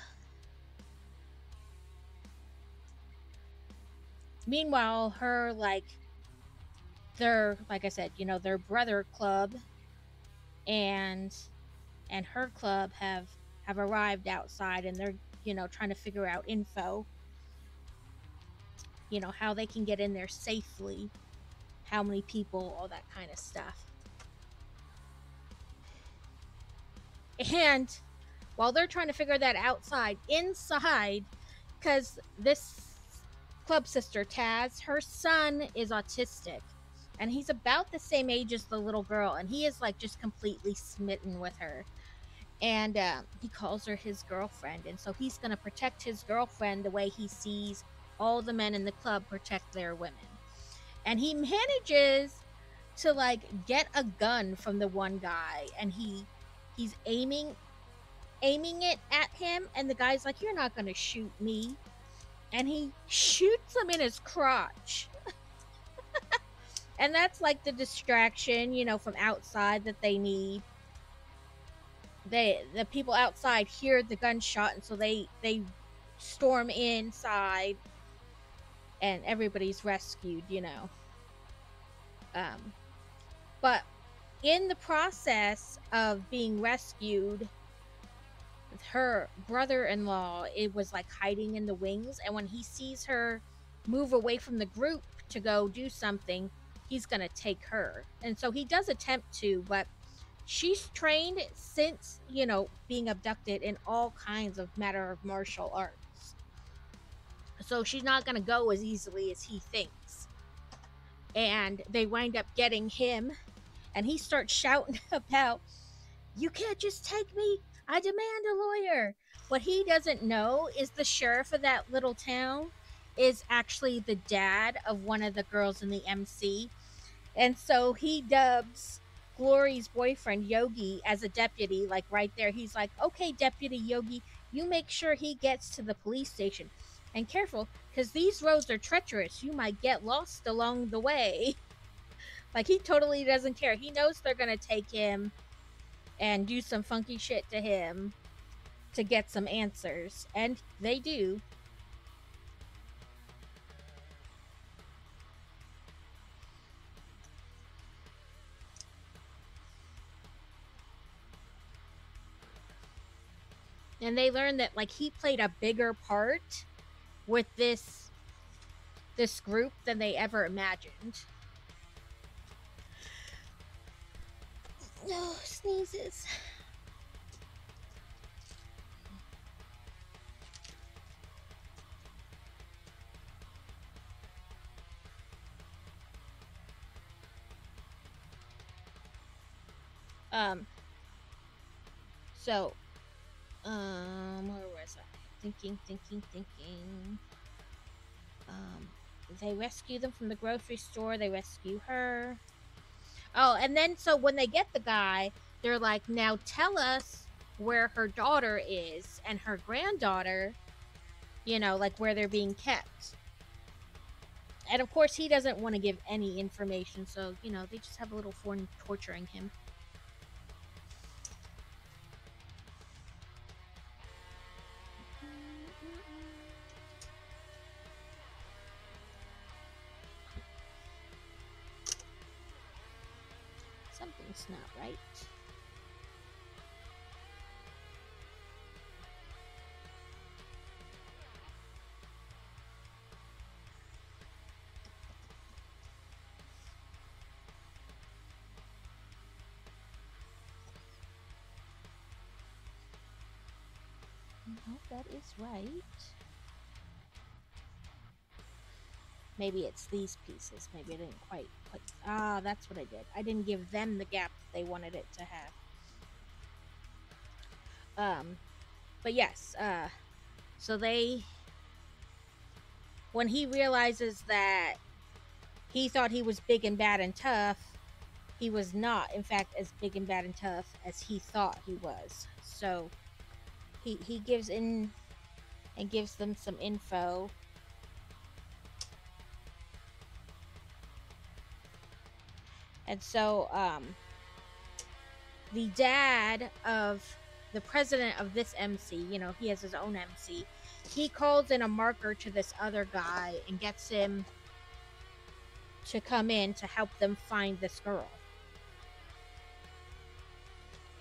meanwhile, her, like, their, like I said, you know, their brother club and her club have arrived outside, and they're, you know, trying to figure out info, you know, how they can get in there safely, how many people, all that kind of stuff. And while they're trying to figure that inside, because this club sister, Taz, her son is autistic, and he's about the same age as the little girl, and he is, like, just completely smitten with her. And he calls her his girlfriend, and so he's going to protect his girlfriend the way he sees all the men in the club protect their women. And he manages to, like, get a gun from the one guy, and he's aiming it at him, and the guy's like, you're not going to shoot me. And he shoots him in his crotch. And that's, like, the distraction, you know, from outside that they need. The people outside hear the gunshot, and so they storm inside, and everybody's rescued, you know. But in the process of being rescued, her brother-in-law, it was, like, hiding in the wings, and when he sees her move away from the group to go do something, he's gonna take her. And so he does attempt to, but she's trained since, you know, being abducted in all kinds of matter of martial arts. So she's not gonna go as easily as he thinks. And they wind up getting him, and he starts shouting about, "You can't just take me, I demand a lawyer." What he doesn't know is the sheriff of that little town is actually the dad of one of the girls in the MC. And so he dubs Glory's boyfriend, Yogi, as a deputy, like right there. He's like, "Okay, Deputy Yogi, you make sure he gets to the police station. And careful, because these roads are treacherous. You might get lost along the way." Like, he totally doesn't care. He knows they're going to take him and do some funky shit to him to get some answers. And they do. And they learn that, like, he played a bigger part with this group than they ever imagined. No, sneezes. So, where was I? Thinking. They rescue them from the grocery store. They rescue her. Oh, and then so when they get the guy, they're like, "Now tell us where her daughter is and her granddaughter, you know, like where they're being kept." And of course, he doesn't want to give any information, so, you know, they just have a little fun torturing him. Something's not right. No, that is right. Maybe it's these pieces. Maybe I didn't quite put... Ah, that's what I did. I didn't give them the gap that they wanted it to have. But yes, so they... When he realizes that he thought he was big and bad and tough, he was not, in fact, as big and bad and tough as he thought he was. So he gives in and gives them some info. And so the dad of the president of this MC, you know, he has his own MC, he calls in a marker to this other guy and gets him to come in to help them find this girl.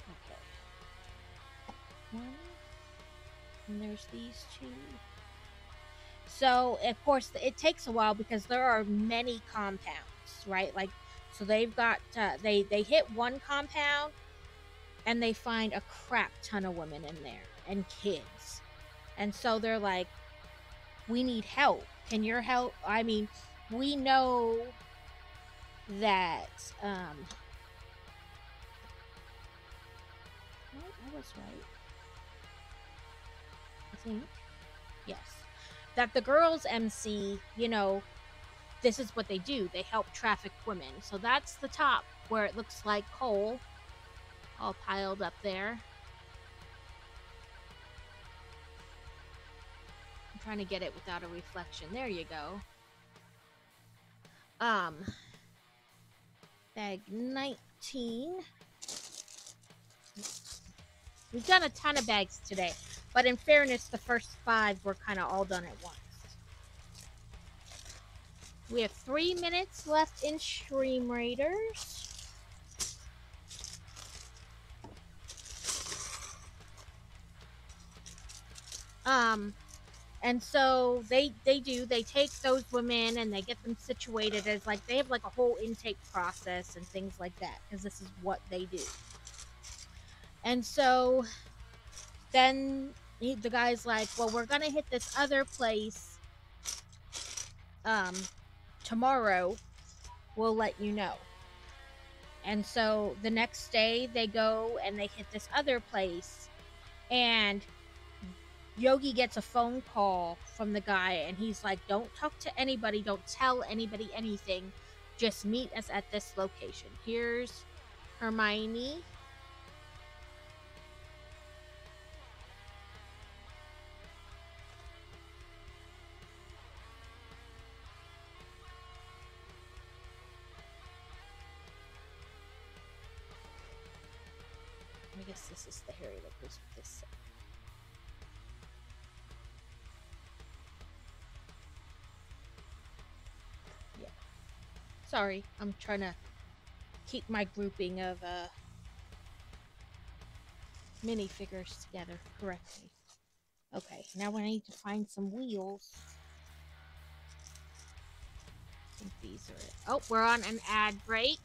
Okay. One. And there's these two. So, of course, it takes a while because there are many compounds, right? Like, so they've got, they hit one compound and they find a crap ton of women in there and kids. And so they're like, "We need help. Can your help?" I mean, we know that, I was right. I think. Yes. That the girls MC, you know, this is what they do. They help traffic women. So that's the top where it looks like coal all piled up there. I'm trying to get it without a reflection. There you go. Bag 19. We've done a ton of bags today, but in fairness, the first 5 were kind of all done at once. We have 3 minutes left in Stream Raiders. And so they take those women and they get them situated as like they have like a whole intake process and things like that because this is what they do. And so then the guy's like, well, we're gonna hit this other place tomorrow. We'll let you know. And so the next day they go and they hit this other place, and Yogi gets a phone call from the guy, and he's like, don't talk to anybody, don't tell anybody anything, just meet us at this location. Here's Hermione. I guess this is the Harry that goes with this set. Yeah. Sorry, I'm trying to keep my grouping of minifigures together correctly. Okay, now I need to find some wheels. I think these are it. Oh, we're on an ad break.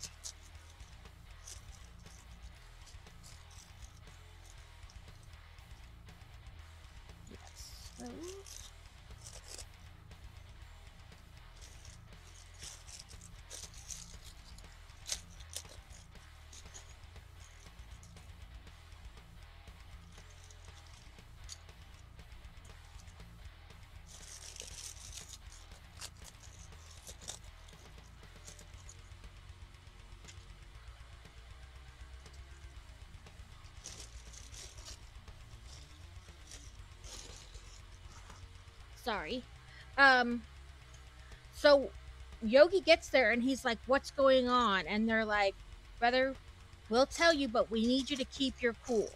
Yes, those. Sorry. So Yogi gets there and he's like, what's going on? And they're like, brother, we'll tell you, but we need you to keep your cool.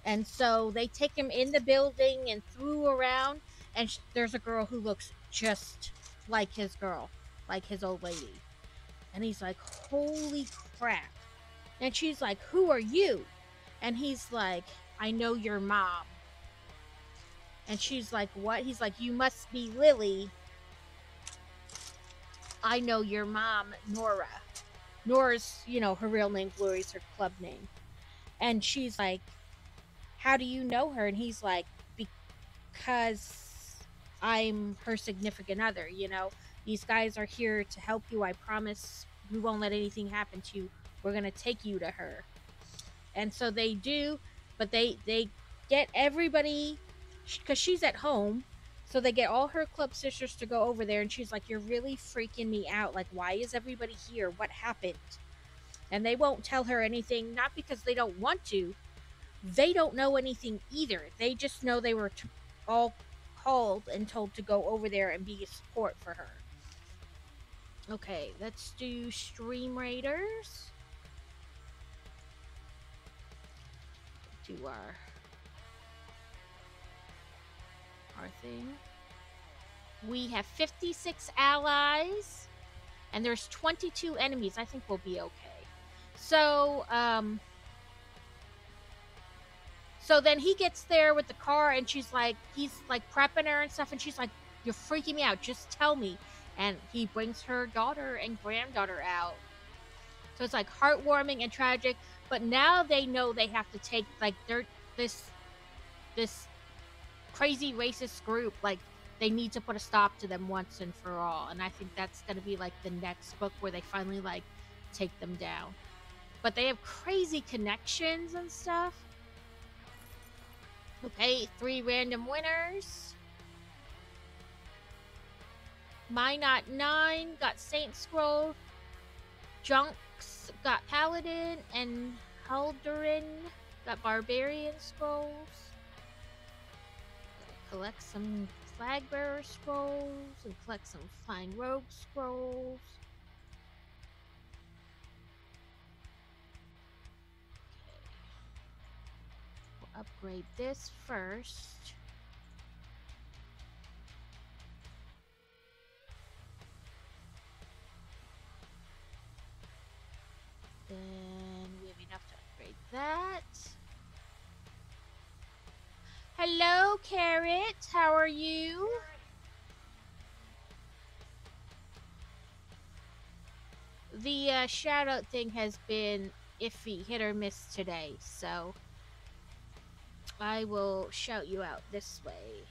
And so they take him in the building and through around, and there's a girl who looks just like his girl, like his old lady. And he's like, holy crap. And she's like, who are you? And he's like, I know your mom. And she's like, what? He's like, you must be Lily. I know your mom, Nora. Nora's, her real name, Glory's her club name. And she's like, how do you know her? And he's like, because I'm her significant other, These guys are here to help you. I promise we won't let anything happen to you. We're going to take you to her. And so they do, but they get everybody, because she's at home, so they get all her club sisters to go over there, and she's like, you're really freaking me out. Like, why is everybody here? What happened? And they won't tell her anything, not because they don't want to. They don't know anything either. They just know they were all called and told to go over there and be a support for her. Okay, let's do Stream Raiders. Do our thing. We have 56 allies, and there's 22 enemies. I think we'll be okay. So then he gets there with the car, and he's like prepping her and stuff, and she's like, you're freaking me out, just tell me. And he brings her daughter and granddaughter out. So it's like heartwarming and tragic, but now they know they have to take, like, they're this crazy racist group, like, they need to put a stop to them once and for all. And I think that's going to be like the next book where they finally like take them down. But they have crazy connections and stuff. Okay, 3 random winners. Minot 9 got Saint Scroll. Junks got Paladin, and Haldorin got Barbarian Scrolls. Collect some Flagbearer Scrolls and collect some Flying Rogue Scrolls. Okay. We'll upgrade this first. Then we have enough to upgrade that. Hello, Hello, Carrot. How are you? The shout-out thing has been iffy, hit or miss today, so I will shout you out this way.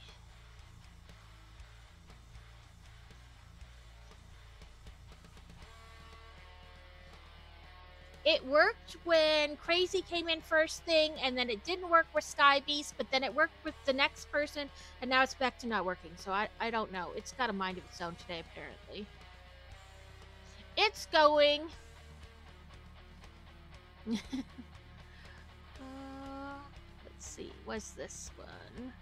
It worked when Crazy came in first thing, and then it didn't work with Sky Beast, but then it worked with the next person, and now it's back to not working, so I don't know. It's got a mind of its own today, apparently. It's going. Let's see. What's this one?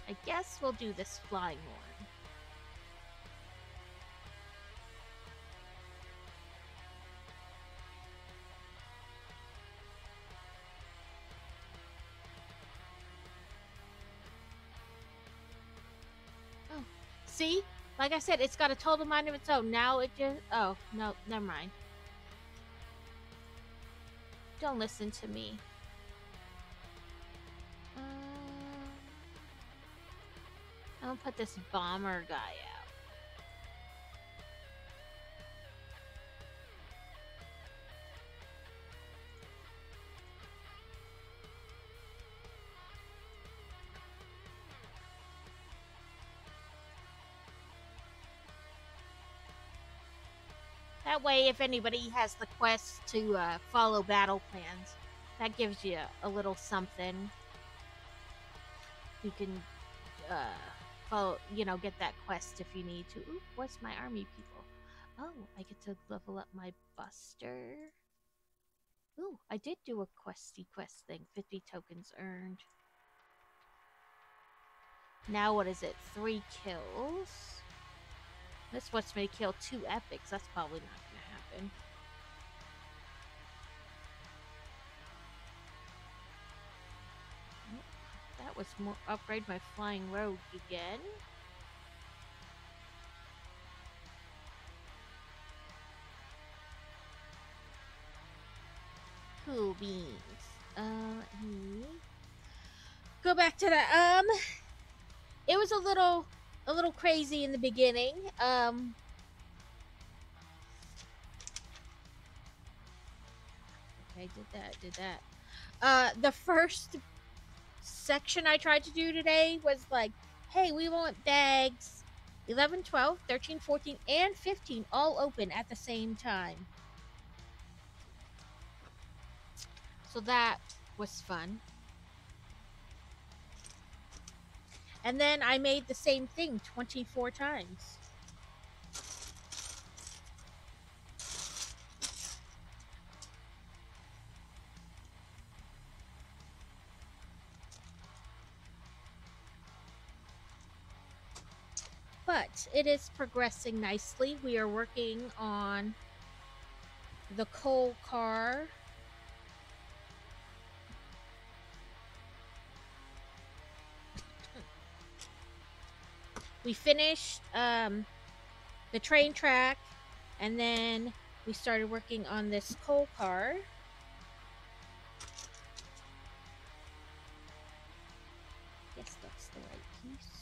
I guess we'll do this flying one. Oh, see? Like I said, it's got a total mind of its own. Now it just... Oh, no, never mind. Don't listen to me. I'm gonna put this bomber guy out. That way, if anybody has the quest to follow battle plans, that gives you a little something. You can follow, get that quest if you need to. Ooh, what's my army people? Oh, I get to level up my buster. Ooh, I did do a quest thing. 50 tokens earned. Now what is it? 3 kills? This wants me to kill 2 epics. That's probably not going to happen. That was more upgrade my flying rogue again. Cool beans. Let me go back to that. It was a little crazy in the beginning. Okay, did that. The first section I tried to do today was like, hey, we want bags 11, 12, 13, 14, and 15 all open at the same time. So that was fun. And then I made the same thing 24 times. But it is progressing nicely. We are working on the coal car. We finished the train track, and then we started working on this coal car. Yes, that's the right piece.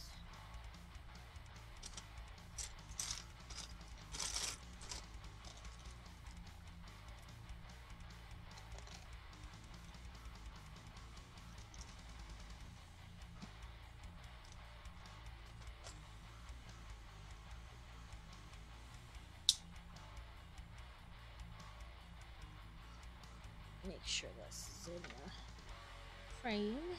Make sure this is in the frame.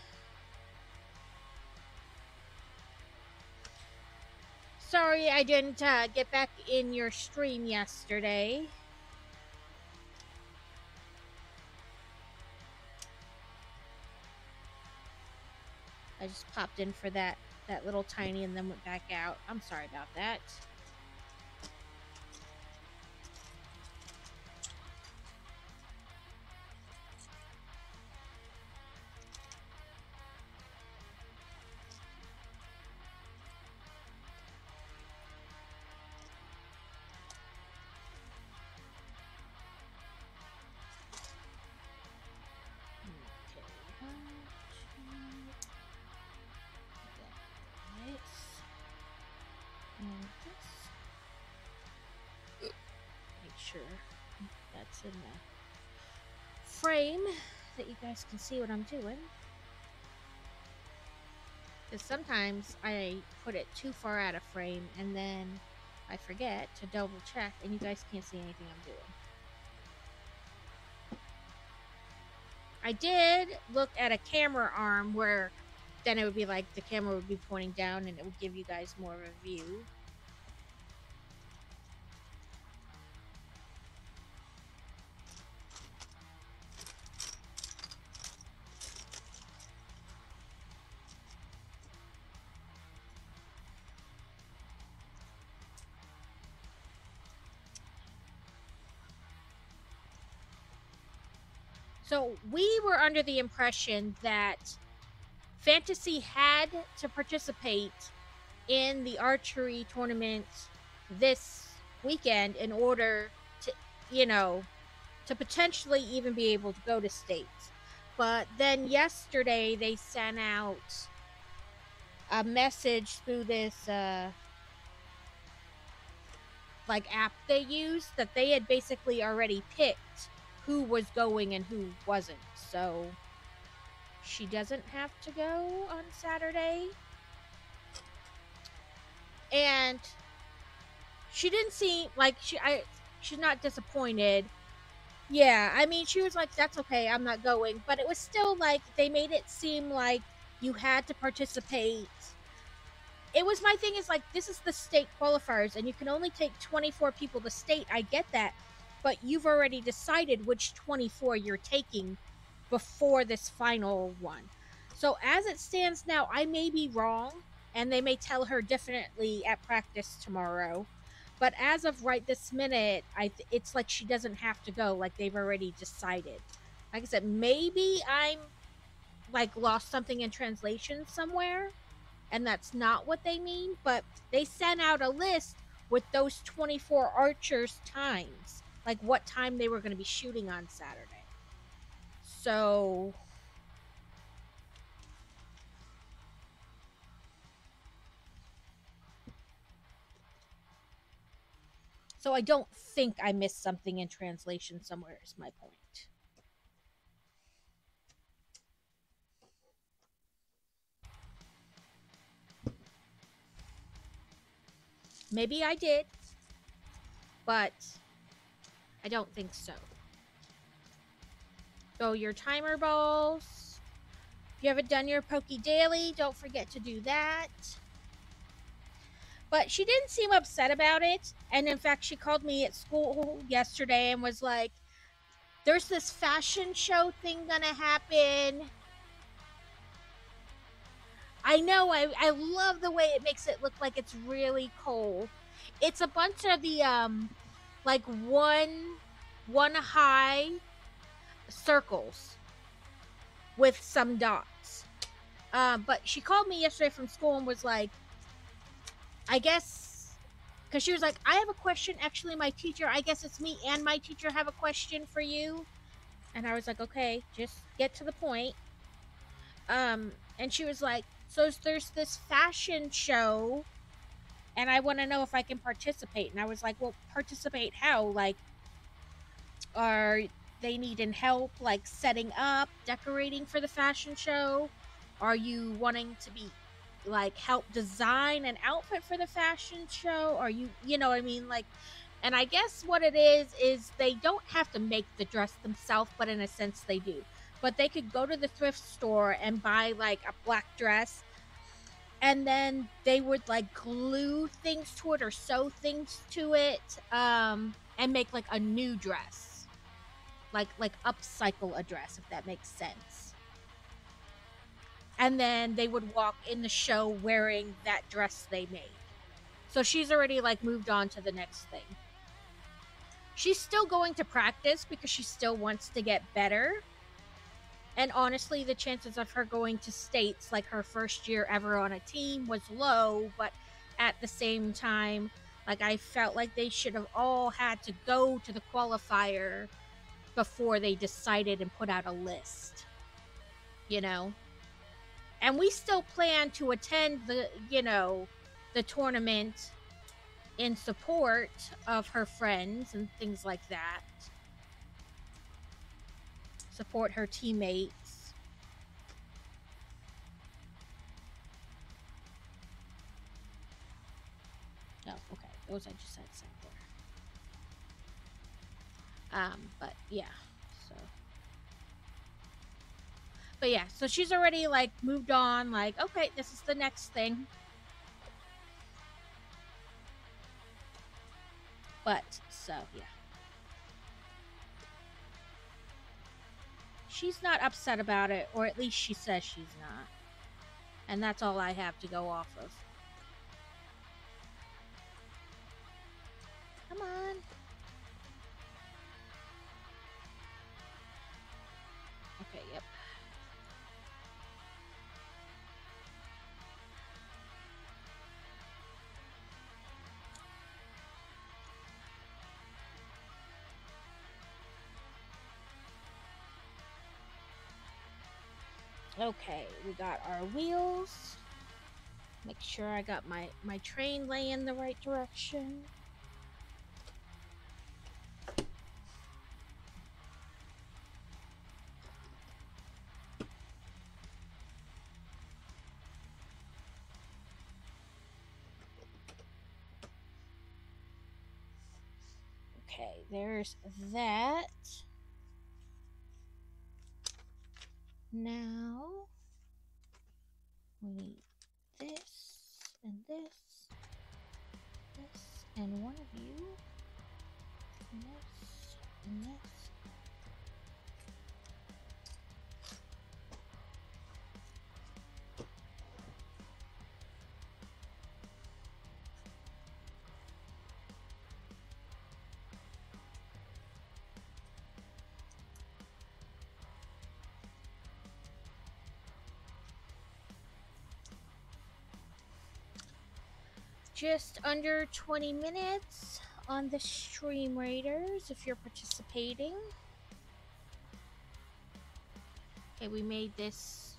Sorry I didn't get back in your stream yesterday. I just popped in for that little tiny and then went back out. I'm sorry about that. sure that's in the frame that you guys can see what I'm doing. Because sometimes I put it too far out of frame and then I forget to double check and you guys can't see anything I'm doing. I did look at a camera arm where then it would be like the camera would be pointing down and it would give you guys more of a view. So we were under the impression that Fantasy had to participate in the archery tournament this weekend in order to, to potentially even be able to go to states. But then yesterday they sent out a message through this app they use that they had basically already picked who was going and who wasn't. So she doesn't have to go on Saturday. And she didn't seem like she's not disappointed. Yeah, I mean, she was like, that's okay, I'm not going. But it was still like, they made it seem like you had to participate. It was, my thing is like, this is the state qualifiers and you can only take 24 people to state. I get that. But you've already decided which 24 you're taking before this final one. So as it stands now, I may be wrong, and they may tell her differently at practice tomorrow. But as of right this minute, it's like she doesn't have to go. Like they've already decided. Like I said, maybe I'm like lost something in translation somewhere, and that's not what they mean. But they sent out a list with those 24 archers' times. Like what time they were going to be shooting on Saturday. So I don't think I missed something in translation somewhere is my point. Maybe I did, but I don't think so. So your timer balls. If you haven't done your Poke Daily, don't forget to do that. But she didn't seem upset about it. And in fact, she called me at school yesterday and was like, there's this fashion show thing gonna happen. I know, I love the way it makes it look like it's really cold. It's a bunch of the, like one high circles with some dots. But she called me yesterday from school and was like, I guess, because she was like, I have a question. Actually, my teacher, I guess it's me and my teacher have a question for you. And I was like, okay, just get to the point. And she was like, so there's this fashion show and I want to know if I can participate. And I was like, well, participate how? Like, are they needing help, like setting up, decorating for the fashion show? Are you wanting to be like help design an outfit for the fashion show? Are you know what I mean? Like, and I guess what it is they don't have to make the dress themselves, but in a sense they do. But they could go to the thrift store and buy like a black dress, and then they would like glue things to it or sew things to it, and make like a new dress, like upcycle a dress, if that makes sense. And then they would walk in the show wearing that dress they made. So she's already like moved on to the next thing. She's still going to practice because she still wants to get better. And honestly, the chances of her going to states, like her first year ever on a team, was low. But at the same time, like I felt like they should have all had to go to the qualifier before they decided and put out a list. You know? And we still plan to attend the, the tournament in support of her friends and things like that. Support her teammates. Oh, okay. Those I just had sent there. But yeah, so. But yeah, so she's already like moved on, like, okay, this is the next thing. But, so, yeah. She's not upset about it, or at least she says she's not. And that's all I have to go off of. Come on. Okay, yep. Okay, we got our wheels. Make sure I got my train laying the right direction. Okay, there's that. Now we need this and this, and one of you, and this, and this. Just under 20 minutes on the Stream Raiders if you're participating. Okay, we made this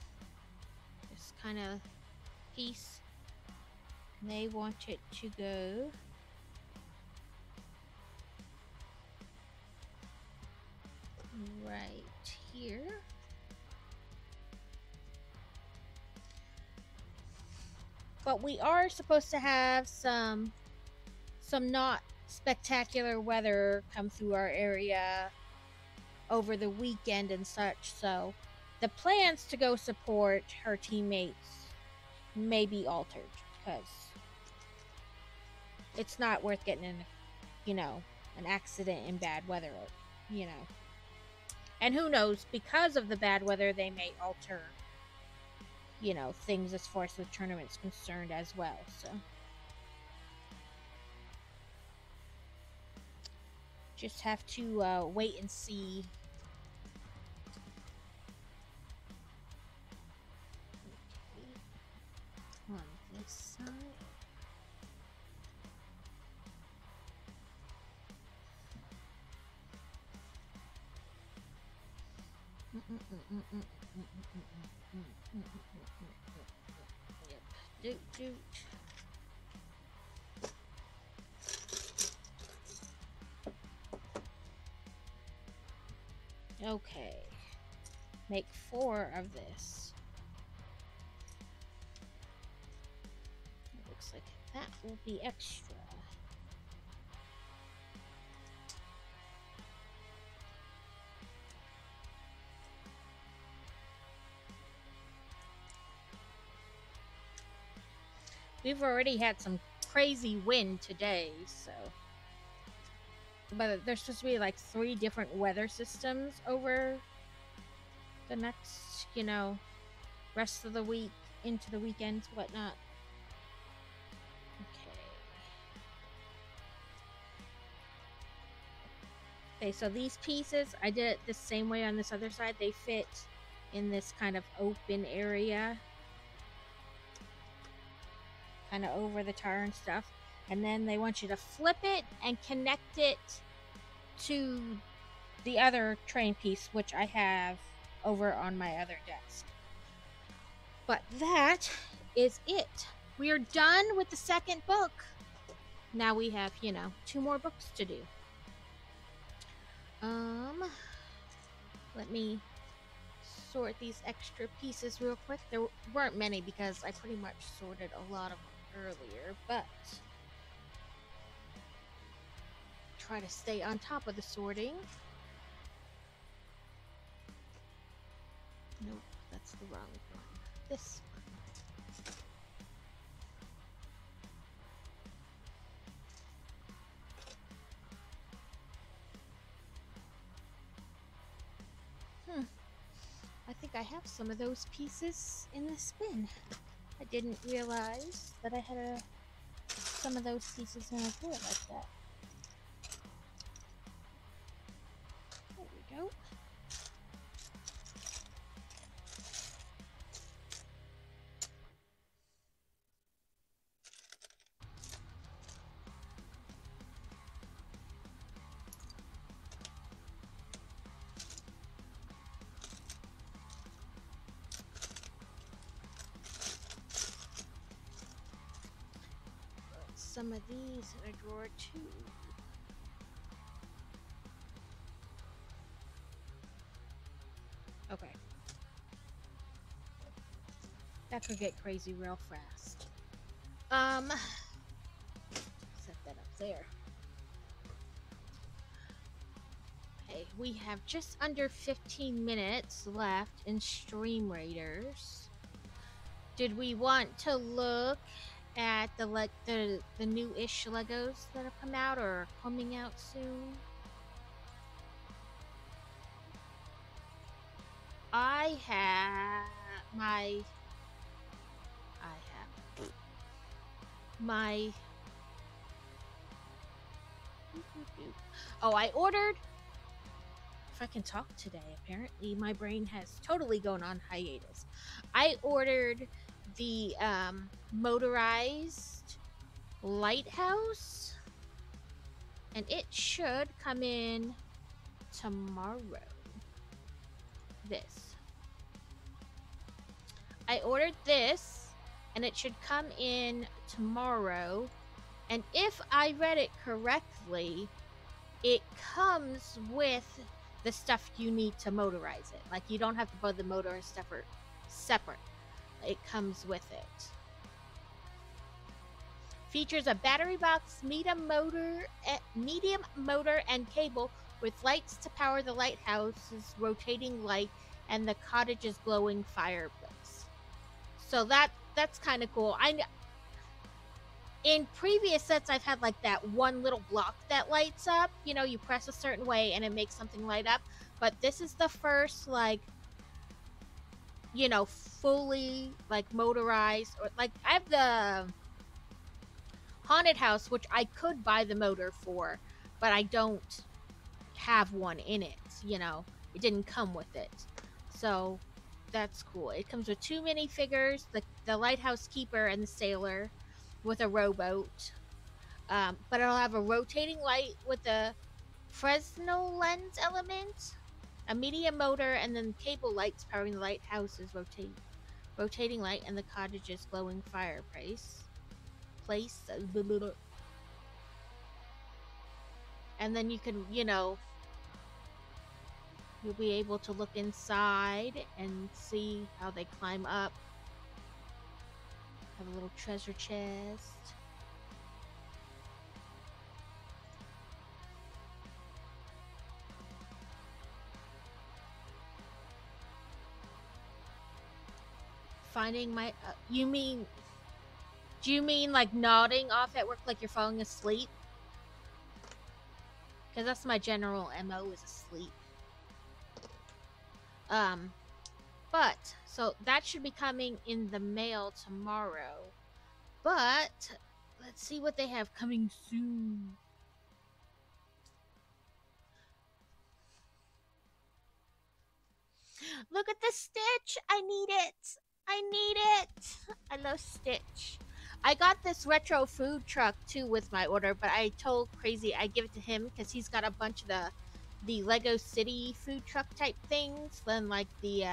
kind of piece. They want it to go right here. But we are supposed to have some not spectacular weather come through our area over the weekend and such, so the plans to go support her teammates may be altered because it's not worth getting in, an accident in bad weather, And who knows, because of the bad weather, they may alter things as far as the tournament's concerned as well, so. Just have to wait and see. Okay. On this side. Yep. Doot. Okay. Make 4 of this. It looks like that will be extra. We've already had some crazy wind today, so. But there's supposed to be like 3 different weather systems over the next, rest of the week, into the weekends, whatnot. Okay, so these pieces, I did it the same way on this other side. They fit in this kind of open area. Kind of over the tire and stuff. And then they want you to flip it and connect it to the other train piece, which I have over on my other desk. But that is it. We are done with the second book. now we have, you know, 2 more books to do. Let me sort these extra pieces real quick. There weren't many because I pretty much sorted a lot of them earlier, but try to stay on top of the sorting. Nope, that's the wrong one. This one. I think I have some of those pieces in this bin. I didn't realize that I had some of those pieces in a drawer like that. There we go. Some of these in a drawer too. Okay. That could get crazy real fast. Set that up there. Okay, we have just under 15 minutes left in Stream Raiders. Did we want to look at the new-ish Legos that have come out or are coming out soon? I have my oh, I ordered, if I can talk today, apparently my brain has totally gone on hiatus. I ordered the motorized lighthouse, and it should come in tomorrow. This. I ordered this, and it should come in tomorrow. And if I read it correctly, it comes with the stuff you need to motorize it. Like, you don't have to buy the motor and stuff separate. It comes with it. Features a battery box, medium motor, and cable with lights to power the lighthouse's rotating light and the cottage's glowing fireplace. So that's kind of cool. In previous sets, I've had like that one little block that lights up. You know, you press a certain way and it makes something light up. But this is the first, like, you know, fully like motorized, or like I have the haunted house, which I could buy the motor for, but I don't have one in it. You know, it didn't come with it, so that's cool. It comes with 2 minifigures, the lighthouse keeper and the sailor, with a rowboat. But it'll have a rotating light with a Fresnel lens element, a medium motor, and then cable lights powering the lighthouse's rotating light and the cottage's glowing fireplace. And then you can, you know, you'll be able to look inside and see how they climb up. Have a little treasure chest. Finding my do you mean like nodding off at work like you're falling asleep? Because that's my general MO, is asleep. But so that should be coming in the mail tomorrow. But let's see what they have coming soon. Look at the Stitch! I need it! I need it! I love Stitch. I got this retro food truck too with my order, but I told Crazy I'd give it to him because he's got a bunch of the Lego City food truck type things, then like the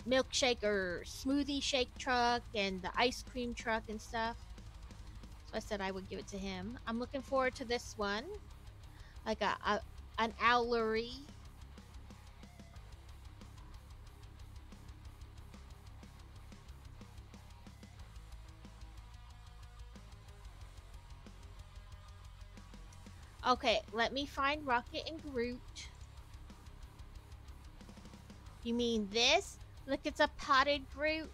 milkshake or smoothie shake truck and the ice cream truck and stuff. So I said I would give it to him. I'm looking forward to this one. Like an owlery. Okay, let me find Rocket and Groot. You mean this? Look, it's a potted Groot.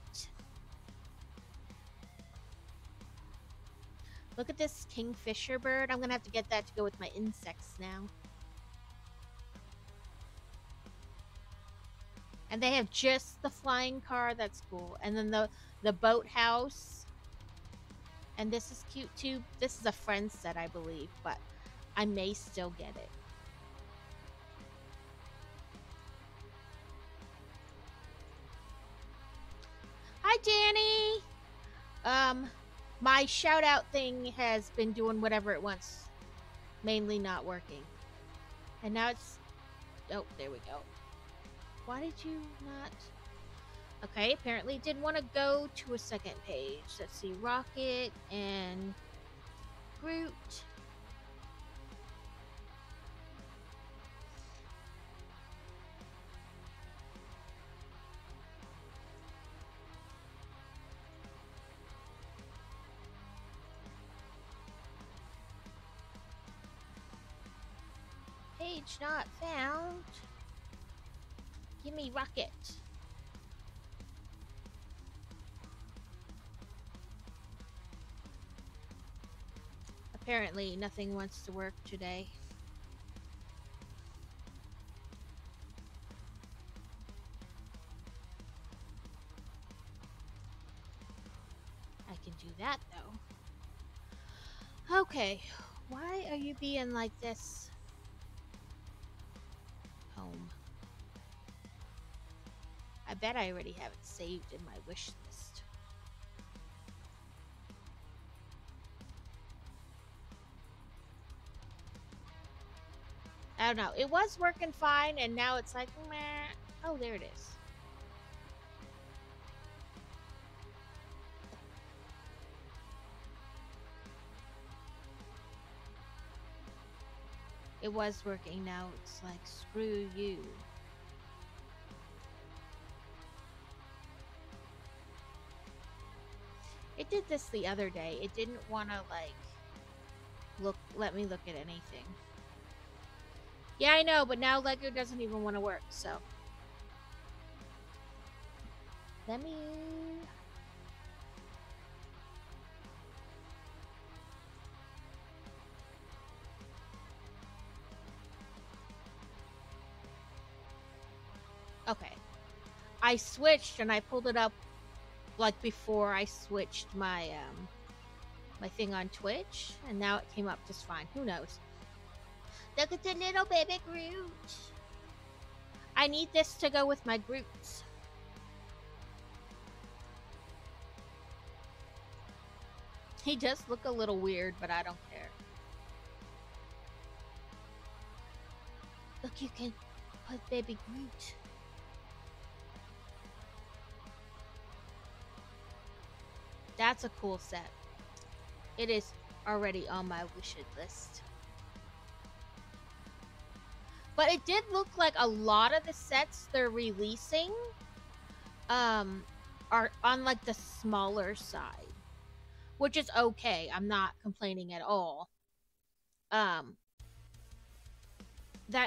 Look at this kingfisher bird. I'm gonna have to get that to go with my insects now. And they have just the flying car. That's cool. And then the boathouse. And this is cute too. This is a friend set, I believe, but I may still get it. Hi, Danny. My shout out thing has been doing whatever it wants. Mainly not working. And now it's... Oh, there we go. Why did you not... Okay, apparently it didn't want to go to a second page. Let's see, Rocket and Groot. Page not found. Give me Rocket. Apparently, nothing wants to work today. I can do that, though. Okay, why are you being like this? Home. I bet I already have it saved in my wish list. I don't know. It was working fine, and now it's like, meh. Oh, there it is. It was working, now it's like, screw you. It did this the other day. It didn't want to, like, let me look at anything. Yeah, I know, but now Lego doesn't even want to work, so. Let me... Okay. I switched and I pulled it up like before I switched my my thing on Twitch, and now it came up just fine. Who knows? Look at the little baby Groot. I need this to go with my Groots. He does look a little weird, but I don't care. Look, you can put baby Groot. That's a cool set. It is already on my wish list. But it did look like a lot of the sets they're releasing are on like the smaller side, which is okay. I'm not complaining at all. That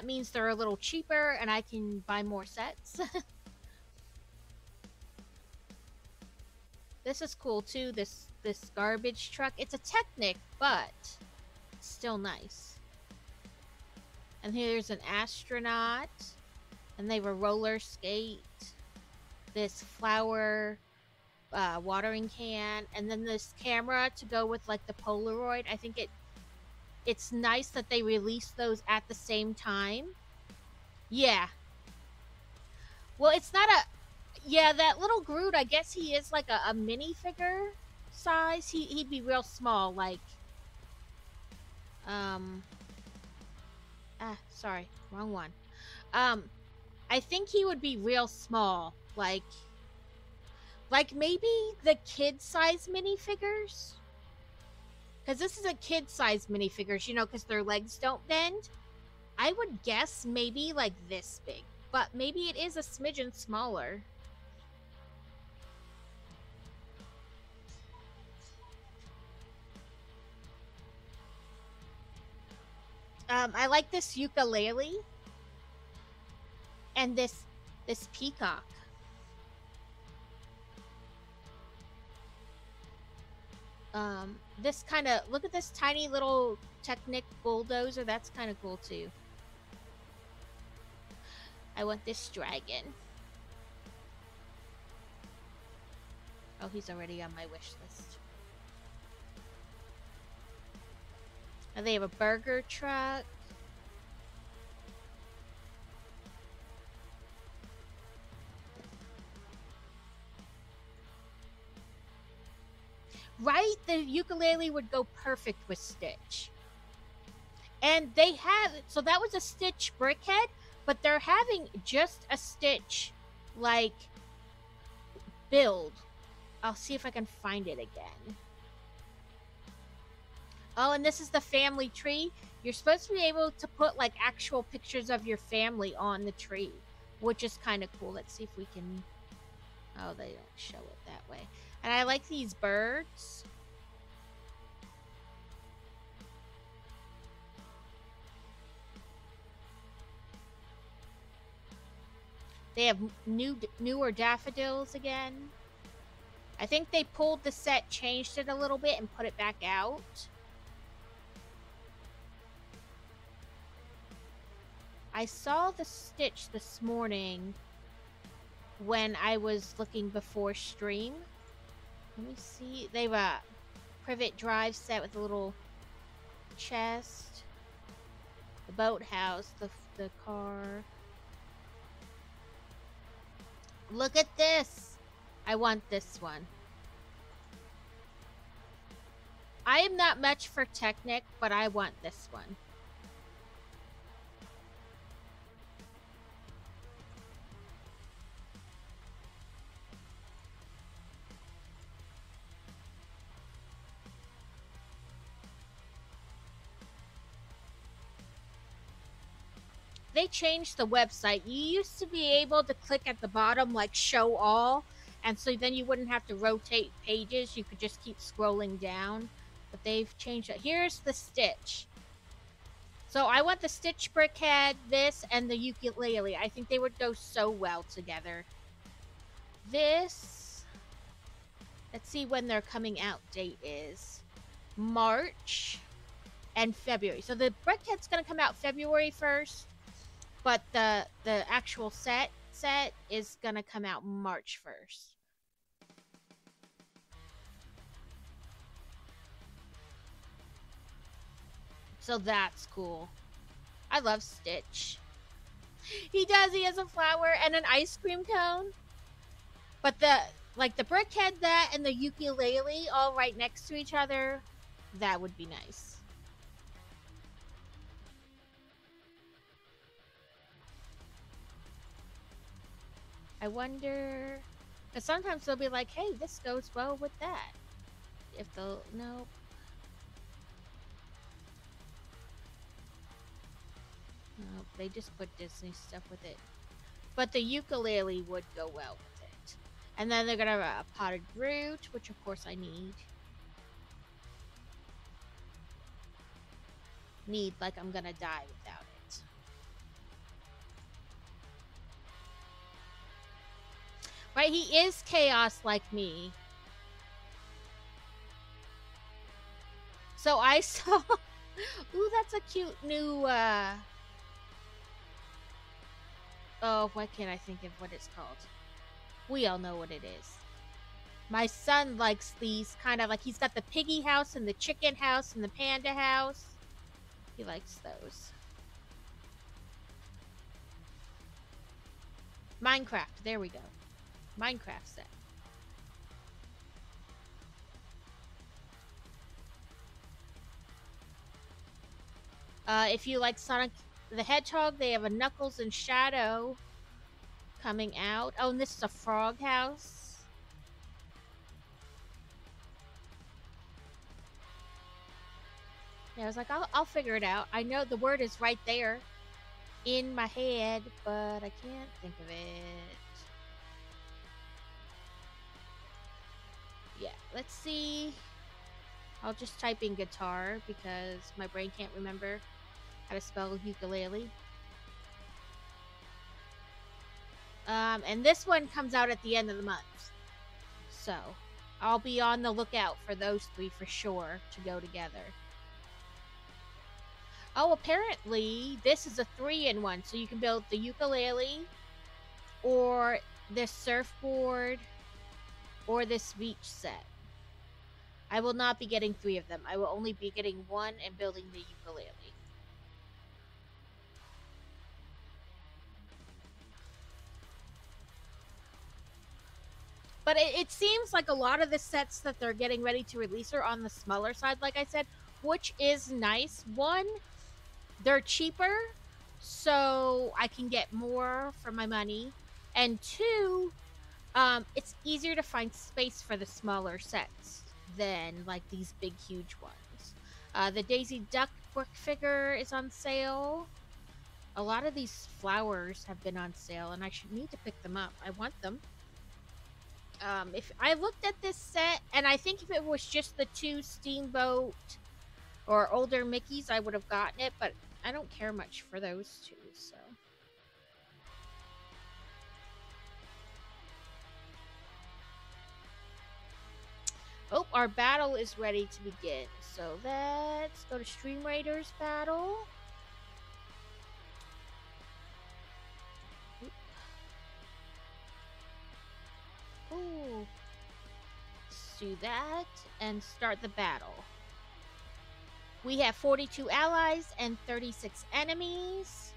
means they're a little cheaper and I can buy more sets. This is cool too, this garbage truck. It's a Technic, but still nice. And here's an astronaut. And they have a roller skate. This flower watering can. And then this camera to go with like the Polaroid. I think it's nice that they release those at the same time. Yeah. Well, it's not a... Yeah, that little Groot, I guess he is like a minifigure size. He'd be real small, like... sorry. Wrong one. I think he would be real small. Like maybe the kid-size minifigures? Because this is a kid-sized minifigures, you know, because their legs don't bend. I would guess maybe like this big, but maybe it is a smidgen smaller. I like this ukulele and this peacock. This kind of, look at this tiny little Technic bulldozer. That's kind of cool too. I want this dragon. Oh, he's already on my wish list. And they have a burger truck. Right? The ukulele would go perfect with Stitch. And they have, so that was a Stitch brickhead, but they're having just a Stitch, like, build. I'll see if I can find it again. Oh, and this is the family tree. You're supposed to be able to put, like, actual pictures of your family on the tree, which is kind of cool. Let's see if we can... Oh, they don't show it that way. And I like these birds. They have newer daffodils again. I think they pulled the set, changed it a little bit, and put it back out. I saw the Stitch this morning when I was looking before stream. Let me see. They have a privet drive set with a little chest. The boathouse, the car. Look at this. I want this one. I am not much for Technic, but I want this one. They changed the website. You used to be able to click at the bottom, like show all, and so then you wouldn't have to rotate pages. You could just keep scrolling down. But they've changed it. Here's the Stitch. So I want the Stitch brickhead, this, and the ukulele. I think they would go so well together. This, let's see when their coming out date is. March and February. So the brickhead's going to come out February 1st. But the actual set is going to come out March 1st. So that's cool. I love Stitch. He does. He has a flower and an ice cream cone. But the brickhead, that, and the ukulele all right next to each other, that would be nice. I wonder, because sometimes they'll be like, hey, this goes well with that. If they'll, nope. Nope, they just put Disney stuff with it. But the ukulele would go well with it. And then they're going to have a potted root, which of course I need. Need, like I'm going to die without it. Right, he is chaos like me. So I saw... Ooh, that's a cute new, Oh, why can't I think of what it's called? We all know what it is. My son likes these kind of like... He's got the piggy house and the chicken house and the panda house. He likes those. Minecraft, there we go. Minecraft set. If you like Sonic the Hedgehog, they have a Knuckles and Shadow coming out. Oh, and this is a frog house. Yeah, I was like, I'll figure it out. I know the word is right there in my head, but I can't think of it. Yeah, let's see. I'll just type in guitar because my brain can't remember how to spell ukulele. And this one comes out at the end of the month. So, I'll be on the lookout for those three for sure to go together. Oh, apparently this is a 3-in-1, so you can build the ukulele, or this surfboard, or this beach set. I will not be getting 3 of them. I will only be getting 1 and building the ukulele. But it seems like a lot of the sets that they're getting ready to release are on the smaller side, like I said, which is nice. One, they're cheaper, so I can get more for my money. And two, it's easier to find space for the smaller sets than like these big, huge ones. The Daisy Duck brick figure is on sale. A lot of these flowers have been on sale, and I should need to pick them up. I want them. If I looked at this set, and I think if it was just the 2 Steamboat or older Mickeys, I would have gotten it, but I don't care much for those 2, so. Oh, our battle is ready to begin. So let's go to Stream Raiders battle. Ooh. Let's do that and start the battle. We have 42 allies and 36 enemies.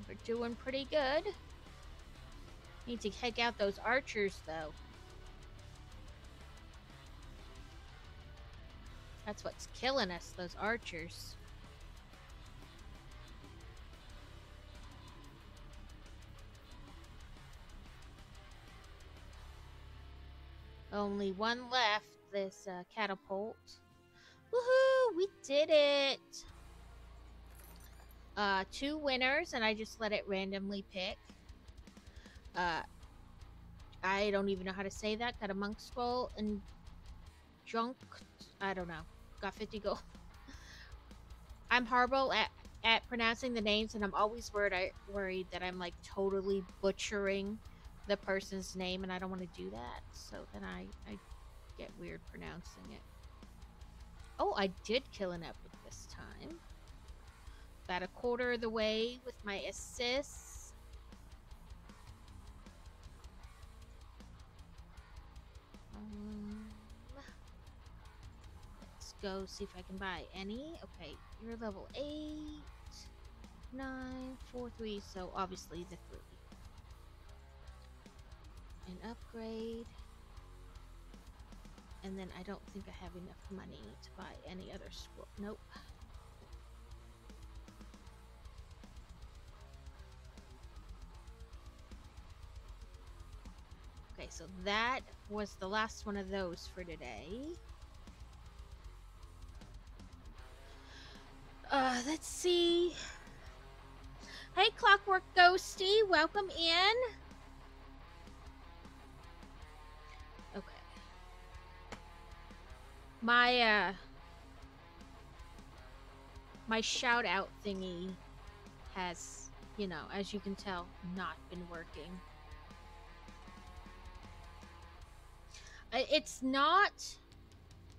We're doing pretty good. Need to take out those archers, though. That's what's killing us, those archers. Only one left, this catapult. Woohoo! We did it! 2 winners, and I just let it randomly pick. I don't even know how to say that. Got a monk scroll and junk. I don't know. Got 50 gold. I'm horrible at pronouncing the names, and I'm always worried that I'm like totally butchering the person's name, and I don't want to do that. So then I get weird pronouncing it. Oh, I did kill an epic this time. About a quarter of the way with my assists. Let's go see if I can buy any. Okay, you're level 8, 9, 4, 3, so obviously the 3. An upgrade. And then I don't think I have enough money to buy any other scroll. Nope. Okay, so that was the last one of those for today. Let's see. Hey, Clockwork Ghosty, welcome in. Okay. My shout out thingy has, you know, as you can tell, not been working. It's not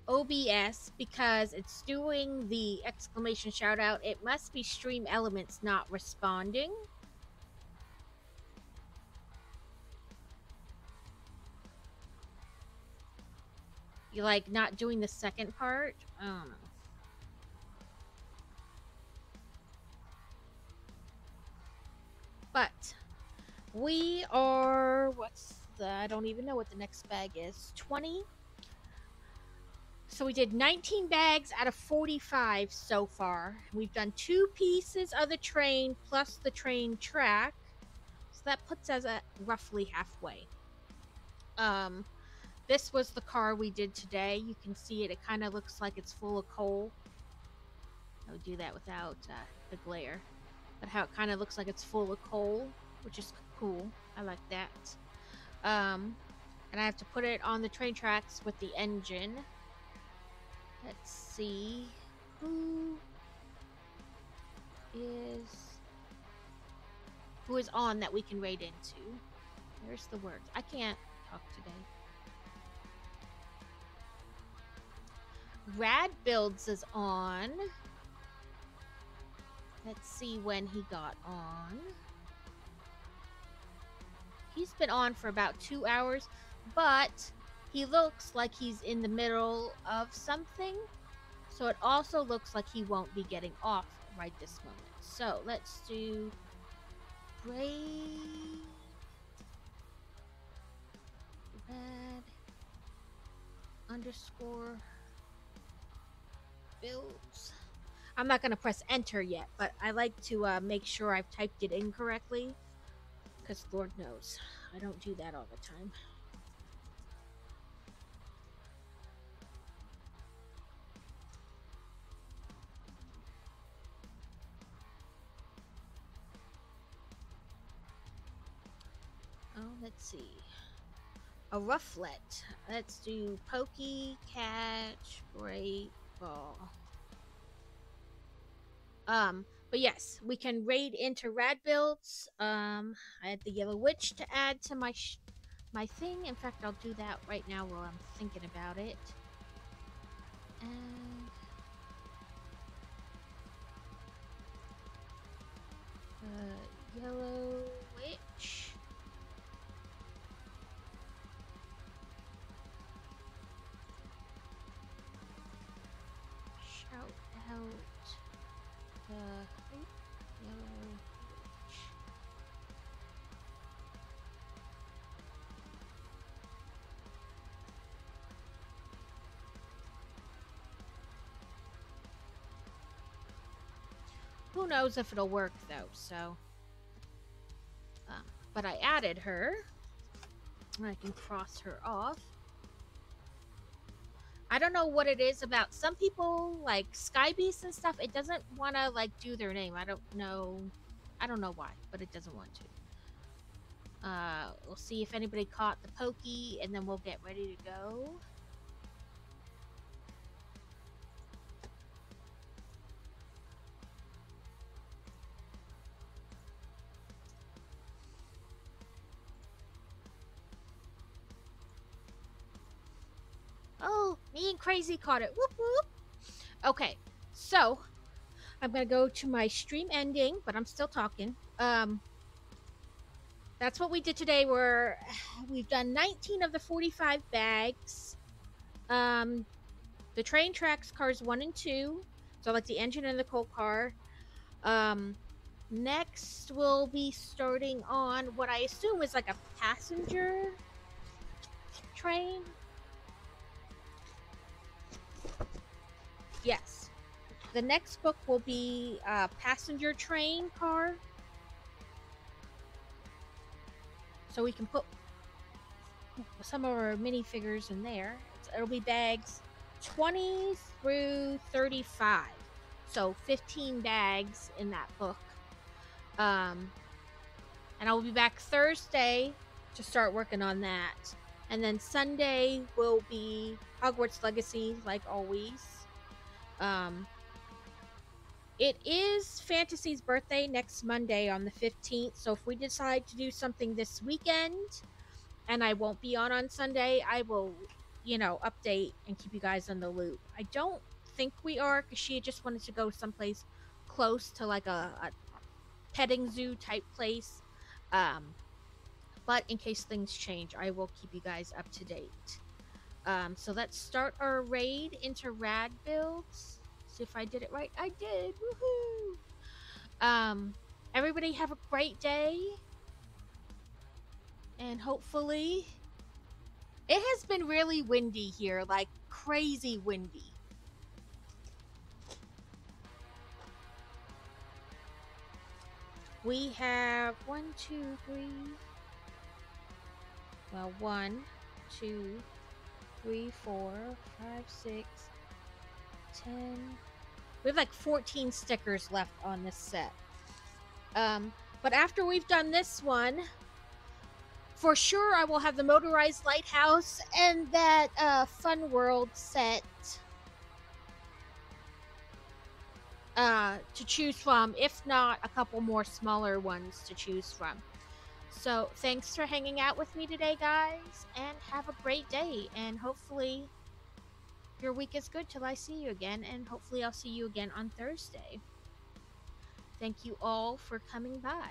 OBS because it's doing the exclamation shout out. It must be Stream Elements not responding. You like not doing the second part? I don't know. But we are, I don't even know what the next bag is. 20. So we did 19 bags out of 45 so far. We've done 2 pieces of the train plus the train track. So that puts us at roughly halfway. This was the car we did today. You can see it. It kind of looks like it's full of coal. I would do that without the glare. But how it kind of looks like it's full of coal, which is cool. I like that. And I have to put it on the train tracks with the engine. Let's see who is on that we can raid into. There's the words. I can't talk today. Rad Builds is on. Let's see when he got on. He's been on for about 2 hours, but he looks like he's in the middle of something. So it also looks like he won't be getting off right this moment. So let's do raid rad underscore builds. I'm not going to press enter yet, but I like to make sure I've typed it in correctly, because Lord knows I don't do that all the time. Oh, let's see. A rufflet. Let's do pokey, catch, great ball. But yes, we can raid into rad builds. I had the yellow witch to add to my thing. In fact, I'll do that right now while I'm thinking about it. And yellow witch. Shout out the yellow witch. Who knows if it'll work though, so. But I added her. I can cross her off. I don't know what it is about some people, like Sky Beast and stuff. It doesn't want to like do their name. I don't know why, but it doesn't want to. We'll see if anybody caught the pokey, and then we'll get ready to go. Oh, me and Crazy caught it. Whoop whoop. Okay, so I'm gonna go to my stream ending, but I'm still talking. That's what we did today. We've done 19 of the 45 bags. The train tracks cars 1 and 2, so like the engine and the coal car. Next we'll be starting on what I assume is like a passenger train. Yes. The next book will be a passenger train car. So we can put some of our minifigures in there. It'll be bags 20 through 35. So 15 bags in that book. And I will be back Thursday to start working on that. And then Sunday will be Hogwarts Legacy, like always. It is Fantasy's birthday next Monday on the 15th, so if we decide to do something this weekend and I won't be on Sunday, I will, update and keep you guys in the loop. I don't think we are, because she just wanted to go someplace close to like a petting zoo type place. But in case things change, I will keep you guys up to date. So let's start our raid into rad builds. See if I did it right. I did. Woohoo! Everybody have a great day. And hopefully, it has been really windy here, like crazy windy. We have 1, 2, 3. Well, 1, 2, 3, 4, 5, 6, 10. We have like 14 stickers left on this set. But after we've done this one, for sure I will have the motorized lighthouse and that Fun World set to choose from, if not a couple more smaller ones to choose from. So thanks for hanging out with me today, guys, and have a great day, and hopefully your week is good till I see you again, and hopefully I'll see you again on Thursday. Thank you all for coming by.